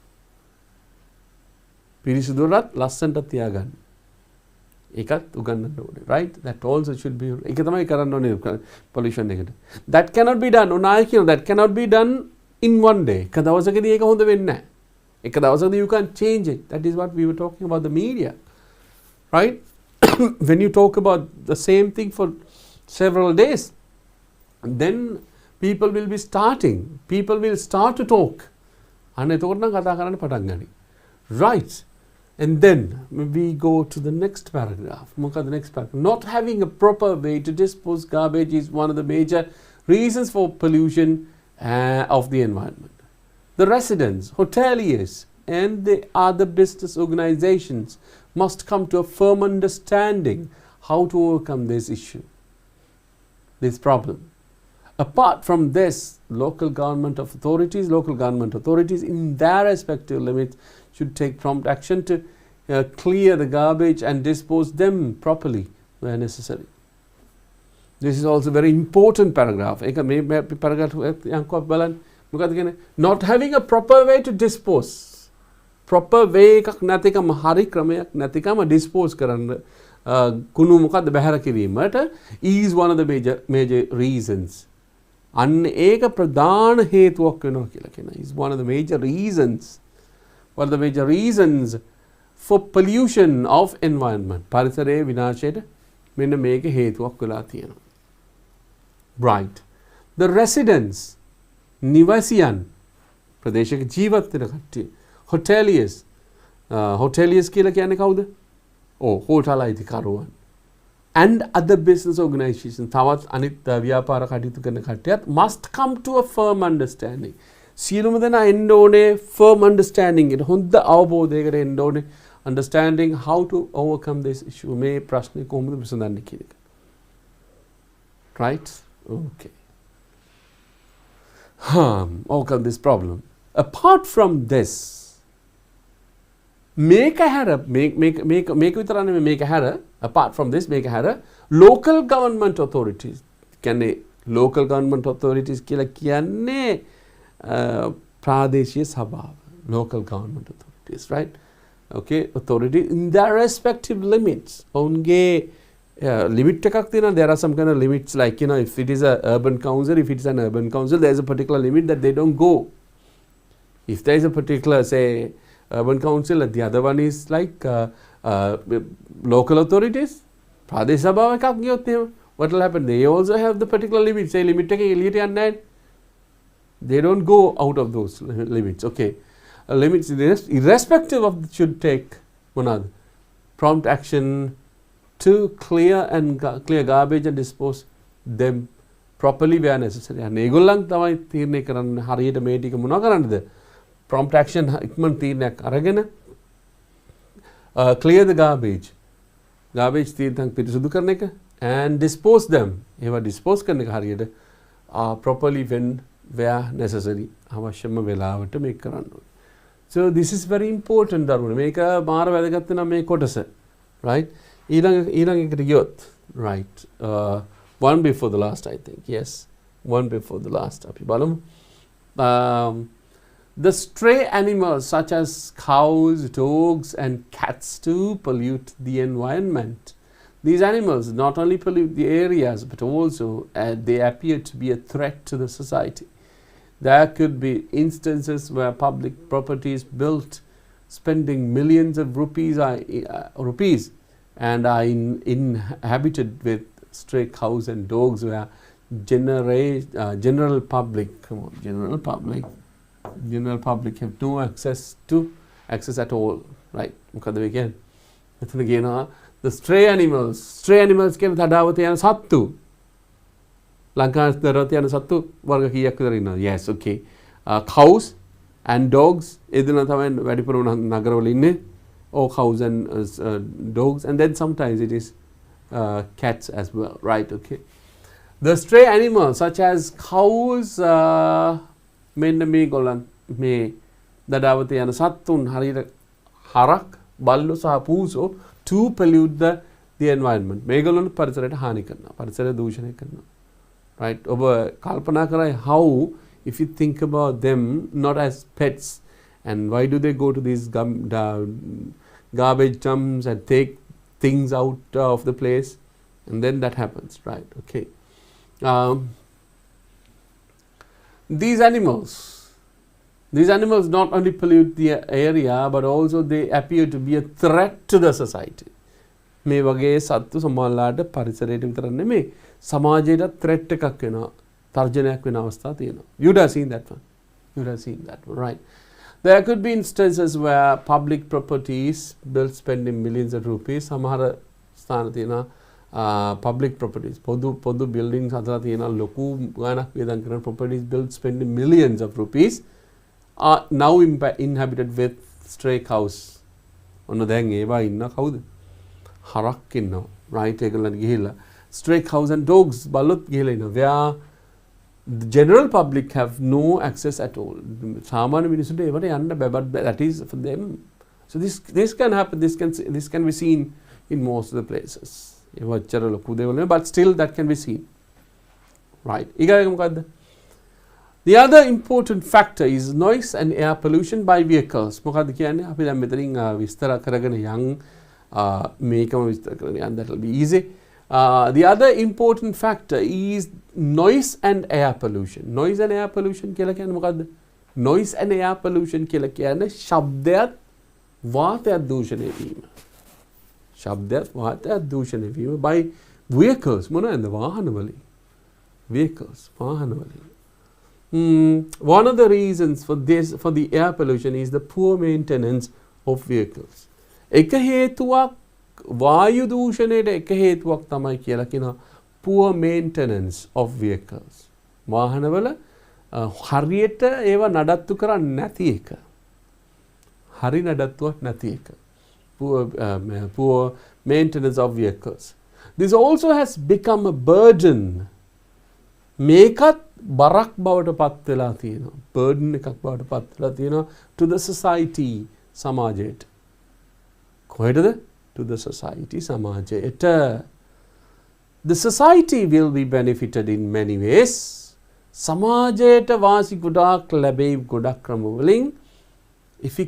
පිරිසිදුවත් ලස්සනට තියාගන්න. ඒකත් උගන්වන්න ඕනේ. Right? That also should be. ඒක තමයි කරන්න ඕනේ pollution එකට. That cannot be done. ඔනායි කියන that cannot be done in one day. එක දවසකදී ඒක හොඳ වෙන්නේ නැහැ. එක දවසකදී you can't change it. That is what we were talking about the media. Right? When you talk about the same thing for several days, then people will start to talk. අන්න එතකොට නම් කතා කරන්න පටන් ගනි. Right. And then we go to the next paragraph. The next paragraph. Not having a proper way to dispose garbage is one of the major reasons for pollution of the environment. The residents, hoteliers, and the other business organizations must come to a firm understanding how to overcome this issue, this problem. Apart from this, local government authorities in their respective limits should take prompt action to clear the garbage and dispose them properly where necessary. This is also very important paragraph. Not having a proper way to dispose. Proper way එකක් නැතිකම හරි ක්‍රමයක් නැතිකම dispose කරන්න කුණු මොකද්ද බැහැර කිරීමට is one of the major reasons. අන්න ඒක ප්‍රධාන හේතුවක් වෙනවා කියලා කියනවා. Is one of the major reasons. One of the major reasons for pollution of environment. පරිසරයේ විනාශයට මෙන්න මේක හේතුවක් වෙලා තියෙනවා. Right. The residents, නිවාසියන්, ප්‍රදේශයක ජීවත් වෙන කට්ටිය, hoteliers, hoteliers කියලා කියන්නේ කවුද? hotel අයිතිකරුවන්. And other business organizations, තවත් අනිත් ව්‍යාපාර කටයුතු කරන කට්ටියත් must come to a firm understanding. සියලුම දෙනා එන්න ඕනේ firm understanding එකට හොඳ අවබෝධයකට එන්න ඕනේ understanding how to overcome this issue. මේ ප්‍රශ්නේ කොහොමද විසඳන්නේ කියන එක. Right? Okay. Overcome this problem. Apart from this, apart from this, local government authorities. Local government authorities කියලා කියන්නේ ප්‍රාදේශීය සභාව. Local government authorities, right? Okay, authority in their respective limits. ඔවුන්ගේ limit එකක් තියෙනවා. There are some kind of limits, like, if it is a urban council, if it is an urban council, there is a particular limit that they don't go. If there is a particular, say, urban council, the other one is like local authorities, pradesh sabha එකක් ගියොත් එහෙම what will happen? They also have the particular limit. Say limit එක එළියට යන්නේ නැහැ. They don't go out of those limits. Okay, limits irrespective of should take another prompt action to clear garbage and dispose them properly where necessary. And ඒගොල්ලන් තමයි තීරණය කරන්න හරියට මේ ටික මොනවා කරන්නද? Prompt action ඉක්මන් තීරණයක් අරගෙන clear the garbage තීරණයක් පිරිසුදු කරන එක and dispose them. ඒවා dispose කරන එක හරියට properly when where necessary. අවශ්‍යම වෙලාවට මේක කරන්න ඕනේ. So this is very important දරුවනේ. මේක මාර වැදගත් වෙනවා මේ කොටස. Right? ඊළඟ එකට ගියොත්. Right. One before the last, I think. Yes. One before the last. අපි බලමු. The stray animals such as cows, dogs and cats too pollute the environment. These animals not only pollute the areas but also they appear to be a threat to the society. There could be instances where public property is built spending millions of rupees and are inhabited with stray cows and dogs where general public have no access at all. Right? Again, the stray animals කියන තඩාවත යන සත්තු ලංකාවේ යන සත්තු වර්ග කීයක් විතර ඉන්නවා? Yes, okay. Cows and dogs එදෙනා තමයි වැඩිපුර නගරවල ඉන්නේ. Or cows and dogs, and then sometimes it is cats as well. Right? Okay. The stray animals such as cows මෙන්න මේගොල්ලන් මේ දඩාවත යන සත්තුන් හරියට හරක් බල්ලෝ සහ පූසෝ to pollute the environment. මේගොල්ලන් පරිසරයට හානි කරනවා. පරිසරය දූෂණය කරනවා. Right? ඔබ කල්පනා කරයි how if you think about them not as pets, and why do they go to these garbage dumps and take things out of the place, and then that happens. Right? Okay. These animals not only pollute the area but also they appear to be a threat to the society. මේ වගේ සත්තු සමාජලාට පරිසරයට විතරක් නෙමෙයි සමාජයට threat එකක් වෙනවා, තර්ජනයක් වෙන අවස්ථා තියෙනවා. You would have seen that one. Right? There could be instances where public properties built spending millions of rupees. සමහර ස්ථාන තියෙනවා public properties, පොදු buildings අතර තියෙන ලොකු ගාණක් වේදන් කරන properties built spending millions of rupees are now inhabited with stray cows. ඔන්න දැන් ඒවා ඉන්න කවුද? හරක් ඉන්නවා. right ඒගොල්ලන් ගිහිල්ලා stray cows and dogs බල්ලොත් ගිහිල්ලා ඉන්නවා. where the general public have no access at all. සාමාන්‍ය මිනිසුන්ට ඒවට යන්න බෑ, but that is for them. So this can happen, this can be seen in most of the places. ඒවච්චර ලොකු දේවල් නෙවෙයි, but still that can be seen. Right. ඊගාක මොකද්ද? The other important factor is noise and air pollution by vehicles. මොකද්ද කියන්නේ? අපි දැන් මෙතනින් විස්තර කරගෙන යන් මේකම විස්තර කරගෙන යන්න, that will be easy. The other important factor is noise and air pollution. Noise and air pollution කියලා කියන්නේ මොකද්ද? Noise and air pollution කියලා කියන්නේ ශබ්දයත් වාතයත් දූෂණය වීම. ශබ්දයත් වාතයත් දූෂණය වීම by vehicles. මොනවාද? වාහනවලින්. Vehicles, වාහනවලින්. One of the reasons for the air pollution is the poor maintenance of vehicles. එක හේතුවක් වායු දූෂණයට එක හේතුවක් තමයි කියලා කියනවා poor maintenance of vehicles. වාහනවල හරියට ඒවා නඩත්තු කරන්නේ නැති එක. හරි නඩත්තුවක් නැති එක. Poor maintenance of vehicles. This also has become a burden. මේකත් බරක් බවට පත් වෙලා තියෙනවා. burden එකක් බවට පත් වෙලා තියෙනවා to the society, සමාජයට. කොහෙටද? To the society, සමාජයට. The society will be benefited in many ways. සමාජයට වාසි ගොඩාක් ලැබෙයි ගොඩක් ක්‍රම වලින් if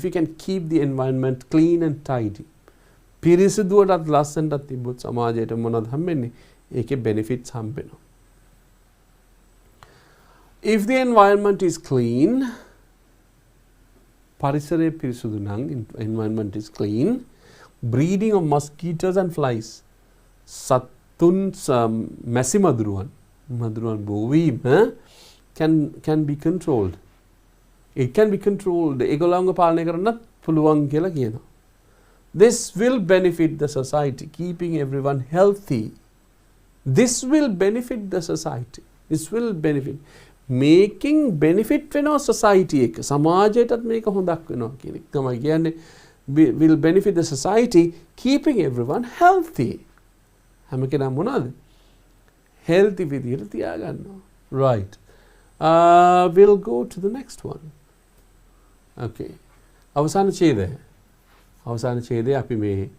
we can keep the environment clean and tidy. පිරිසිදුවටත් ලස්සනටත් තිබ්බොත් සමාජයට මොනවද හම්බෙන්නේ? ඒකේ benefits හම්බෙනවා. If the environment is clean, පරිසරය පිරිසුදු නම්, environment is clean, breeding of mosquitoes and flies, සතුන් මැසි මදුරුවන් බෝවීම can be controlled. It can be controlled. ඒගොල්ලන්ව පාලනය කරන්නත් පුළුවන් කියලා කියනවා. This will benefit the society, keeping everyone healthy. This will benefit the society. This will benefit. Making benefit වෙනවා society එක. සමාජයටත් මේක හොඳක් වෙනවා කියන එක තමයි කියන්නේ. Will benefit the society, keeping everyone healthy. හැම කෙනාම මොනවාද? healthy විදියට තියාගන්නවා. Right. We'll go to the next one. Okay. අවසාන ඡේදය අපි මේ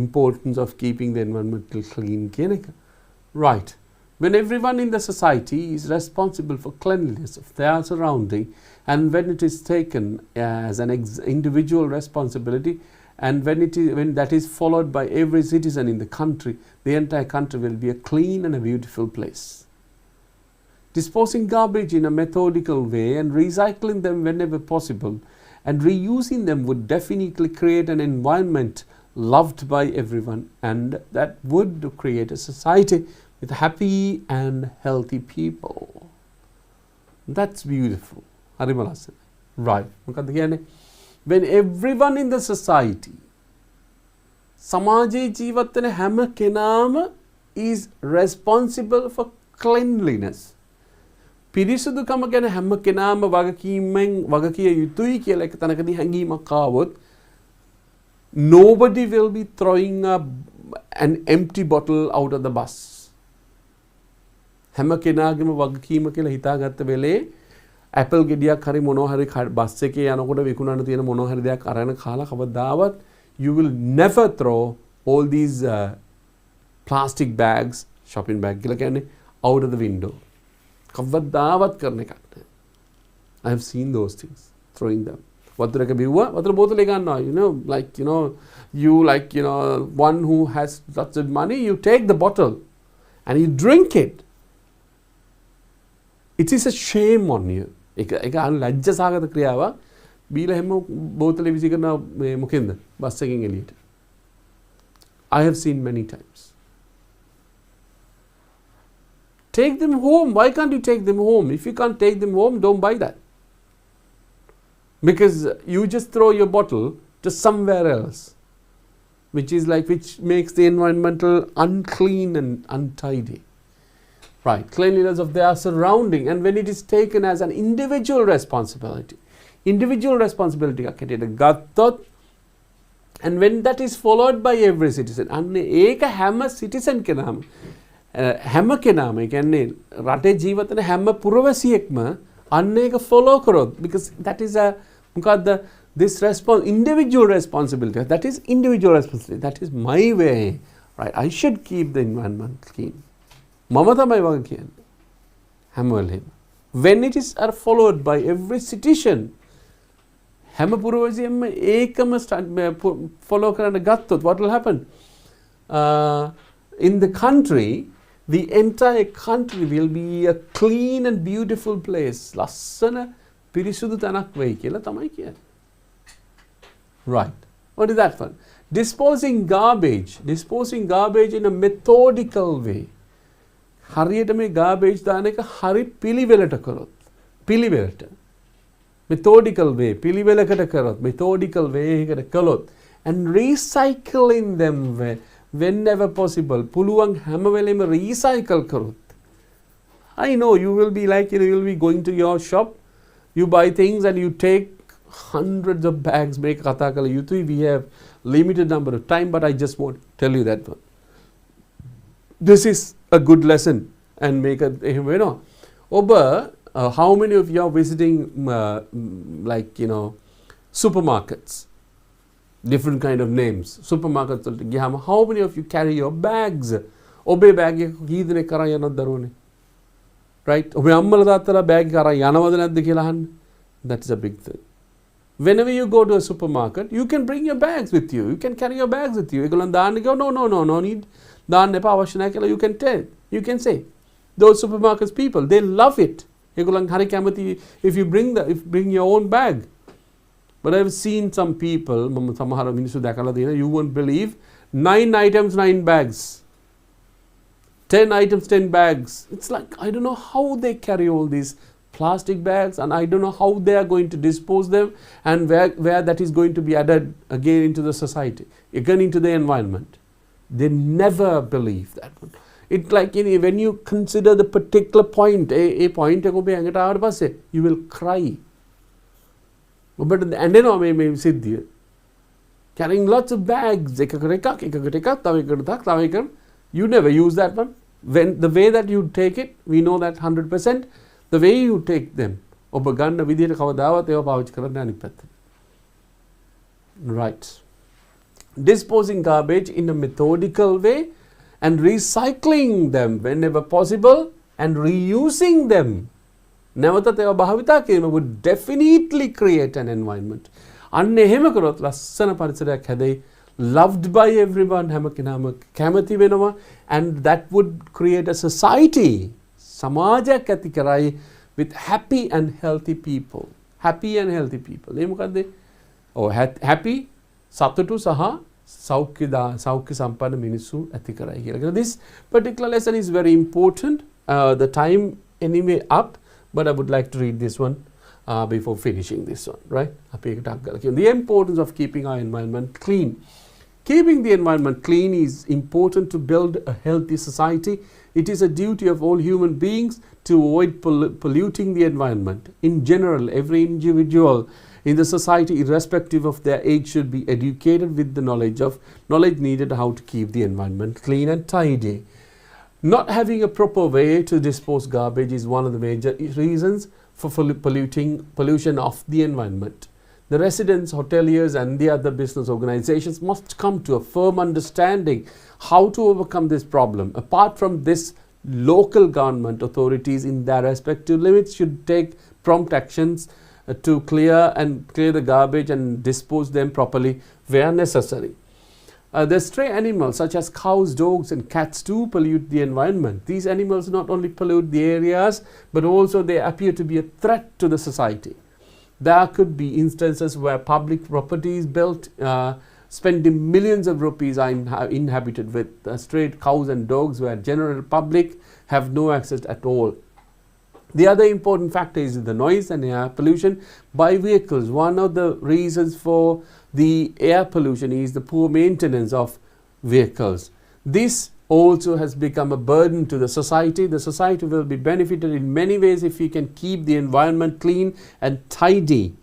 importance of keeping the environment clean කියන එක. Right. When everyone in the society is responsible for cleanliness of their surrounding, and when it is taken as an individual responsibility, and when that is followed by every citizen in the country, the entire country will be a clean and a beautiful place. Disposing garbage in a methodical way and recycling them whenever possible and reusing them would definitely create an environment loved by everyone, and that would create a society with happy and healthy people. That's beautiful. හරිම ලස්සනයි. Right. මොකක්ද කියන්නේ? When everyone in the society, සමාජයේ ජීවත් වෙන හැම කෙනාම is responsible for cleanliness. පිරිසුදුකම ගැන හැම කෙනාම වගකිය යුතුයි කියලා එක තැනකදී හැඟීමක් ආවොත් nobody will be throwing an empty bottle out of the bus. හැම කෙනාගේම වගකීම කියලා හිතාගත්ත වෙලේ ඇපල් ගෙඩියක් හරි මොනවා හරි බස් එකේ යනකොට විකුණන්න තියෙන මොනවා හරි දෙයක් අරගෙන කාලා කවදාවත් you will never throw all these plastic bags, shopping bag කියලා කියන්නේ out of the window. කවදාවත් කරන එකක් නෑ. I have seen those things, throwing them. වතුරක බිව්වා වතුර බෝතලේ ගන්නවා, one who has lots of money, you take the bottle and you drink it. It is a shame on you. එක ලැජ්ජාසහගත ක්‍රියාවක්. බීලා හැම බෝතලේ විසි කරන මොකෙන්ද? බස් එකෙන් එළියට. I have seen many times. Take them home. Why can't you take them home? If you can't take them home, don't buy that. Because you just throw your bottle to somewhere else, which makes the environmental unclean and untidy. Right, cleanliness of their surrounding, and when it is taken as an individual responsibility, එකක් හැටියට ගත්තොත් And when that is followed by every citizen, and ඒක හැම citizen කෙනාම හැම කෙනාම ඒ කියන්නේ රටේ ජීවිතන හැම පුරවැසියෙක්ම අන්න ඒක follow කරොත්, because that is a මොකද්ද this individual responsibility, that is individual responsibility, that is my way, right? I should keep the environment clean. මම තමයි වග කියන්නේ හැම වෙලේම. When it is are followed by every citizen, හැම පුරවැසියෙක්ම ඒකම follow කරන්න ගත්තොත් what will happen? In the country, the entire country will be a clean and beautiful place. ලස්සන පිරිසුදු තැනක් වෙයි කියලා තමයි කියන්නේ. Right. What is that one? Disposing garbage in a methodical way. හරියට මේ garbage දාන එක හරි පිළිවෙලට කරොත්. පිළිවෙලට. Methodical way. පිළිවෙලකට කරොත්. Methodical way එකකට කළොත්. And recycling them whenever possible. පුළුවන් හැම වෙලෙම recycle කරොත්. I know you will be like, you will be going to your shop, you buy things and you take hundreds of bags. Make කතා කළ යුතුයි. We have limited number of time, but I just want to tell you that one. This is a good lesson and make a, you know, how many of you are visiting like, you know, supermarkets, different kind of names, supermarkets, how many of you carry your bags? ඔබේ bag එක කී දෙනෙක් අරන් යනවද දරුවනේ? Right? ඔබේ අම්මලා තාත්තලා bag එක අරන් යනවද නැද්ද කියලා අහන්න. That is a big thing. Whenever you go to a supermarket, you can bring your bags with you. You can carry your bags with you. ඒගොල්ලන් දාන්න ගියෝ no need. දාන්න එපා අවශ්‍ය නැහැ කියලා you can tell. You can say. Those supermarkets people, they love it. ඒගොල්ලන් හරි කැමති if you bring your own bag. But I've seen some people, මම සමහර මිනිස්සු දැකලා තියෙනවා, you won't believe, 9 items 9 bags. 10 items 10 bags. It's like I don't know how they carry all these plastic bags, and I don't know how they are going to dispose them, and where that is going to be added again into the society, again into the environment. They never believe that one. It's like, you know, when you consider the particular point, a point එක ඔබේ ඇඟට ආවට පස්සේ you will cry. ඔබට ඇඬෙනවා මේ සිද්ධිය. Carrying lots of bags, එකකට එකක් තව එකකට you never use that one. When the way that you take it, we know that 100%, the way you take them, ඔබ ගන්න විදියට කවදාවත් ඒවා පාවිච්චි කරන්න අනිත් පැත්තට. Right. Disposing garbage in a methodical way and recycling them whenever possible and reusing them. නැවතත් ඒවා භාවිතා කිරීම would definitely create an environment. අන්න එහෙම කරොත් ලස්සන පරිසරයක් හැදෙයි. Loved by everyone, හැම කෙනාම කැමති වෙනවා, and that would create a society, සමාජයක් ඇති කරයි with happy and healthy people. Happy and healthy people. ඒ මොකද්ද? happy සතුටු සහ සෞඛ්‍ය සම්පන්න මිනිස්සු ඇති කරයි කියලා. This particular lesson is very important. The time anyway up, but I would like to read this one before finishing this one, right? The importance of keeping our environment clean. Keeping the environment clean is important to build a healthy society. It is a duty of all human beings to avoid polluting the environment. In general, every individual in the society, irrespective of their age, should be educated with the knowledge needed how to keep the environment clean and tidy. Not having a proper way to dispose garbage is one of the major reasons for pollution of the environment. The residents, hoteliers and the other business organizations must come to a firm understanding how to overcome this problem. Apart from this, local government authorities in their respective limits should take prompt actions to clear the garbage and dispose them properly where necessary. The stray animals such as cows, dogs and cats too pollute the environment. These animals not only pollute the areas, but also they appear to be a threat to the society. There could be instances where public property is built, spending millions of rupees are inhabited with stray cows and dogs where general public have no access at all. The other important factor is the noise and air pollution by vehicles. One of the reasons for the air pollution is the poor maintenance of vehicles. This also has become a burden to the society. The society will be benefited in many ways if we can keep the environment clean and tidy.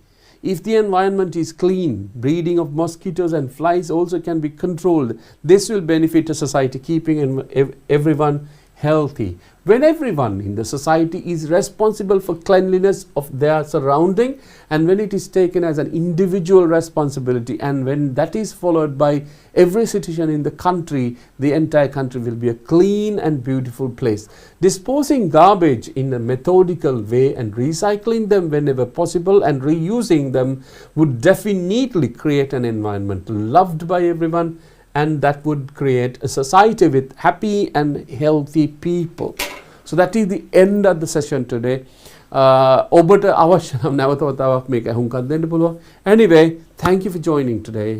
If the environment is clean, breeding of mosquitoes and flies also can be controlled. This will benefit a society, keeping everyone healthy. When everyone in the society is responsible for cleanliness of their surrounding, and when it is taken as an individual responsibility, and when that is followed by every citizen in the country, the entire country will be a clean and beautiful place. Disposing garbage in a methodical way and recycling them whenever possible and reusing them would definitely create an environment loved by everyone, and that would create a society with happy and healthy people. So that is the end of the session today. ඔබට අවශ්‍ය නම් නැවත වතාවක් මේක අහුම්කම් දෙන්න පුළුවන්. Anyway, thank you for joining today.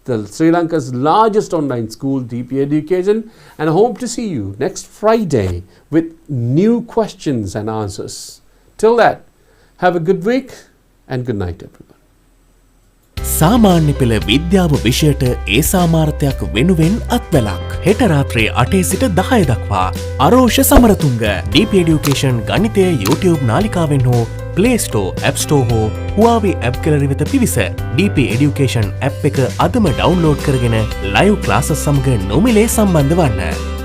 The Sri Lanka's largest online school, DP Education, and I hope to see you next Friday with new questions and answers. Till that, have a good week and good night everyone. සාමාන්‍ය පෙළ විද්‍යාව විෂයට ඒ සාමාර්ථයක් වෙනුවෙන් අත්වැලක්. හෙට රාත්‍රයේ 8 සිට 10 දක්වා අරෝෂ Samaratunga DP Education ගණිතය YouTube නාලිකාවෙන් හෝ Play Store, App Store හෝ Huawei App gallery වෙත පිවිස DP Education app එක අදම ඩවුන්ලෝඩ් කරගෙන live classes සමග නොමිලේ සම්බන්ධ වන්න.